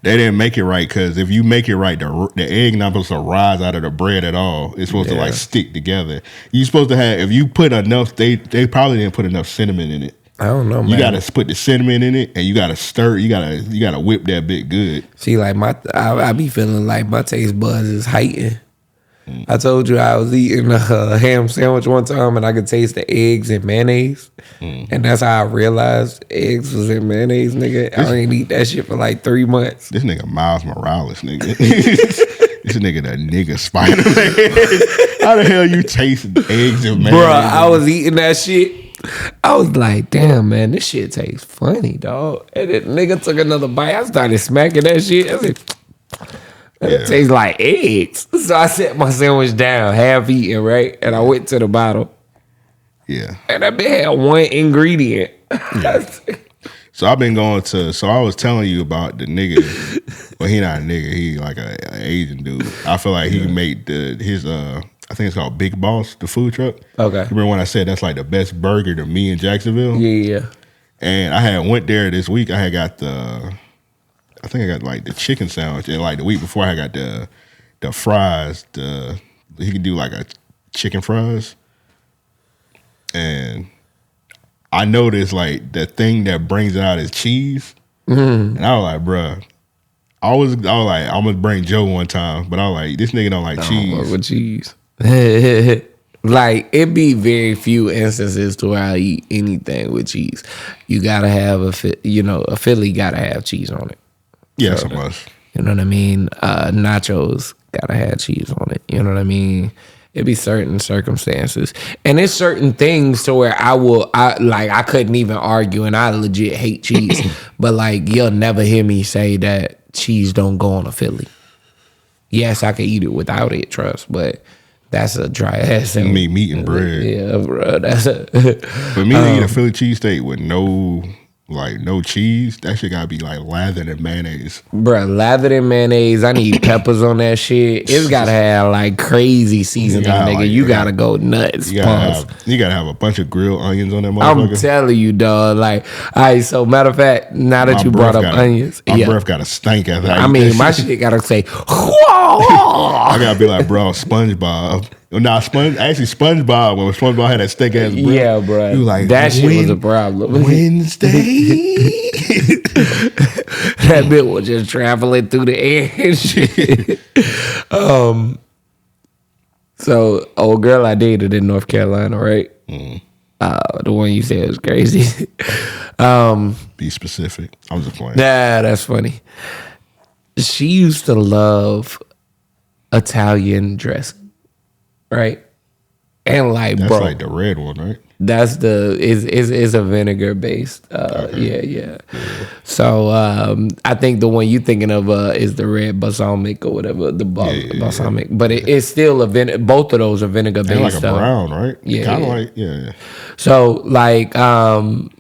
They didn't make it right because if you make it right, the egg not supposed to rise out of the bread at all. It's supposed to like stick together. You supposed to have, if you put enough, they probably didn't put enough cinnamon in it. I don't know, man. You gotta put the cinnamon in it, and you gotta stir. You gotta whip that bit good. See, like I be feeling like my taste buds is heightened. I told you I was eating a ham sandwich one time and I could taste the eggs and mayonnaise. And that's how I realized eggs was in mayonnaise, nigga. I ain't eat that shit for like 3 months. This nigga Miles Morales, nigga. This nigga that nigga Spider-Man. How the hell you taste eggs and mayonnaise? Bro, I was eating that shit. I was like, damn, man, this shit tastes funny, dog. And then nigga took another bite. I started smacking that shit. I said, it tastes like eggs. So I set my sandwich down, half eaten, right? And I went to the bottle. Yeah. And that bit had one ingredient. Yeah. So I've been going to, so I was telling you about the nigga. Well, he not a nigga. He like an Asian dude. I feel like he made his I think it's called Big Boss, the food truck. Okay. Remember when I said that's like the best burger to me in Jacksonville? Yeah. And I had went there this week. I had got I think I got like the chicken sandwich, and like the week before I got the fries. He could do like a chicken fries, and I noticed like the thing that brings it out is cheese. And I was like, bruh, I was like, I'm gonna bring Joe one time, but I was like, this nigga don't like cheese. Fuck with cheese. Like, it be very few instances to where I eat anything with cheese. You gotta have a Philly gotta have cheese on it. Yeah, so much. You know what I mean? Nachos gotta have cheese on it. You know what I mean? It be certain circumstances, and it's certain things to where I couldn't even argue, and I legit hate cheese. But like, you'll never hear me say that cheese don't go on a Philly. Yes, I could eat it without it, trust, but that's a dry ass. Me meat and bread. Yeah, bro. That's a. For me to eat a Philly cheesesteak with no like no cheese. That shit gotta be like lathered in mayonnaise. Bruh, lathered in mayonnaise. I need peppers on that shit. It's gotta have like crazy seasoning, nigga. Like, you gotta go nuts. You gotta have a bunch of grilled onions on that motherfucker. I'm telling you, dog. Like, all right, so matter of fact, now that you brought up onions, my breath gotta stink after I mean, my shit gotta say, I gotta be like, bro, SpongeBob. Nah, SpongeBob, when SpongeBob had that steak ass breath. Yeah, bro. You like, that shit was a problem. Wednesday. That bit was just traveling through the air and shit. So, old girl I dated in North Carolina, right? The one you said was crazy. Be specific. I'm just playing. Nah, that's funny. She used to love Italian dressing, right? And like, that's bro, like the red one, right? That's is a vinegar based. Yeah. So I think the one you thinking of is the red balsamic or whatever, the balsamic. But it's still a both of those are vinegar based. Like a brown, right? Yeah, kind of like yeah. So like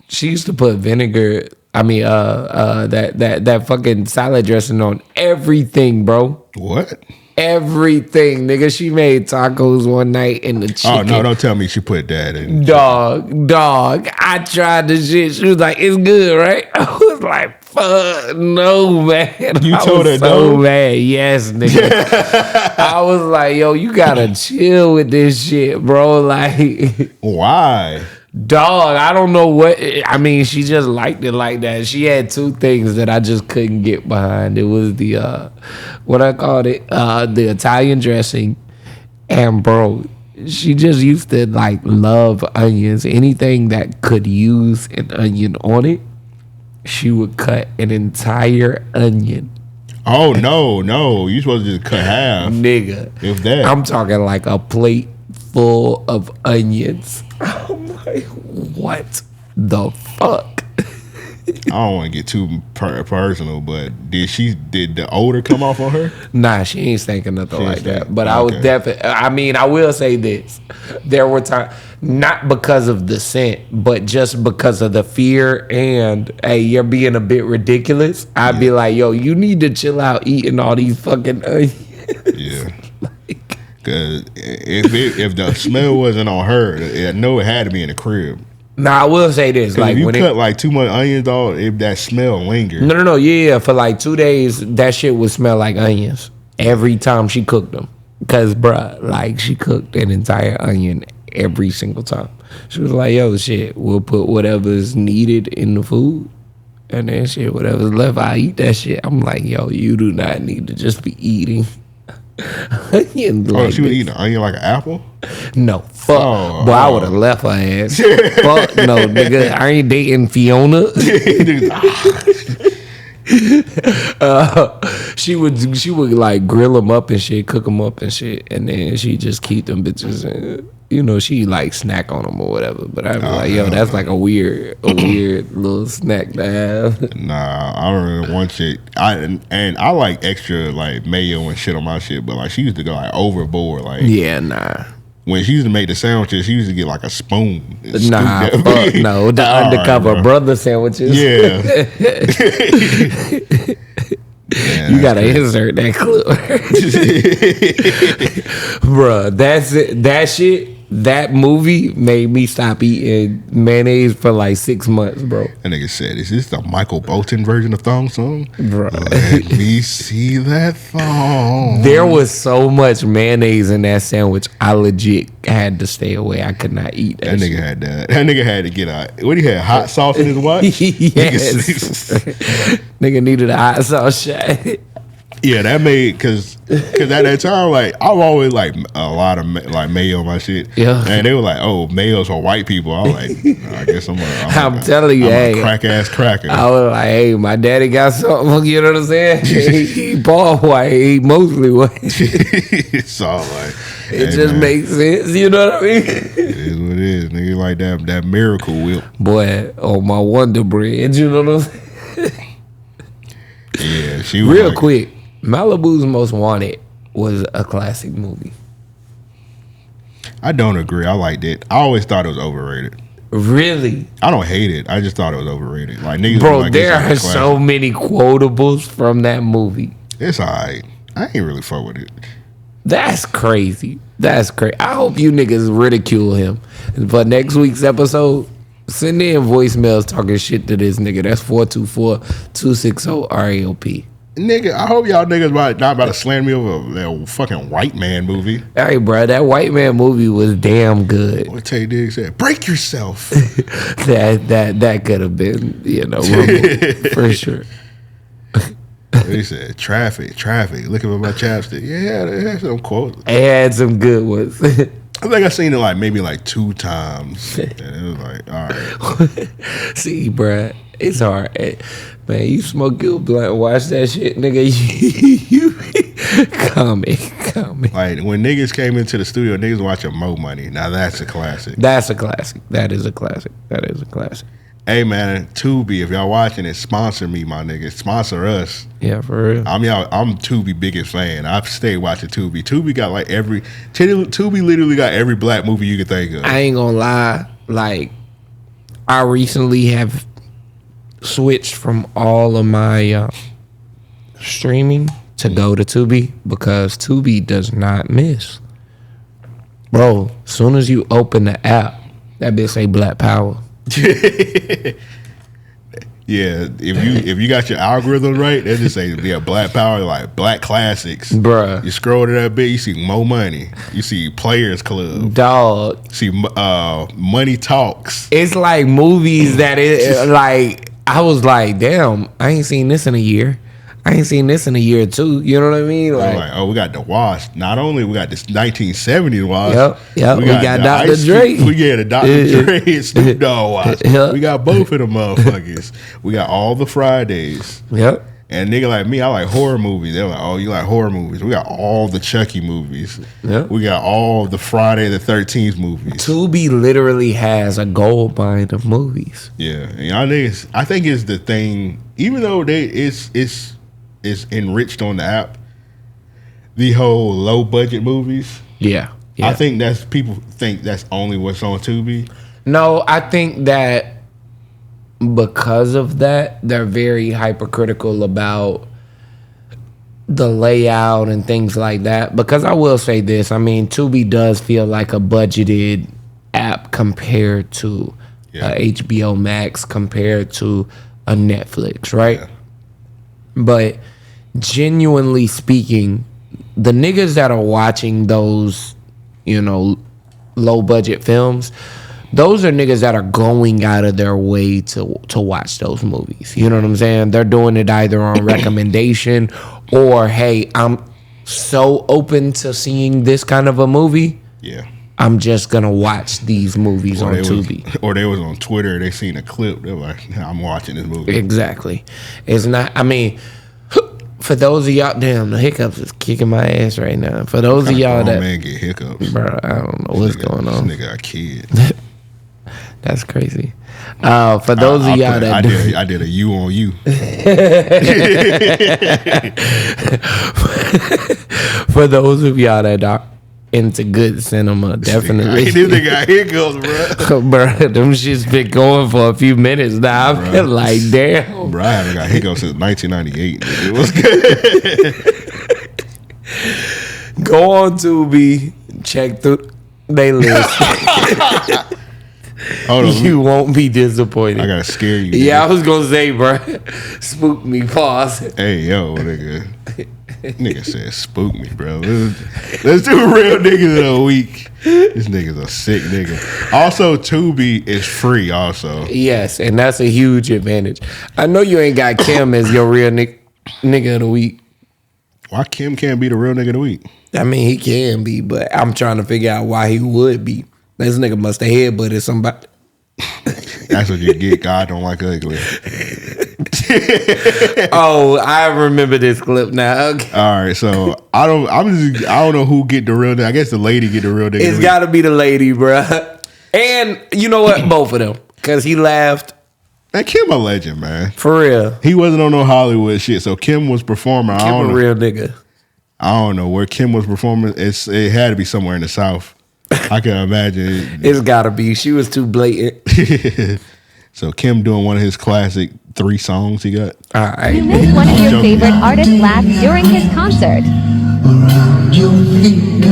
she used to put vinegar. I mean that fucking salad dressing on everything, bro. What? Everything, nigga. She made tacos one night in the chicken. Oh no! Don't tell me she put that in. Dog. I tried the shit. She was like, "It's good, right?" I was like, "Fuck, no, man." You told her so no? mad. Yes, nigga. I was like, "Yo, you gotta chill with this shit, bro." Like, why? Dog, I don't know what. I mean, she just liked it like that. She had two things that I just couldn't get behind. It was the what I called it, the Italian dressing, and bro, she just used to like love onions. Anything that could use an onion on it, she would cut an entire onion. Oh no! You supposed to just cut half, nigga. If that, I'm talking like a plate full of onions. I'm like, what the fuck? I don't want to get too personal, but did the odor come off on her? Nah, she ain't thinking nothing like that. But I was definitely. I mean, I will say this: there were times, not because of the scent, but just because of the fear and hey, you're being a bit ridiculous. I'd be like, yo, you need to chill out eating all these fucking onions. Yeah. Cause if the smell wasn't on her, I know it had to be in the crib. Nah, I will say this: like if you when cut like too much onions, dog, if that smell lingered. No, yeah. For like 2 days, that shit would smell like onions every time she cooked them. Cause, bruh, like she cooked an entire onion every single time. She was like, "Yo, shit, we'll put whatever's needed in the food, and then shit, whatever's left, I eat that shit." I'm like, "Yo, you do not need to just be eating." Onion like she would eat an onion like an apple? No, fuck. Boy, I would have left her ass. Fuck no, nigga. I ain't dating Fiona. She would like grill them up and shit, cook them up and shit, and then she just keep them bitches and she like snack on them or whatever. But I'd be like, yo, that's like a weird little snack to have. Nah, I don't really want shit. I like extra like mayo and shit on my shit, but like she used to go like overboard. Like yeah, nah. When she used to make the sandwiches, she used to get like a spoon. Nah, fuck no. The undercover brother sandwiches. Yeah. You gotta insert that clip. Bruh, that's it. That shit, that movie made me stop eating mayonnaise for like 6 months, bro. That nigga said, "Is this the Michael Bolton version of thong song?" Bro. Let me see that thong. There was so much mayonnaise in that sandwich, I legit had to stay away. I could not eat that. That nigga had that. That nigga had to get what he had, hot sauce in his watch? Yes. Nigga needed a hot sauce shot. Yeah, that made because at that time, like I've always like a lot of like mayo on my shit. Yeah, and they were like, "Oh, mayo's for white people." I was like, I guess I'm telling you, I'm a crack ass cracker. I was like, hey, my daddy got something. You know what I'm saying? He bald white, he mostly white. So like, it just makes sense. You know what I mean? It is what it is, nigga. Like that Miracle Whip, boy, on my Wonder Bread. You know what I'm saying? Yeah, she was real like, quick. Malibu's Most Wanted was a classic movie. I don't agree. I liked it. I always thought it was overrated. Really? I don't hate it. I just thought it was overrated. Like niggas, bro, like, there are so many quotables from that movie. It's alright. I ain't really fuck with it. That's crazy. That's crazy. I hope you niggas ridicule him. But next week's episode, send in voicemails talking shit to this nigga. That's 424-260-RAOP. Nigga, I hope y'all niggas not about to slam me over that fucking White Man movie. Hey, bro, that White Man movie was damn good. What Tay Diggs said, break yourself. that could have been, for sure. He said, traffic. Look at my chapstick. Yeah, they had some quotes. It had some good ones. I think I seen it maybe 2 times. And it was like, all right. See, bruh, it's hard. Man, you smoke your blunt, watch that shit, nigga. You coming. Like, when niggas came into the studio, niggas watching Mo Money. Now, that's a classic. That's a classic. That is a classic. Hey, man, Tubi, if y'all watching it, sponsor me, my nigga. Sponsor us. Yeah, for real. I'm Tubi biggest fan. I've stayed watching Tubi. Tubi got Tubi literally got every black movie you could think of. I ain't gonna lie. I recently have switched from all of my streaming to go to Tubi because Tubi does not miss. Bro, as soon as you open the app, that bitch say Black Power. Yeah, if you got your algorithm right, they just say Black Power, like Black Classics. Bruh. You scroll to that bit, you see Mo Money. You see Players Club. Dog. See Money Talks. It's like movies that I was like, damn, I ain't seen this in a year. I ain't seen this in a year or two. You know what I mean? We got The Wash. Not only we got this 1970s Wash. Yep. We got Dr. Dre. We get the Dr. Dre and Snoop Dogg Wash. Yep. We got both of them motherfuckers. We got all the Fridays. Yep. And nigga like me, I like horror movies. They're like, oh, you like horror movies. We got all the Chucky movies. Yep. We got all the Friday the 13th movies. Tubi literally has a gold mine of movies. Yeah. And y'all niggas, I think it's the thing, even though it's enriched on the app, the whole low budget movies. Yeah. I think people think that's only what's on Tubi. No, I think that because of that, they're very hypercritical about the layout and things like that. Because I will say this, I mean, Tubi does feel like a budgeted app compared to HBO Max, compared to a Netflix, right? Yeah. But genuinely speaking, the niggas that are watching those, low budget films, those are niggas that are going out of their way to watch those movies. You know what I'm saying? They're doing it either on recommendation or, hey, I'm so open to seeing this kind of a movie. Yeah. I'm just going to watch these movies on Tubi. Or they was on Twitter, they seen a clip, they're like, I'm watching this movie. Exactly. It's not, I mean, for those of y'all, damn, the hiccups is kicking my ass right now. For those of y'all that, man get hiccups, bro, I don't know what's going on. This nigga got kids. That's crazy. For those of y'all that I did a you on you. For those of y'all that are into good cinema, definitely. This nigga got hiccups, bro. Bro, them shit's been going for a few minutes now. I feel like, damn. Bro, I haven't got hiccups since 1998. It was good. Go on Tubi, check through they list. Hold on, you won't be disappointed. I gotta scare you. Yeah, I was gonna say, bro. Spook me. Pause. Hey, yo, nigga. Nigga said spook me, bro. Let's do real niggas of the week. This nigga's a sick nigga. Also, Tubi is free also. Yes, and that's a huge advantage. I know you ain't got Kim as your real nigga of the week. Why Kim can't be the real nigga of the week? I mean, he can be, but I'm trying to figure out why he would be. This nigga must have headbutted somebody. That's what you get. God don't like ugly. Oh, I remember this clip now. Okay. All right, so I don't know who get the real nigga. I guess the lady get the real nigga. It's got to be the lady, bruh. And you know what? Both of them, because he laughed. Man, Kim a legend, man. For real. He wasn't on no Hollywood shit, so Kim was performing. Kim a real nigga. I don't know where Kim was performing. It had to be somewhere in the South. I can imagine. It's gotta be. She was too blatant. So Kim doing one of his classic 3 songs he got. You made one of your favorite artists laugh during his concert. Around your finger,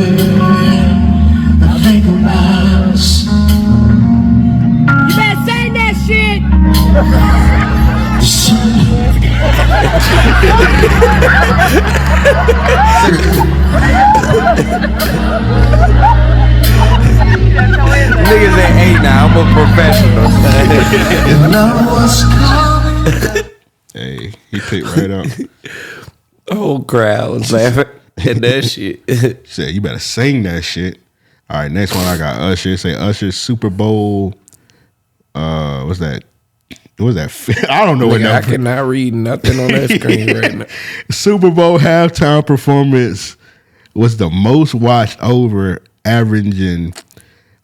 I think about us. You better say that shit. Niggas ain't hey now. I'm a professional. Hey, he picked right up. Whole crowd was laughing at that shit. Said you better sing that shit. All right, next one I got Usher. Say Usher's Super Bowl. What's that? What was that? I don't know what I cannot read nothing on that screen right now. Super Bowl halftime performance was the most watched over, averaging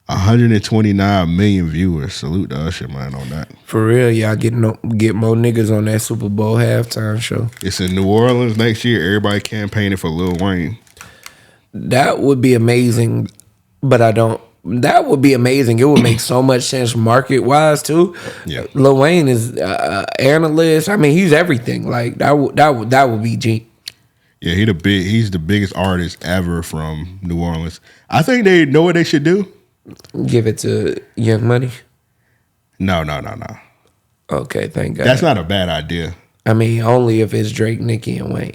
129 million viewers. Salute to Usher, man, on that. For real, y'all get more niggas on that Super Bowl halftime show. It's in New Orleans next year. Everybody campaigning for Lil Wayne. That would be amazing, but I don't. That would be amazing. It would make so much sense market wise too. Yeah, Lil Wayne is analyst. I mean, he's everything. Like that would be G. Yeah, he's the biggest artist ever from New Orleans. I think they know what they should do. Give it to Young Money. No. Okay, thank God. That's not a bad idea. I mean, only if it's Drake, Nicki, and Wayne.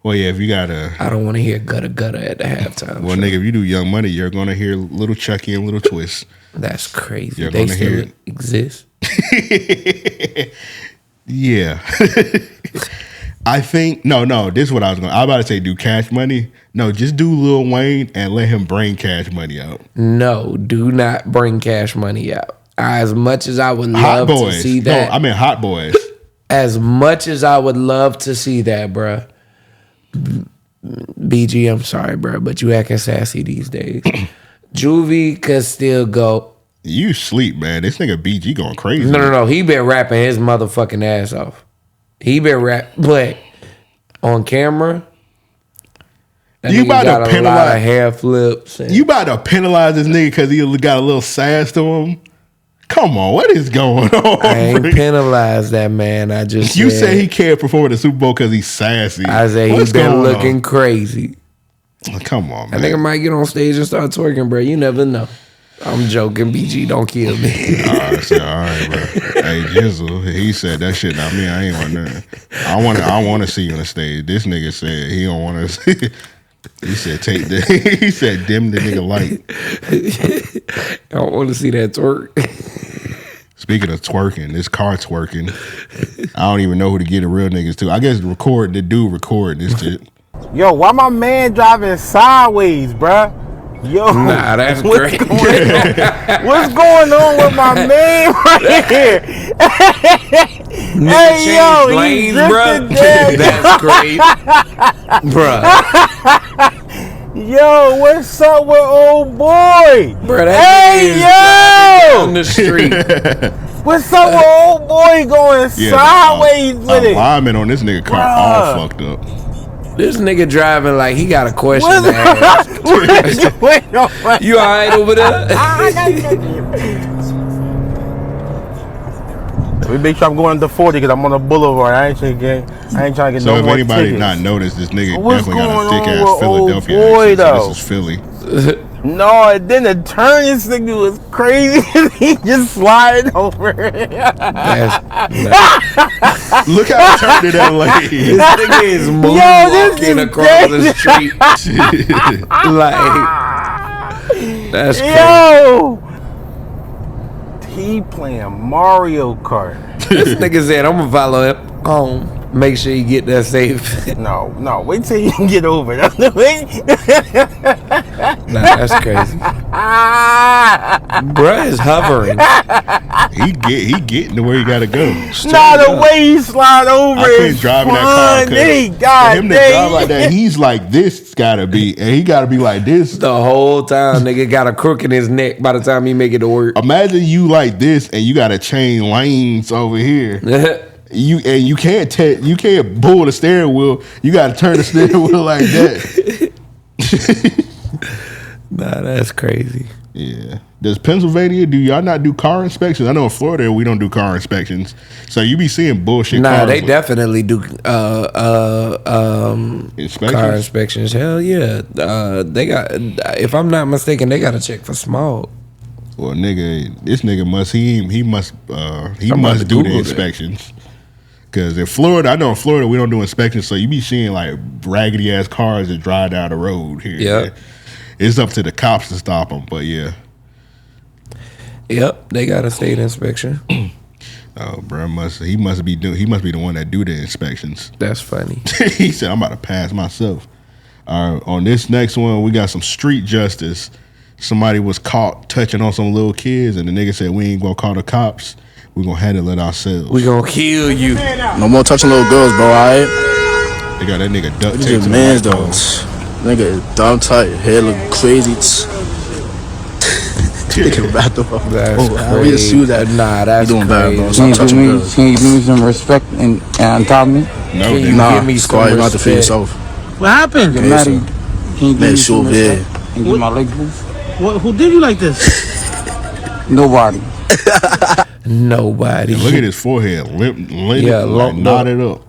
Well, yeah, if you gotta... I don't want to hear Gutta Gutta at the halftime. Well, nigga, if you do Young Money, you're going to hear Little Chucky and Little Twist. That's crazy. You're they gonna still hear it. exist? Yeah. I think... No, this is what I was going to... I was about to say do Cash Money. No, just do Lil Wayne and let him bring Cash Money out. No, do not bring Cash Money out. As much as I would love to see that... No, I mean Hot Boys. As much as I would love to see that, bruh. BG, I'm sorry, bro, but you acting sassy these days. Juvie could still go. You sleep, man. This nigga BG going crazy. No. He been rapping his motherfucking ass off. He been but on camera, you about to penalize hair flips. You about to penalize this nigga because he got a little sass to him. Come on, what is going on? I ain't penalized that man. I just you said he can't perform at the Super Bowl because he's sassy. I said he's been looking crazy. Come on, man. I think I might get on stage and start twerking, bro. You never know. I'm joking, BG. Don't kill me. All right, bro. Hey, Jizzle, he said that shit. Not me. I ain't want that. I want to see you on the stage. This nigga said he don't want to see. He said he said dim the nigga light. I don't want to see that twerk. Speaking of twerking, this car twerking. I don't even know who to get the real niggas to. I guess the dude recording this shit. Yo, why my man driving sideways, bruh? Yo, nah, that's great. What's going on with my man right here? Hey, yo, lanes, bro. That's great, bro. Yo, what's up with old boy? Bro, that yo, down the street. What's up with old boy going sideways with it? Alignment on this nigga car all fucked up. This nigga driving like he got a question to ask. You all right over there? We make sure I'm going to 40 because I'm on the boulevard. I ain't trying to get no more tickets. So if anybody not noticed, this nigga definitely got a thick ass Philadelphia accent. So this is Philly. No, and then the turn, this nigga was crazy. He just sliding over. Look how he turned it LA. This nigga is moonwalking across the street. Like, that's crazy. Yo! He playing Mario Kart. This nigga said, I'm gonna follow him home. Make sure you get there safe. No, wait till you can get over. Nah, that's crazy. Bruh is hovering. He getting to where he gotta go. Nah, the way he slide over is driving fun. that car. For him to drive like that, he's like this gotta be, and he gotta be like this the whole time. Nigga got a crook in his neck by the time he make it to work. Imagine you like this, and you gotta change lanes over here. You can't pull the steering wheel. You got to turn the steering wheel like that. Nah, that's crazy. Yeah. Does Pennsylvania, do y'all not do car inspections? I know in Florida we don't do car inspections. So you be seeing bullshit Nah, cars. they definitely do car inspections. Hell yeah. They got, if I'm not mistaken, they got to check for smog. Well, nigga, this nigga must do the inspections. Because in Florida, I know in Florida we don't do inspections, so you be seeing like raggedy ass cars that drive down the road here. Yeah. It's up to the cops to stop them, but yeah. Yep, they got a state inspection. Oh, bro, he must be the one that do the inspections. That's funny. He said, "I'm about to pass myself." All right, on this next one, we got some street justice. Somebody was caught touching on some little kids, and the nigga said, "We ain't gonna call the cops. We gonna handle it ourselves. We gonna kill you. No more touching little girls, bro. Alright." They got that nigga duct This tape. is man's though. Nigga is dumb tight. Hair look crazy. That's How we just shoot that? Nah, that's you doing crazy. bad, bro. Stop touching girls. Can you give me some respect and on top of me? No, nah. give me Scar, you got to feel yourself. What happened? Can you give me some respect and give my leg boost? Who did you like this? Nobody. Nobody. Look at his forehead, knotted up.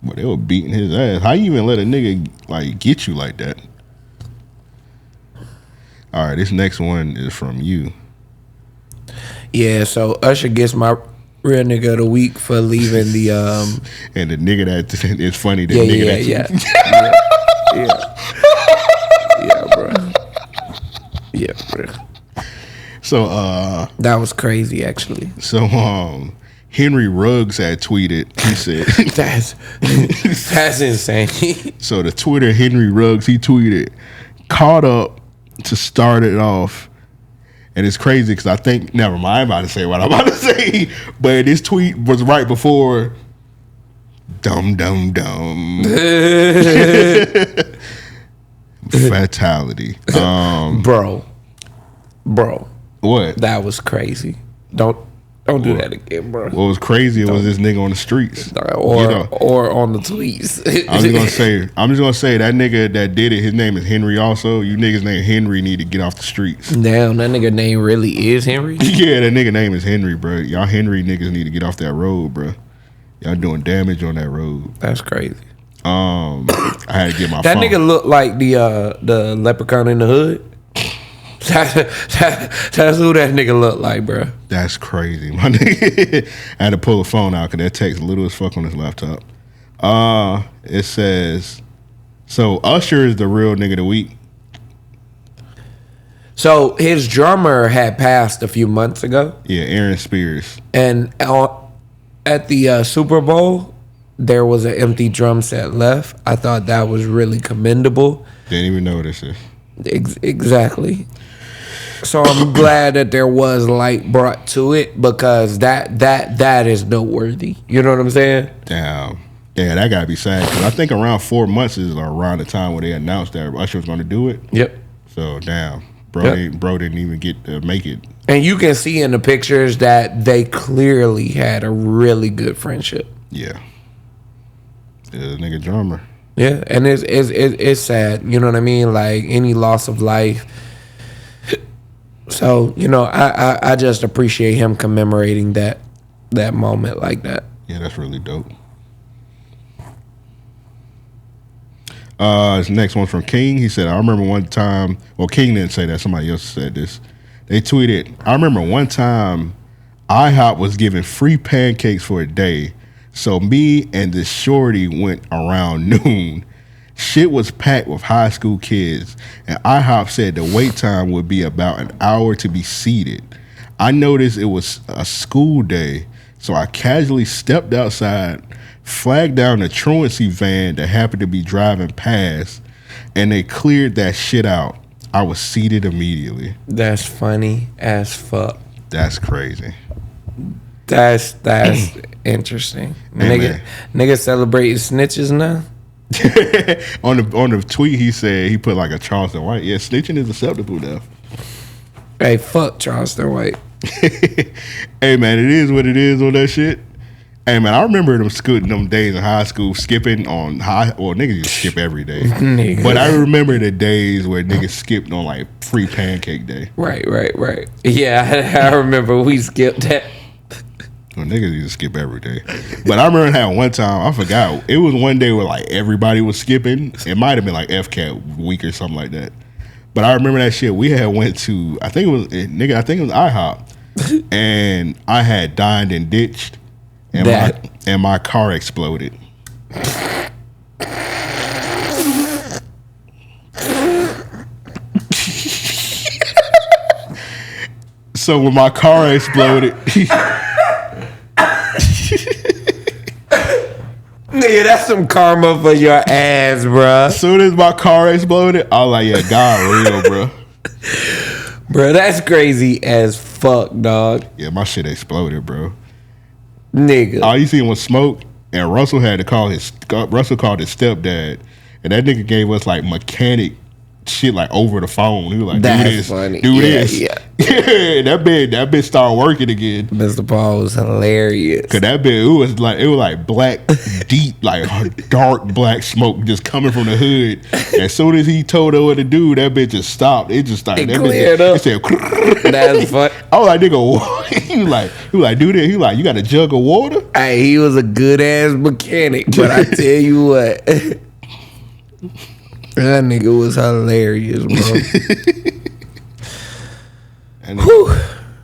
But they were beating his ass. How you even let a nigga like get you like that? All right, this next one is from you. Yeah, so Usher gets my real nigga of the week for leaving the and the nigga that it's funny. The yeah, nigga yeah, bro. So that was crazy, actually. So Henry Ruggs had tweeted. He said, "That's insane." So the Twitter Henry Ruggs, he tweeted, "Caught up to start it off." And it's crazy because I think, never mind, I'm about to say what I'm about to say, but this tweet was right before dumb. Fatality. Bro. What? That was crazy. Don't do that again, bro. What was crazy was this nigga on the streets. Or on the tweets. I'm just gonna say that nigga that did it, his name is Henry also. You niggas named Henry need to get off the streets. Damn, that nigga name really is Henry? Yeah, that nigga name is Henry, bro. Y'all Henry niggas need to get off that road, bro. Y'all doing damage on that road. That's crazy. I had to get my that phone. Nigga look like the leprechaun in the hood. That's who that nigga look like, bro. That's crazy, my nigga. I had to pull the phone out because that text little as fuck on this laptop. It says, so Usher is the real nigga of the week. So his drummer had passed a few months ago. Yeah, Aaron Spears. And at the Super Bowl, there was an empty drum set left. I thought that was really commendable. Didn't even notice it. Exactly. So I'm glad that there was light brought to it because that is noteworthy. You know what I'm saying? Damn. Yeah, that gotta be sad because I think around 4 months is around the time where they announced that Usher was going to do it. Yep. So damn, bro didn't even get to make it. And you can see in the pictures that they clearly had a really good friendship. Yeah. The nigga drummer. Yeah, and it's sad. You know what I mean? Like any loss of life. So, you know, I just appreciate him commemorating that moment like that. Yeah, that's really dope. This next one from King. He said, I remember one time, well, King didn't say that. Somebody else said this. They tweeted, I remember one time IHOP was giving free pancakes for a day. So me and this shorty went around noon. Shit was packed with high school kids, and IHOP said the wait time would be about an hour to be seated. I noticed it was a school day, so I casually stepped outside, flagged down the truancy van that happened to be driving past, and they cleared that shit out. I was seated immediately. That's funny as fuck. That's crazy. That's interesting. Hey, nigga celebrating snitches now. on the tweet he said he put like a Charleston White. Yeah, snitching is acceptable now. Hey, fuck Charleston White. Hey man, it is what it is on that shit. Hey man, I remember them days in high school skipping on niggas used to skip every day. Niggas. But I remember the days where niggas skipped on like free pancake day. Right. Yeah, I remember we skipped that. Well, niggas used to skip every day. But I remember how one time, I forgot, it was one day where like everybody was skipping. It might have been like FCAT week or something like that. But I remember that shit. We had went to, I think it was IHOP. And I had dined and ditched. And my car exploded. So when my car exploded, nigga, that's some karma for your ass, bruh. As soon as my car exploded, I was like, yeah, God real, bro. Bro, that's crazy as fuck, dog. Yeah, my shit exploded, bro. Nigga. All you seen was smoke, and Russell called his stepdad, and that nigga gave us like mechanic shit like over the phone. He was like, that's do this, funny. do this. Yeah, that bitch started working again. Mr. Paul was hilarious. Cause that bitch, it was like black, deep, like dark black smoke just coming from the hood. As soon as he told her what to do, that bitch just stopped. It just started. It cleared up. It said, that's funny. I was like, nigga, he was like, do this. He was like, you got a jug of water? Hey, he was a good ass mechanic, but I tell you what, that nigga was hilarious, bro. And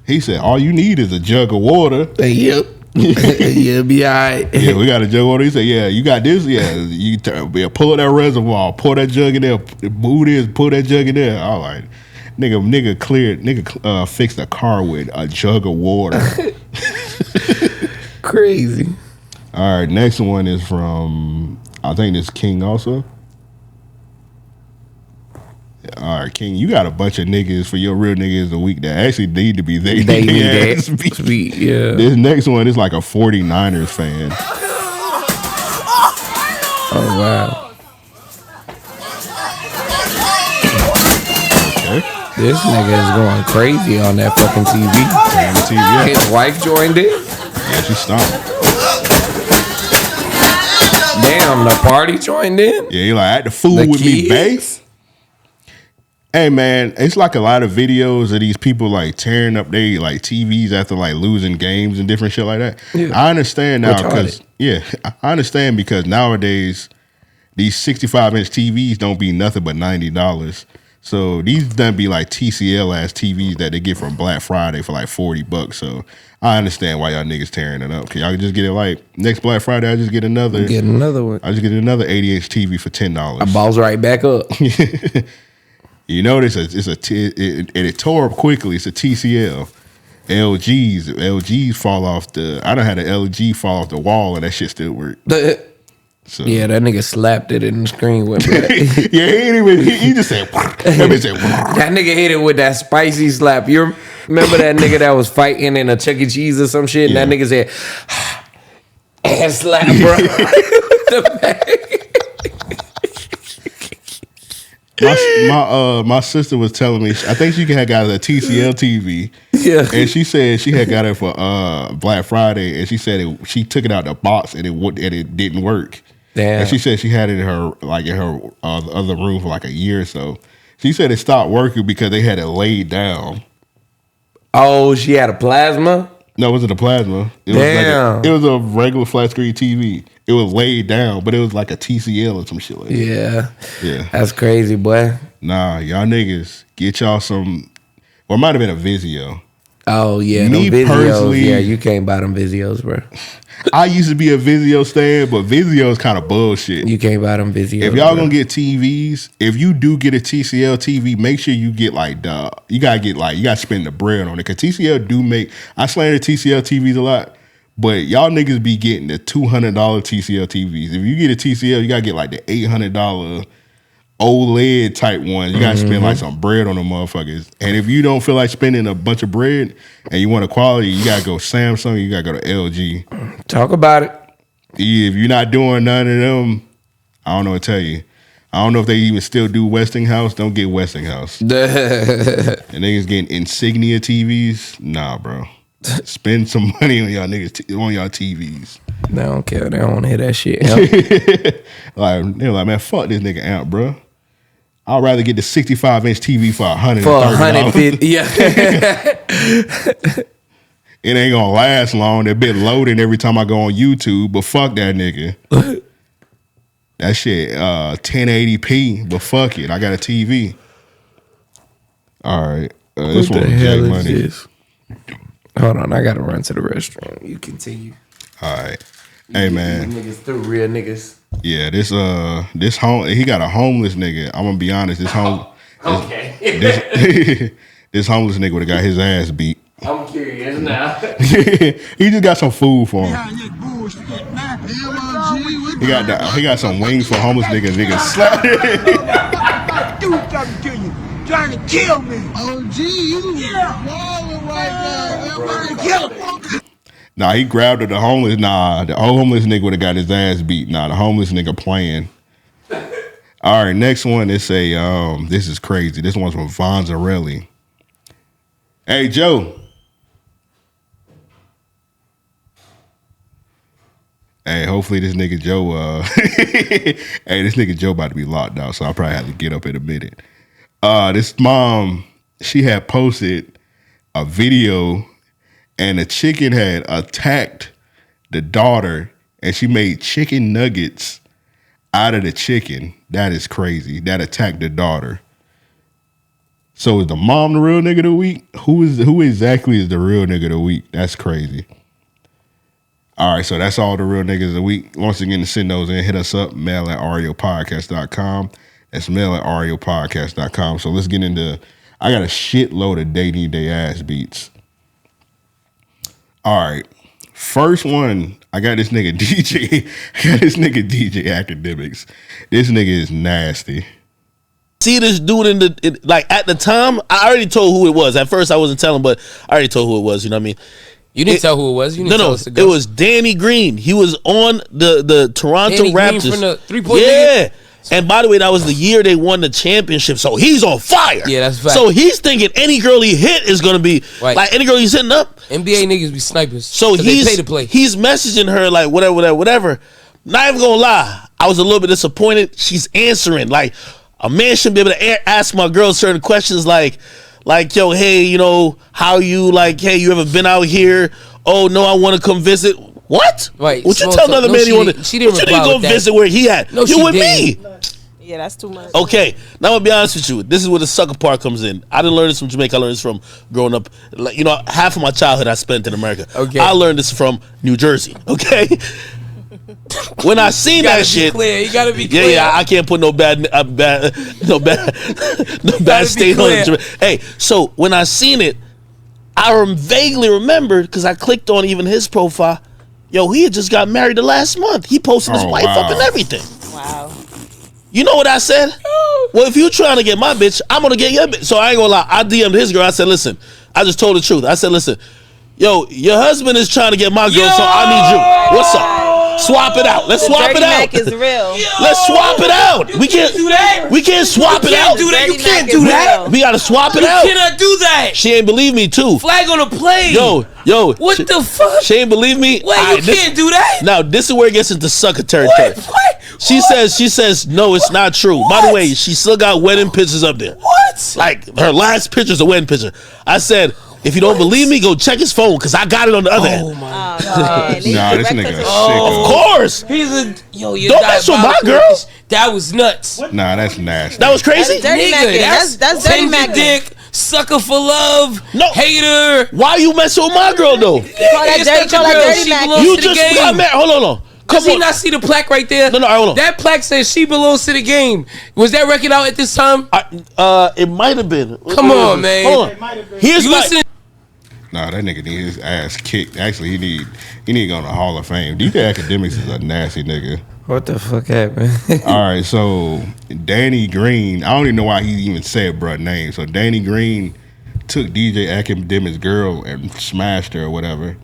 he said, all you need is a jug of water. Yep. You'll be all right. Yeah, we got a jug of water. He said, yeah, you got this? Yeah, you pull up that reservoir, pour that jug in there, move this, pull that jug in there. All right. Nigga fixed a car with a jug of water. Crazy. All right, next one is from, I think this King also. All right, King, you got a bunch of niggas for your real niggas of the week that actually need to be they need that speak. Yeah. This next one is like a 49ers fan. Oh wow. Okay. This nigga is going crazy on that fucking TV. Yeah. His wife joined it. Yeah, she stopped. Damn, the party joined in. Yeah, he like, at the fool with me, babe. Hey man, it's like a lot of videos of these people like tearing up their like TVs after like losing games and different shit like that. Yeah. I understand now because I understand because nowadays these 65-inch TVs don't be nothing but $90. So these done be like TCL ass TVs that they get from Black Friday for like $40. So I understand why y'all niggas tearing it up. Cause y'all can just get it like next Black Friday. I just get another one. I just get another 80-inch TV for $10. I balls right back up. You notice it tore up quickly. It's a TCL. LGs fall off the. I done had an LG fall off the wall and that shit still worked. So. Yeah, that nigga slapped it and the screen went back. Yeah, he ain't even. He just said. That nigga hit it with that spicy slap. You remember that nigga that was fighting in a Chuck E. Cheese or some shit, and that nigga said, and slap, bro. The back. My sister was telling me, I think she had got a TCL TV. Yeah. And she said she had got it for Black Friday, and she said she took it out the box and it didn't work. Damn. And she said she had it in her other room for like a year or so. She said it stopped working because they had it laid down. Oh, she had a plasma? No, it wasn't a plasma. Damn. It was a regular flat screen TV. It was laid down, but it was like a TCL or some shit like that. Yeah. That's crazy, boy. Nah, y'all niggas, get y'all some, or it might have been a Vizio. Oh, yeah. Me Vizios, personally, yeah, you can't buy them Vizios, bro. I used to be a Vizio stan, but Vizio is kind of bullshit. You can't buy them Vizios. If y'all gonna get TVs, if you do get a TCL TV, make sure you get you gotta spend the bread on it. Cause TCL do make, I slander TCL TVs a lot, but y'all niggas be getting the $200 TCL TVs. If you get a TCL, you gotta get like the $800 OLED type ones. You gotta spend like some bread on them motherfuckers. And if you don't feel like spending a bunch of bread and you want a quality, you gotta go Samsung, you gotta go to LG. Talk about it. Yeah, if you're not doing none of them, I don't know what to tell you. I don't know if they even still do Westinghouse. Don't get Westinghouse. And niggas getting Insignia TVs. Nah, bro. Spend some money on y'all niggas on y'all TVs. They don't care. They don't want to hear that shit. Like they're like, man, fuck this nigga amp, bro. I'd rather get the 65-inch TV for $130. For $150, yeah. It ain't gonna last long. That bit loading every time I go on YouTube, but fuck that nigga. That shit 1080p, but fuck it. I got a TV. All right. This What one the was hell J is Money. this? Hold on, I gotta run to the restroom. You continue. All right. Hey man. These niggas, the real niggas. Yeah, this he got a homeless nigga. I'm gonna be honest, this homeless nigga would have got his ass beat. I'm curious now. He just got some food for him. He got some wings for homeless niggas slap. Dude trying to kill you. Trying to kill me. Oh, gee, you walling right now. Everybody kill him. Nah, he grabbed the homeless. Nah, the homeless nigga would have got his ass beat. Nah, the homeless nigga playing. All right, next one is this is crazy. This one's from Vonzarelli. Hey, Joe. Hey, hopefully this nigga Joe, this nigga Joe about to be locked out, so I'll probably have to get up in a minute. This mom, she had posted a video and the chicken had attacked the daughter and she made chicken nuggets out of the chicken. That is crazy. That attacked the daughter. So is the mom the real nigga of the week? Who exactly is the real nigga of the week? That's crazy. All right, so that's all the real niggas of the week. Once again, to send those in, hit us up, mail@ariopodcast.com. That's mail@ariopodcast.com. So let's get into, I got a shitload of They Need They Ass beats. All right, first one, I got this nigga DJ. I got this nigga DJ Academics. This nigga is nasty. See this dude at the time, I already told who it was. At first I wasn't telling, but I already told who it was, you know what I mean? You didn't tell who it was. You didn't tell us to go. It was Danny Green. He was on the Toronto Danny Raptors. Green from the three-point yeah. And by the way, that was the year they won the championship, so he's on fire. Yeah, that's fact. So he's thinking any girl he hit is gonna be like any girl he's hitting up. NBA niggas be snipers. So they pay to play. He's messaging her like whatever. Not even gonna lie, I was a little bit disappointed. She's answering like a man should be able to ask my girl certain questions like yo, hey, you know, how you like? Hey, you ever been out here? Oh no, I want to come visit. What? Right. What you tell another man you want to? She didn't what you need to go visit where he at? No, you with me? Yeah, that's too much. Okay, now I'm gonna be honest with you. This is where the sucker part comes in. I didn't learn this from Jamaica. I learned this from growing up. Like, you know, half of my childhood I spent in America. Okay. I learned this from New Jersey. Okay. When I seen that shit, you gotta be clear. Yeah, I can't put no bad state on it. Hey, so when I seen it, I vaguely remembered because I clicked on even his profile. Yo, he had just got married the last month. He posted his wife up and everything. Wow. You know what I said? Well, if you trying to get my bitch, I'm gonna get your bitch. So I ain't gonna lie. I DM'd his girl. I said, listen, I just told the truth. I said, listen, yo, your husband is trying to get my girl, so I need you. What's up? Swap it out. Let's swap it out. Mac is real. Let's swap it out. We can't do that. We can't swap it out. You can't do that. We gotta swap it out. You cannot do that. She ain't believe me too. Flag on the play. Yo. What the fuck? She ain't believe me. Wait, you can't do that. Now this is where it gets into sucker territory. What? She says no, it's not true. By the way, she still got wedding pictures up there. What? Like her last picture's a wedding picture. I said, if you don't believe me, go check his phone because I got it on the other end. Oh my god. Nah, this nigga sick. Of course. He's a yo. Don't mess with my girl. That was nuts. Nah, that's nasty. That was crazy. That's dirty Mac. Dick. Sucker for love. No. Hater. Why you messing with my girl though? Call that dirty Mac. You just got married. Hold on. Does he not see the plaque right there? No, hold on. That plaque says she belongs to the game. Was that record out at this time? It might have been. Come on, man. Hold on. Here's my. Nah, that nigga need his ass kicked. Actually, he need to go in the Hall of Fame. DJ Academics is a nasty nigga. What the fuck happened? All right, so Danny Green, I don't even know why he even said bruh name. So Danny Green took DJ Academics' girl and smashed her or whatever.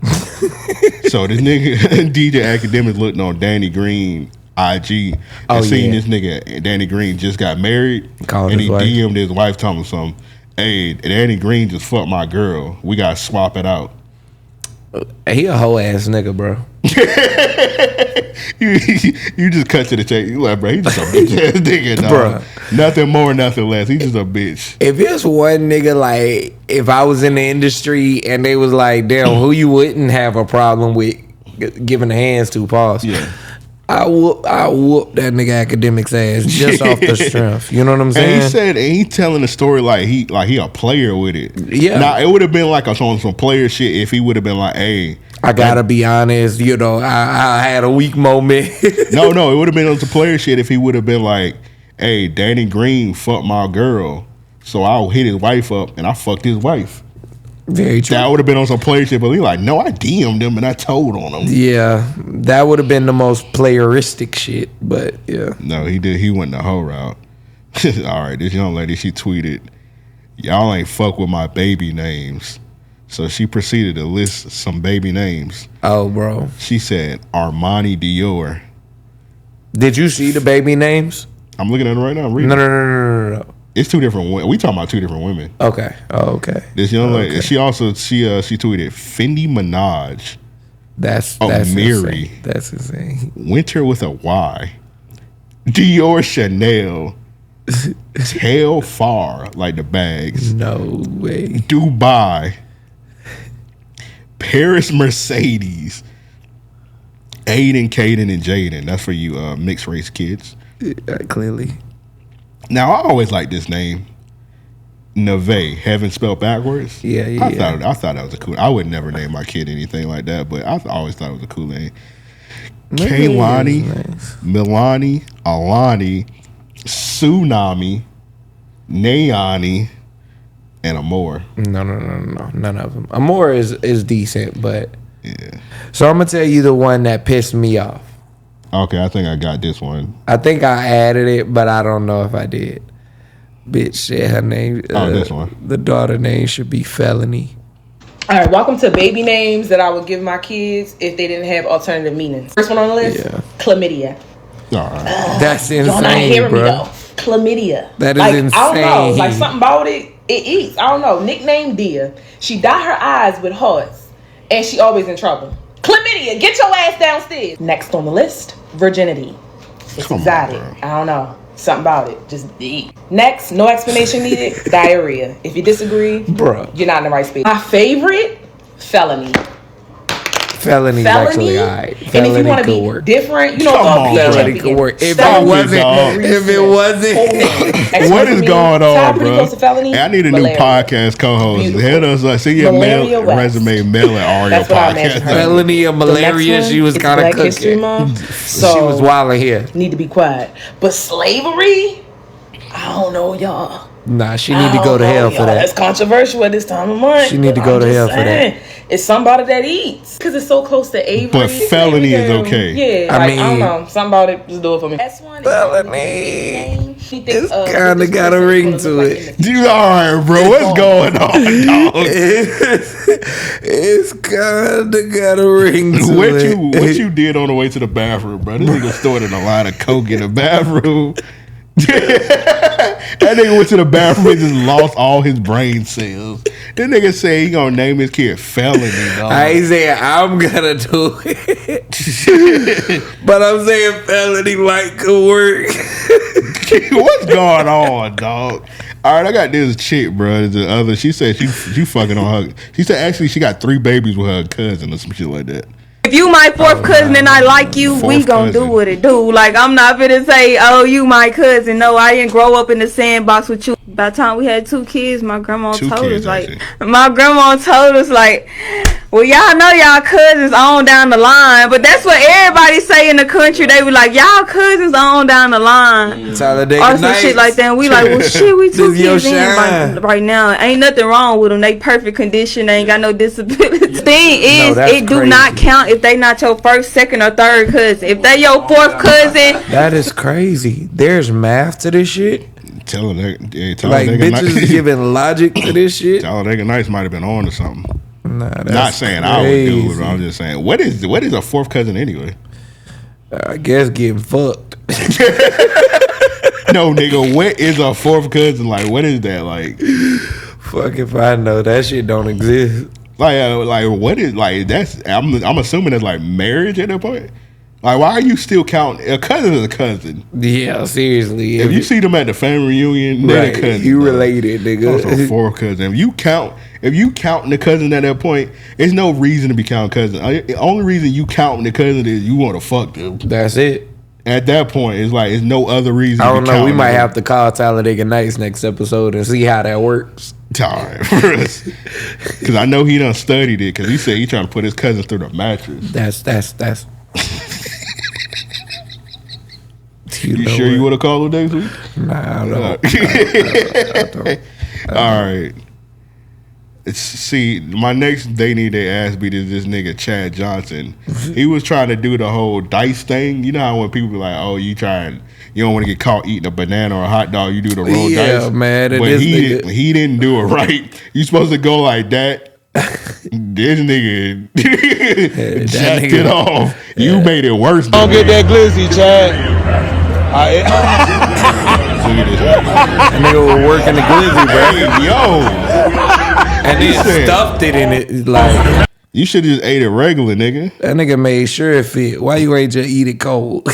So this nigga, DJ Academics looked on Danny Green IG and seen this nigga, Danny Green just got married. And he DM'd his wife telling him something. Hey, Danny Green just fucked my girl. We gotta swap it out. He a hoe ass nigga, bro. you just cut to the chase. You like, bro, he just a bitch ass nigga, dog. Bruh. Nothing more, nothing less. He just a bitch. If it's one nigga, like, if I was in the industry and they was like, damn, who you wouldn't have a problem with giving the hands to, pause. Yeah. I whoop that nigga academics ass just off the strength. You know what I'm saying? And he said, and he telling the story like he a player with it. Yeah. Now it would have been like on some player shit if he would have been like, hey, I gotta be honest, you know, I had a weak moment. no, it would have been on some player shit if he would have been like, hey, Danny Green fucked my girl, so I'll hit his wife up and I fucked his wife. Very true. That would have been on some player shit, but he like, no, I DM'd him and I told on him. Yeah, that would have been the most playeristic shit, but yeah. No, he did. He went the whole route. All right, this young lady, she tweeted, y'all ain't fuck with my baby names. So she proceeded to list some baby names. Oh, bro. She said Armani Dior. Did you see the baby names? I'm looking at it right now. I'm reading. No. It's two different women. We talking about two different women. Okay. Oh, okay. This young lady, she tweeted Fendi Minaj. That's Mary. insane. That's insane. Winter with a Y. Dior Chanel. Tail Far, like the bags. No way. Dubai. Paris Mercedes. Aiden, Caden, and Jaden. That's for you mixed race kids. Clearly. Now, I always like this name. Neve, heaven spelled backwards. Yeah. I thought that was a cool. I would never name my kid anything like that, but I always thought it was a cool name. Kaylani, nice. Milani, Alani, Tsunami, Nayani, and Amor. No. None of them. Amor is decent, but yeah. So I'm gonna tell you the one that pissed me off. Okay, I think I got this one. I think I added it, but I don't know if I did. Bitch said her name. This one. The daughter name should be Felony. All right, welcome to baby names that I would give my kids if they didn't have alternative meanings. First one on the list, chlamydia. All right. That's insane, y'all not hearing bro. me though. Chlamydia. That is like, insane. I don't know. Like something about it eats. I don't know. Nickname Dia. She dye her eyes with hearts, and she always in trouble. Chlamydia, get your ass downstairs. Next on the list, virginity. It's exotic. I don't know. Something about it. Just eat. Next, no explanation needed, diarrhea. If you disagree, bruh, you're not in the right space. My favorite, felony. Felony's actually alright. And if you want to be different, you know, felony could work. If it wasn't, what is going on, bro? I need a new podcast co-host. Hit us up. See your resume, mail at Ario Podcast. Felony or malaria, she was kind of cooking. So she was wilding here. Need to be quiet. But slavery, I don't know, y'all. Nah, she need to go to hell for that. That's controversial at this time of month. She need to go to hell for that. It's somebody that eats because it's so close to Avery. But felony is okay. Yeah, I don't know. Something about it, just do it for me. That's one. Felony. It's kind of got a ring to it. You alright, bro? What's going on, dog? It's kind of got a ring to it. What you did on the way to the bathroom, bro? This nigga stored a line of coke in the bathroom. That nigga went to the bathroom and just lost all his brain cells. That nigga say he gonna name his kid Felony, dog. I ain't saying I'm gonna do it, but I'm saying felony like could work. What's going on, dog? All right, I got this chick, bro. The other, she said she fucking on her. She said actually she got 3 babies with her cousin or some shit like that. If you my fourth cousin and I like you, we gonna do what it do. Like, I'm not finna say, oh, you my cousin. No, I didn't grow up in the sandbox with you. By the time we had 2 kids, my grandma told us, like, well, y'all know y'all cousins on down the line. But that's what everybody say in the country. They be like, y'all cousins on down the line. Or some shit like that. And we like, well, shit, we 2 kids in right now. Ain't nothing wrong with them. They perfect condition. They ain't got no disability. Thing is, it do not count if they not your first, second, or third cousin. If they your 4th cousin. That is crazy. There's math to this shit. Tell her bitches giving logic to this shit. Tell her Nice might have been on to something. Nah, that's not saying crazy. I would do it, but I'm just saying, what is a 4th cousin anyway? I guess getting fucked. No, nigga, what is a 4th cousin? Like, what is that like? Fuck if I know. That shit don't exist. Like what is like that's I'm assuming that's like marriage at that point. Like, why are you still counting? A cousin is a cousin. Yeah, seriously. If you see them at the family reunion, they're a cousin. You related, nigga. Also, 4 cousins. If you counting the cousin at that point, there's no reason to be counting cousins. The only reason you counting the cousin is you want to fuck them. That's it. At that point, it's like it's no other reason. I don't know. We might have to call Talladega Nights next episode and see how that works. All right, because I know he done studied it. Because he said he trying to put his cousin through the mattress. That's. You sure you would have called him next week? Nah, I don't. All right. See, my next they need to ask me this nigga Chad Johnson. He was trying to do the whole dice thing. You know how when people be like, "Oh, you don't want to get caught eating a banana or a hot dog, you do the roll dice." Yeah, man. But he didn't do it right. You supposed to go like that. This nigga jacked it off. Yeah. You made it worse. Don't get that glizzy, Chad. That nigga was working the glizzy, bro. Yo. And then stuffed it in it. Like, you should have just ate it regular, nigga. That nigga made sure it fit. Why you ain't just eat it cold?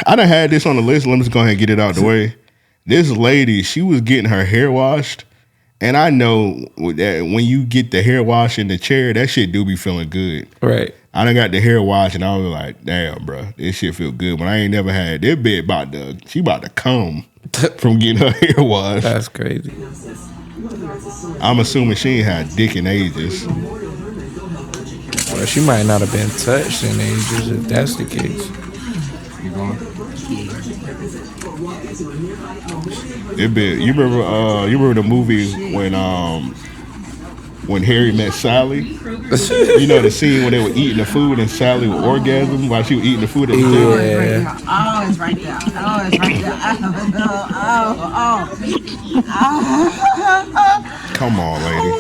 I done had this on the list. Let me just go ahead and get it out the way. This lady, she was getting her hair washed. And I know that when you get the hair wash in the chair, that shit do be feeling good. Right. I done got the hair wash and I was like, damn, bro, this shit feel good. But I ain't never had that bitch she about to come from getting her hair washed. That's crazy. I'm assuming she ain't had dick in ages. Well, she might not have been touched in ages if that's the case. You remember the movie when Harry met Sally? You know the scene when they were eating the food and Sally would orgasm while she was eating the food at the table? Yeah. Oh, it's right there. Oh, it's right there. Oh. Come on, lady.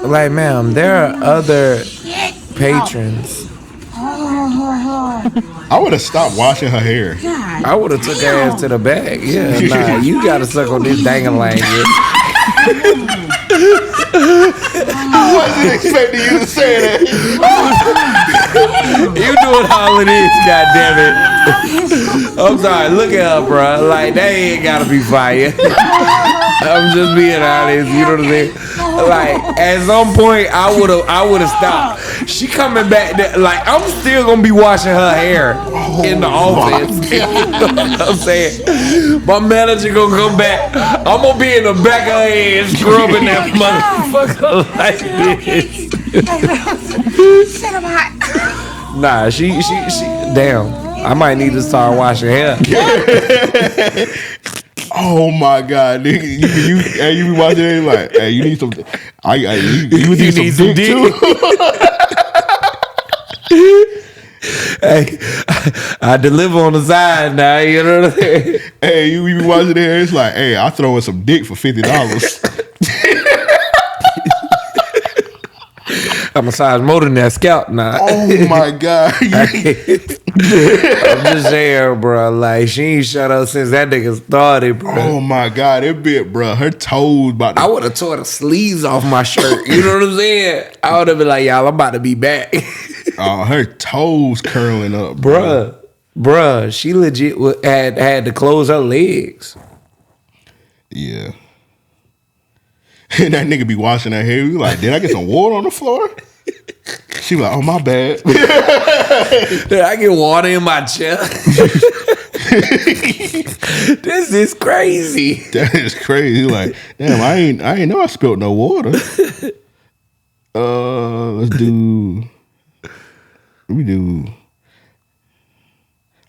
Like, ma'am, there are other patrons. I would have stopped washing her hair. I would have took her ass to the bag. Yeah, nah, you gotta suck on this dang-a-lang. I wasn't expecting you to say that. You doing all of this, goddammit. I'm sorry, look at her, bro. Like, that ain't gotta be fire. I'm just being honest, you know what I'm saying? Like, at some point, I would have stopped. She coming back there, like, I'm still gonna be washing her hair in the office. You know what I'm saying? My manager gonna come back. I'm gonna be in the back of her head scrubbing that motherfucker like this. Nah, she damn. I might need to start washing hair. Oh my god, nigga! You be watching it like, hey, you need some. You need some dick too. Hey, I deliver on the side now. You know what I'm saying? Hey, you be watching it. It's like, hey, I throw in some dick for $50. I massage more than that scalp now. Oh my god! I'm just saying, bro. Like, she ain't shut up since that nigga started, bro. Oh my god, that bit, bro. Her toes about to. I would have tore the sleeves off my shirt. You know what I'm saying? I would have been like, y'all, I'm about to be back. Her toes curling up, bro. Bruh, she legit had to close her legs. Yeah. And that nigga be washing her hair. We like, did I get some water on the floor? She like, oh, my bad. Did I get water in my chair? This is crazy. That is crazy. Like, damn, I ain't know I spilled no water. Let me do.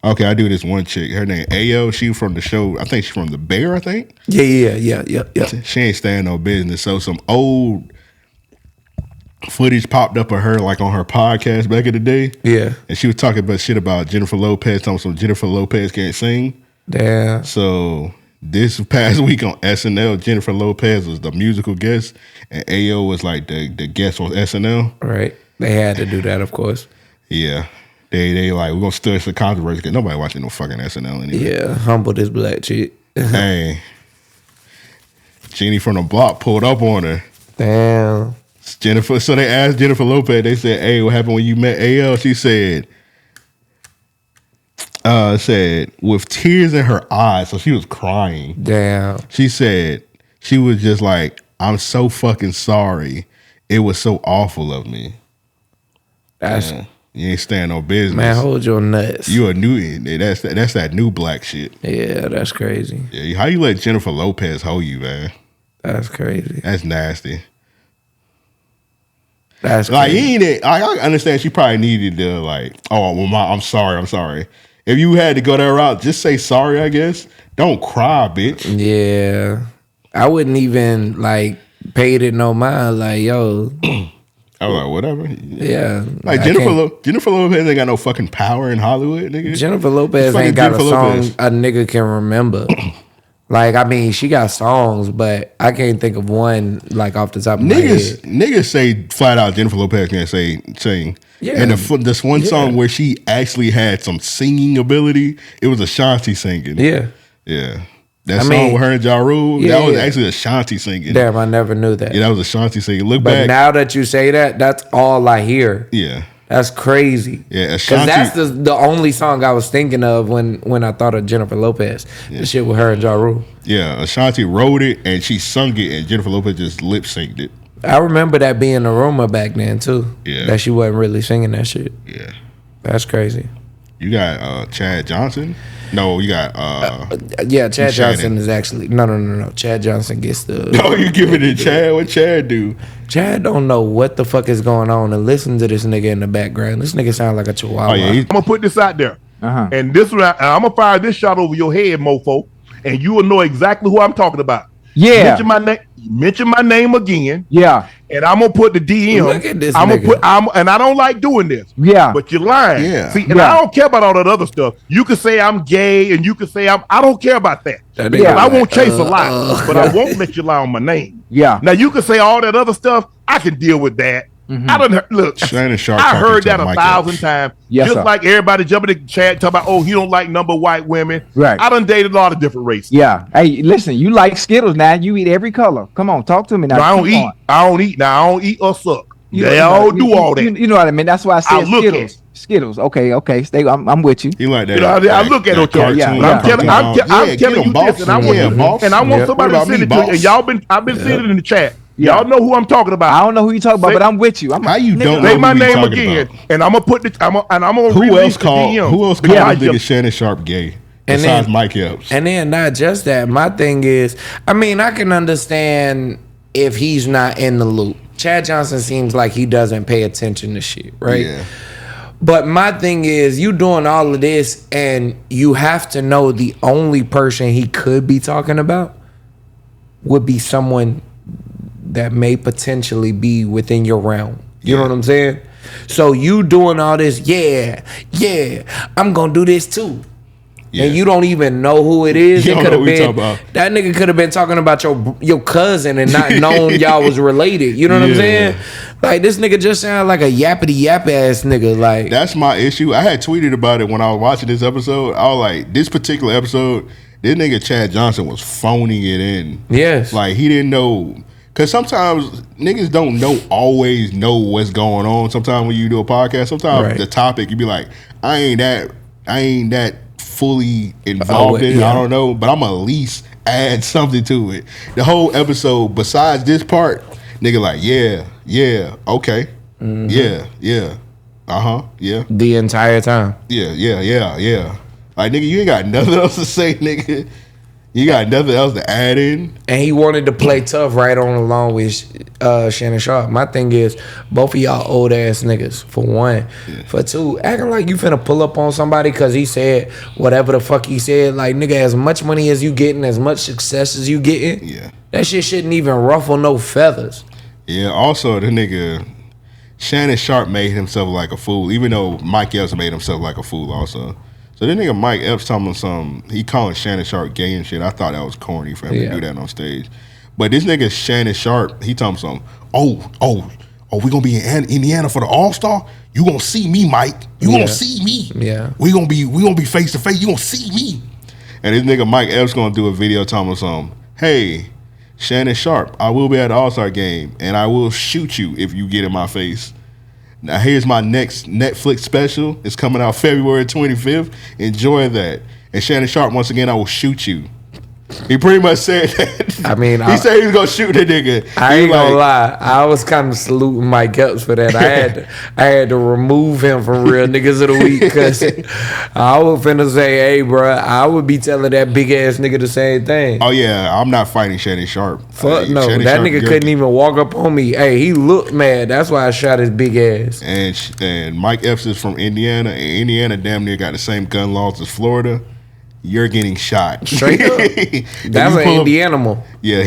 Okay, I do this one chick. Her name Ayo. She from the show. I think she's from The Bear. I think. Yeah. She ain't staying no business. So some old footage popped up of her like on her podcast back in the day. Yeah, and she was talking about shit about Jennifer Lopez. Talking some Jennifer Lopez can't sing. Damn. So this past week on SNL, Jennifer Lopez was the musical guest, and Ayo was like the guest on SNL. Right. They had to do that, of course. Yeah. They like, we're gonna stir some controversy because nobody watching no fucking SNL anyway. Yeah, humble this black chick. Hey, Jeannie from the block pulled up on her. Damn. Jennifer. So they asked Jennifer Lopez. They said, "Hey, what happened when you met AL?" She said, with tears in her eyes, so she was crying. Damn. She said she was just like, "I'm so fucking sorry. It was so awful of me." That's you ain't stand no business. Man, hold your nuts. You a new that's that new black shit. Yeah, that's crazy. Yeah, how you let Jennifer Lopez hold you, man? That's crazy. That's nasty. That's like crazy. you ain't it. I understand she probably needed to like, oh well, I'm sorry. If you had to go that route, just say sorry, I guess. Don't cry, bitch. Yeah. I wouldn't even like paid it no mind. Like, yo. I was like, whatever. Yeah. Like Jennifer Lopez ain't got no fucking power in Hollywood, nigga. Jennifer Lopez ain't got a song a nigga can remember. Like, I mean, she got songs, but I can't think of one like off the top of my head. Niggas say flat out Jennifer Lopez can't sing. Yeah. And this one song where she actually had some singing ability, it was Ashanti singing. Yeah. Yeah. That song with her and Ja Rule, that was actually Ashanti singing. Damn, I never knew that. Yeah, that was Ashanti singing. Look but back. Now that you say that, that's all I hear. Yeah. That's crazy. Yeah, because that's the only song I was thinking of when I thought of Jennifer Lopez. Yeah. The shit with her and Ja Rule. Yeah, Ashanti wrote it and she sung it, and Jennifer Lopez just lip synced it. I remember that being a rumor back then too. Yeah, that she wasn't really singing that shit. Yeah, that's crazy. You got Chad Johnson. No, you got Chad Johnson is actually no. Chad Johnson gets the. No, you giving it Chad? What Chad do? Chad don't know what the fuck is going on, and listen to this nigga in the background. This nigga sound like a chihuahua. I'm gonna put this out there, and this one, I'm gonna fire this shot over your head, mofo, and you will know exactly who I'm talking about. Yeah. Mention my name again. Yeah. And I'm gonna put the DM. Look at this I'm nigga. gonna put. And I don't like doing this. Yeah. But you're lying. Yeah. See, and I don't care about all that other stuff. You can say I'm gay, and you can say I don't care about that. I won't chase a lie, but I won't let you lie on my name. Yeah. Now you can say all that other stuff. I can deal with that. I don't look. Shannon Sharpe I heard talking that to a Mike thousand Epps. times. Yes, just sir. like everybody jumping in the chat talking about, he don't like number white women. Right. I done dated a lot of different races. Yeah. Hey, listen, you like Skittles now. You eat every color. Come on, talk to me now. No, I don't Come eat. on. I don't eat. Now I don't eat or suck. You They know- all you- do you- all that. You know what I mean? That's why I I said look Skittles. at. Skittles. Okay. Stay. I'm with you. He like that. You know, I look at it. cartoon. Yeah, I'm telling get you him, this, boss. and I want, boss. and I want Yeah. somebody What to about send me, it to you. boss? And I've been seeing it in the chat. Yeah. Y'all know who I'm talking about. I don't know who you talking about, but I'm with you. How you don't know Say who my we name talking again, about? and I'm gonna put the. I'm gonna Who release else the called? DM. Who else Because called the nigga Shannon Sharpe gay? And Besides then- Mike Epps. And then not just that. My thing is, I mean, I can understand if he's not in the loop. Chad Johnson seems like he doesn't pay attention to shit, right? Yeah. But my thing is, you doing all of this, and you have to know the only person he could be talking about would be someone that may potentially be within your realm. You know what I'm saying? So you doing all this, I'm gonna do this too. Yeah. And you don't even know who it is. You It don't could know have who he been talking about. that nigga could have been talking about your cousin and not known y'all was related. You know what I'm Yeah. saying? Like this nigga just sound like a yappity yap ass nigga. Like That's my issue. I had tweeted about it when I was watching this episode. I was like, this particular episode, this nigga Chad Johnson was phoning it in. Yes. Like he didn't know. Cause sometimes niggas don't always know what's going on. Sometimes when you do a podcast, sometimes Right. the topic you be like, I ain't that fully involved in it. yeah. I don't know, but I'm at least add something to it. The whole episode, besides this part, nigga like, yeah, okay. Mm-hmm. Yeah, yeah. the entire time. Yeah. Like, nigga, you ain't got nothing else to say, nigga. You got nothing else to add in. And he wanted to play tough right on along with Shannon Sharpe. My thing is, both of y'all old ass niggas, for one. For two, acting like you finna pull up on somebody because he said whatever the fuck he said. Like, nigga, as much money as you getting, as much success as you getting, that shit shouldn't even ruffle no feathers. Yeah, also, the nigga, Shannon Sharpe made himself like a fool, even though Mike Epps made himself like a fool also. So this nigga Mike Epps talking about he calling Shannon Sharpe gay and shit. I thought that was corny for him to do that on stage. But this nigga Shannon Sharpe, he talking some, oh, we're gonna be in Indiana for the All-Star. You gonna see me, Mike. You gonna see me. Yeah. We gonna be face to face. You gonna see me. And this nigga Mike Epps gonna do a video telling us hey, Shannon Sharpe, I will be at the All-Star game and I will shoot you if you get in my face. Now here's my next Netflix special. It's coming out February 25th. Enjoy that. And Shannon Sharpe, once again, I will shoot you. He pretty much said that. I mean, he said he was gonna shoot the nigga. I ain't gonna lie. I was kind of saluting Mike Epps for that. I had to remove him from Real Niggas of the Week because I was finna say, hey, bro, I would be telling that big ass nigga the same thing. Oh yeah, I'm not fighting Shannon Sharpe. Fuck no, Shannon that Sharpe nigga couldn't even walk up on me. Hey, he looked mad. That's why I shot his big ass. And Mike Epps is from Indiana, and Indiana damn near got the same gun laws as Florida. You're getting shot. Straight up. That's an Indianimal. Yeah.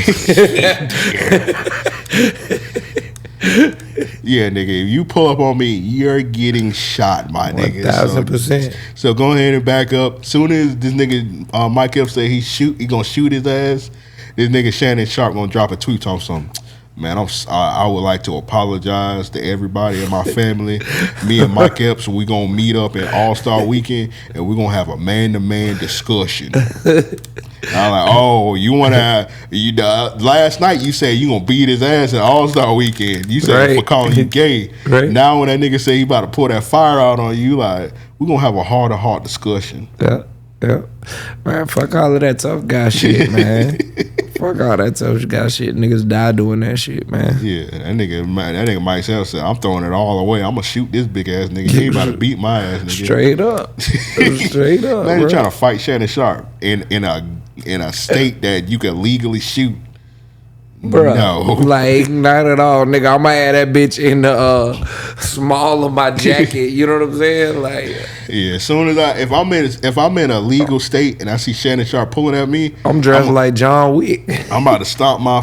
Yeah, nigga. If you pull up on me, you're getting shot, my nigga. 1,000%. So go ahead and back up. Soon as this nigga Mike Epps say he gonna shoot his ass, this nigga Shannon Sharpe gonna drop a tweet on something. Man, I would like to apologize to everybody in my family. Me and Mike Epps, we gonna meet up at All-Star Weekend and we're gonna have a man-to-man discussion. I'm like, oh, you wanna last night you said you gonna beat his ass at All-Star Weekend. You said for calling you gay. Right. Now when that nigga say he about to pull that fire out on you, like, we're gonna have a heart-to-heart discussion. Yeah. Man, fuck all of that tough guy shit, man. Fuck all that tough guy shit. Niggas die doing that shit, man. Yeah, that nigga Mike Sell said, I'm throwing it all away. I'm gonna shoot this big ass nigga. He ain't about to beat my ass, nigga. Straight up. Straight up. Man, you trying to fight Shannon Sharpe in a state that you can legally shoot. Bruh, no, like not at all, nigga. I might have that bitch in the small of my jacket. You know what I'm saying? Like, yeah. As soon as if I'm in a legal state and I see Shannon Sharpe pulling at me, I'm dressed like John Wick. I'm about to stomp my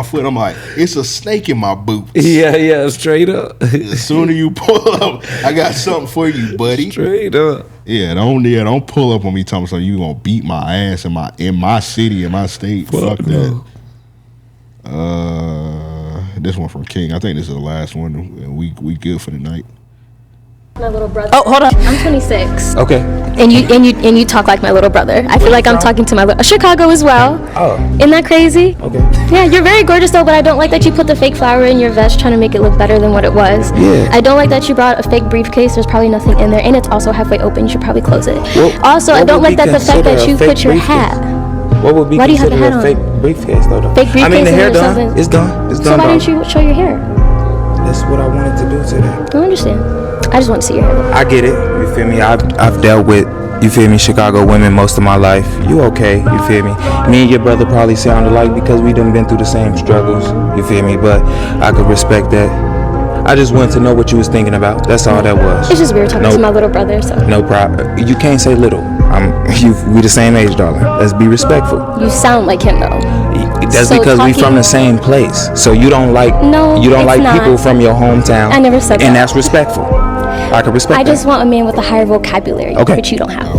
foot. I'm like, it's a snake in my boots. Yeah, straight up. As soon as you pull up, I got something for you, buddy. Straight up. Yeah, don't pull up on me talking so you gonna beat my ass in my city, in my state. Fuck that. This one from King. I think this is the last one, and we good for the night. My little brother. Oh, hold on. I'm 26. Okay. And you talk like my little brother. I feel like I'm talking to my Chicago as well. Oh. Isn't that crazy? Okay. Yeah, you're very gorgeous though, but I don't like that you put the fake flower in your vest trying to make it look better than what it was. Yeah. I don't like that you brought a fake briefcase. There's probably nothing in there, and it's also halfway open. You should probably close it. Also, I don't like that the fact that you put your hat. What would be considered a fake briefcase though? Fake briefcase. I mean, the hair done. It's done. It's done. So why didn't you show your hair? That's what I wanted to do today. I understand. I just want to see your hair. I get it. You feel me? I've dealt with, you feel me, Chicago women most of my life. You okay? You feel me? Me and your brother probably sound alike because we done been through the same struggles. You feel me? But I could respect that. I just wanted to know what you was thinking about. That's all that was. It's just weird talking to my little brother. So no problem. You can't say little. We the same age, darling. Let's be respectful. You sound like him though. That's so because we from the same place. So you don't like people from your hometown. I never said that. And that's respectful. I can respect that. I just want a man with a higher vocabulary, which you don't have.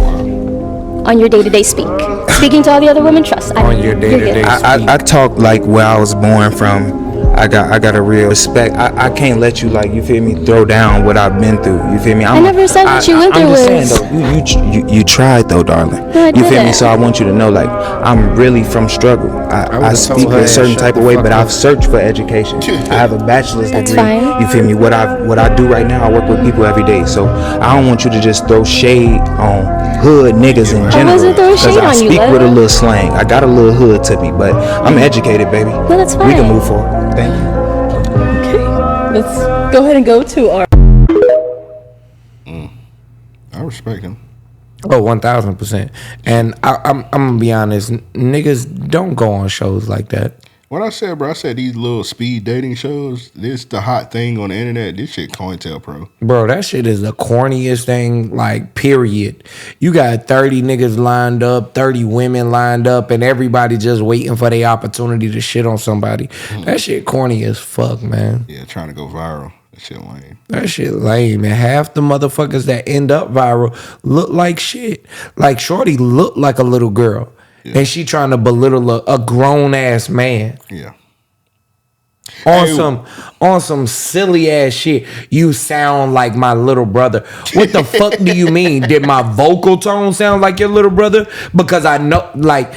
On your day-to-day speaking to all the other women, trust. On your day-to-day I talk like where I was born from. I got a real respect. I can't let you, like, you feel me, throw down what I've been through. You feel me? I never said what you went through was. I'm just saying though, you tried though, darling. No, I you feel didn't. me? So I want you to know, like, I'm really from struggle. I speak a certain type of way, but I've searched for education. I have a bachelor's degree. Fine. You feel me? What I do right now, I work with people every day. So I don't want you to just throw shade on hood niggas in general. I wasn't throwing shade on you. I speak with a little slang. I got a little hood to me, but I'm educated, baby. No, that's fine. We can move forward. Thank you. Let's go ahead and go to our. I respect him. Oh, 1,000%. And I'm gonna be honest, niggas don't go on shows like that. What I said, bro, I said these little speed dating shows, this the hot thing on the internet. This shit COINTELPRO. Bro, that shit is the corniest thing, like, period. You got 30 niggas lined up, 30 women lined up, and everybody just waiting for their opportunity to shit on somebody. That shit corny as fuck, man. Yeah, trying to go viral. That shit lame. That shit lame, and half the motherfuckers that end up viral look like shit. Like, Shorty look like a little girl. Yeah. And she trying to belittle a grown ass man. Yeah. on some silly ass shit. You sound like my little brother. What the fuck do you mean? Did my vocal tone sound like your little brother? Because I know, like,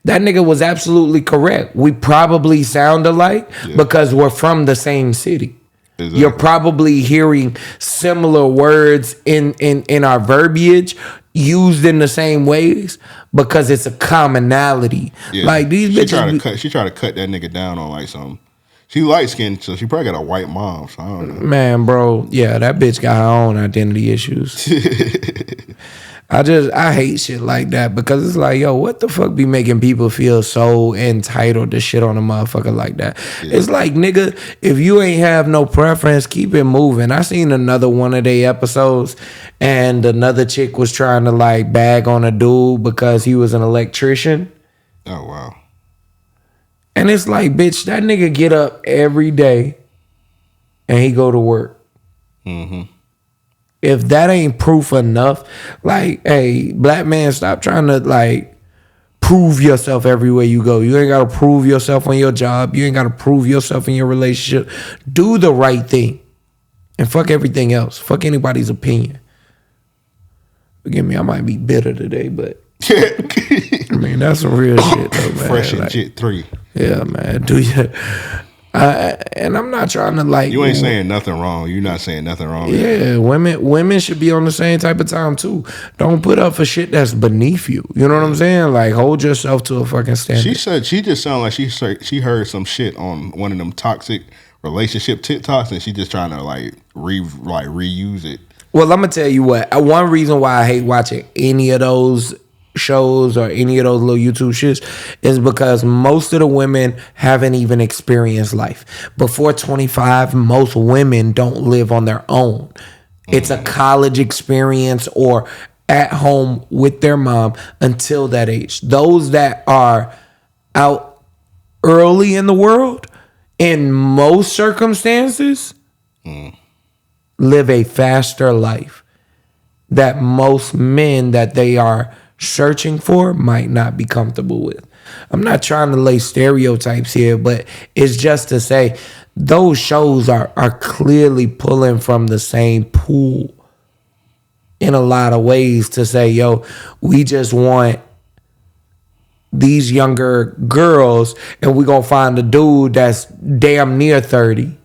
that nigga was absolutely correct. We probably sound alike because we're from the same city. Exactly. You're probably hearing similar words in our verbiage used in the same ways because it's a commonality. Yeah. Like these bitches. She tried to cut that nigga down on like something. She light skinned, so she probably got a white mom. So I don't know. Man, bro, yeah, that bitch got her own identity issues. I hate shit like that because it's like, yo, what the fuck be making people feel so entitled to shit on a motherfucker like that? Yeah. It's like, nigga, if you ain't have no preference, keep it moving. I seen another one of their episodes and another chick was trying to like bag on a dude because he was an electrician. Oh, wow. And it's like, bitch, that nigga get up every day and he go to work. Mm-hmm. If that ain't proof enough, like, hey, black man, stop trying to like prove yourself everywhere you go. You ain't gotta prove yourself on your job. You ain't gotta prove yourself in your relationship. Do the right thing. And fuck everything else. Fuck anybody's opinion. Forgive me, I might be bitter today, but I mean, that's some real shit though, man. Fresh and shit 3. Yeah, man. Do you? And I'm not trying to like. You ain't saying nothing wrong. You're not saying nothing wrong. Yeah, women should be on the same type of time too. Don't put up for shit that's beneath you. You know what I'm saying? Like, hold yourself to a fucking standard. She said she just sounded like she heard some shit on one of them toxic relationship TikToks, and she just trying to like reuse it. Well, I'm gonna tell you what. One reason why I hate watching any of those shows or any of those little YouTube shits is because most of the women haven't even experienced life. Before 25, most women don't live on their own. It's a college experience or at home with their mom until that age. Those that are out early in the world, in most circumstances, live a faster life that most men that they are searching for might not be comfortable with. I'm not trying to lay stereotypes here, but it's just to say those shows are clearly pulling from the same pool in a lot of ways to say, yo, we just want these younger girls and we're going to find a dude that's damn near 30.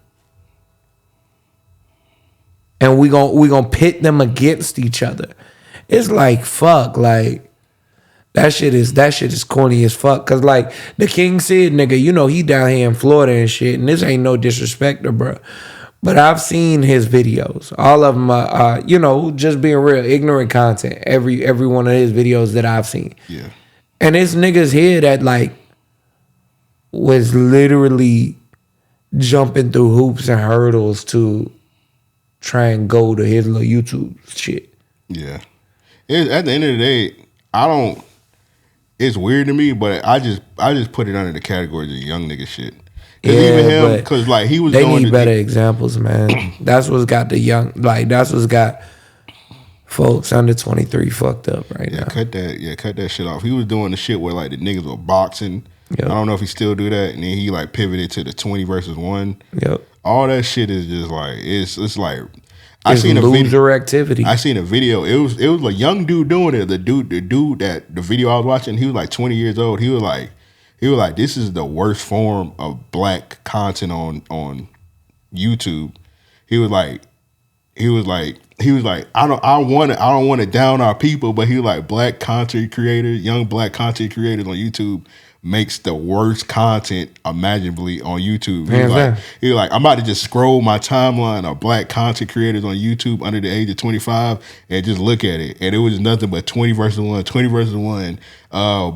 And we're gonna pit them against each other. It's like, fuck, like that shit is corny as fuck. Cause like the King Sid nigga, you know, he down here in Florida and shit, and this ain't no disrespect to bro. But I've seen his videos. All of them are, you know, just being real, ignorant content. Every one of his videos that I've seen. Yeah. And this nigga's here that like was literally jumping through hoops and hurdles to try and go to his little YouTube shit. Yeah. At the end of the day, it's weird to me, but I just put it under the category of young nigga shit. Yeah, even him, because like he was. They need better examples, man. That's what's got the young, like that's what's got folks under 23 fucked up right now. Cut that shit off. He was doing the shit where like the niggas were boxing. Yep. I don't know if he still do that, and then he like pivoted to the 20 versus 1. Yep. All that shit is just like it's like I seen a loser activity. I seen a video. It was a young dude doing it. The dude that the video I was watching, he was like 20 years old. He was like, this is the worst form of black content on YouTube. He was like, I don't want to down our people, but he was like, black content creators, young black content creators on YouTube makes the worst content imaginably on YouTube. He was like, I'm about to just scroll my timeline of black content creators on YouTube under the age of 25 and just look at it. And it was nothing but 20 versus 1,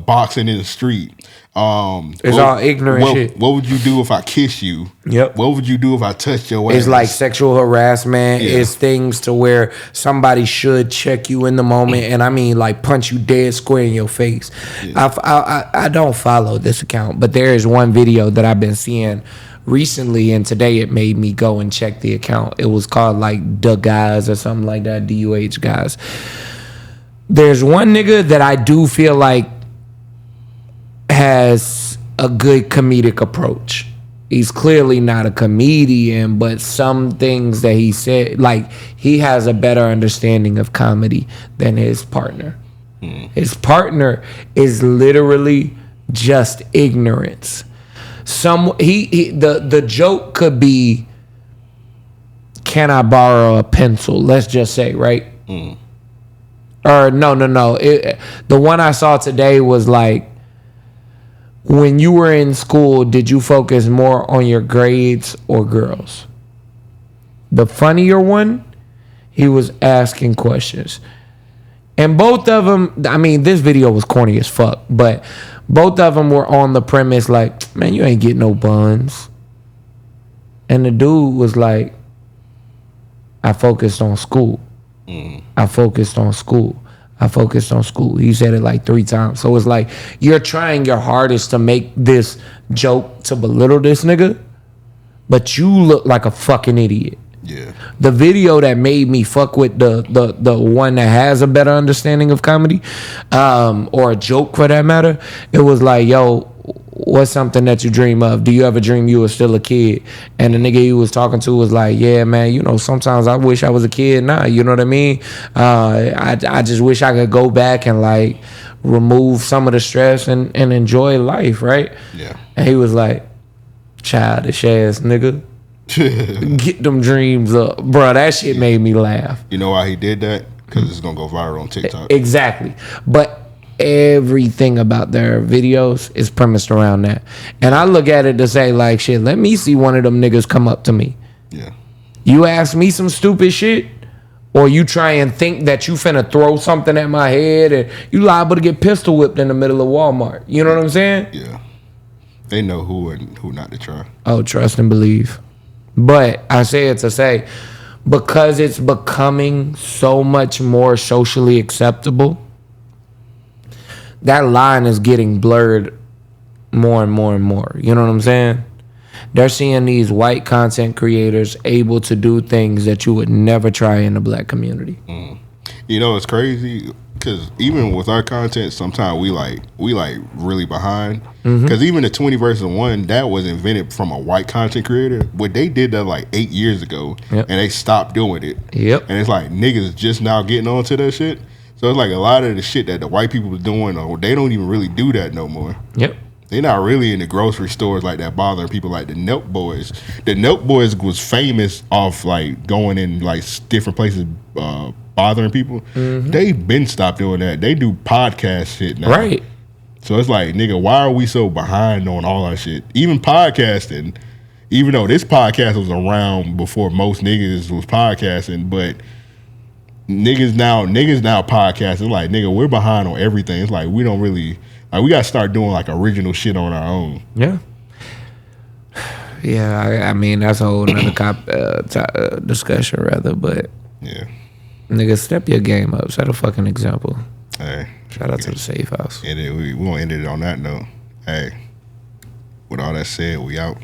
boxing in the street. It's all ignorant shit. What would you do if I kiss you? Yep. What would you do if I touched your ass? It's like sexual harassment. Yeah. It's things to where somebody should check you in the moment, and I mean like punch you dead square in your face. Yeah. I don't follow this account, but there is one video that I've been seeing recently, and today it made me go and check the account. It was called like The Guys or something like that, DUH Guys. There's one nigga that I do feel like has a good comedic approach. He's clearly not a comedian, but some things that he said, like, he has a better understanding of comedy than his partner. His partner is literally just ignorance. The joke could be, can I borrow a pencil? Let's just say, right? Or no. The one I saw today was like, when you were in school, did you focus more on your grades or girls? The funnier one, he was asking questions. And both of them, I mean, this video was corny as fuck, but both of them were on the premise like, man, you ain't getting no buns. And the dude was like, I focused on school. I focused on school. I focused on school. He said it like 3 times. So it's like, you're trying your hardest to make this joke to belittle this nigga, but you look like a fucking idiot. Yeah. The video that made me fuck with the one that has a better understanding of comedy, or a joke for that matter, it was like, yo, what's something that you dream of? Do you ever dream you were still a kid? And the nigga he was talking to was like, yeah, man, you know, sometimes I wish I was a kid now. You know what I mean? I just wish I could go back and like remove some of the stress and enjoy life, right? Yeah. And he was like, childish ass nigga. Get them dreams up. Bro, that shit made me laugh. You know why he did that? Because it's going to go viral on TikTok. Exactly. But everything about their videos is premised around that. And I look at it to say like, shit, let me see one of them niggas come up to me. Yeah. You ask me some stupid shit, or you try and think that you finna throw something at my head, and you liable to get pistol whipped in the middle of Walmart. You know what I'm saying? Yeah. They know who and who not to try. Oh, trust and believe. But I say it to say, because it's becoming so much more socially acceptable, that line is getting blurred more and more and more. You know what I'm saying? They're seeing these white content creators able to do things that you would never try in the black community. You know, it's crazy because even with our content, sometimes we really behind. Because even the 20 versus 1, that was invented from a white content creator. But they did that like 8 years ago, and they stopped doing it. And it's like niggas just now getting onto that shit. So it's like a lot of the shit that the white people was doing, or they don't even really do that no more. They're not really in the grocery stores like that bothering people like the Nelk Boys. The Nelk Boys was famous off like going in like different places bothering people. They've been stopped doing that. They do podcast shit now. Right. So it's like, nigga, why are we so behind on all our shit? Even podcasting, even though this podcast was around before most niggas was podcasting, but niggas now podcasting, like, nigga, we're behind on everything. It's like we don't really, like, we gotta start doing like original shit on our own. I mean, that's a whole nother discussion rather, but yeah, nigga, step your game up. Set a fucking example. Hey, shout out to the Safe House. And we gonna end it on that note. Hey, with all that said, we out.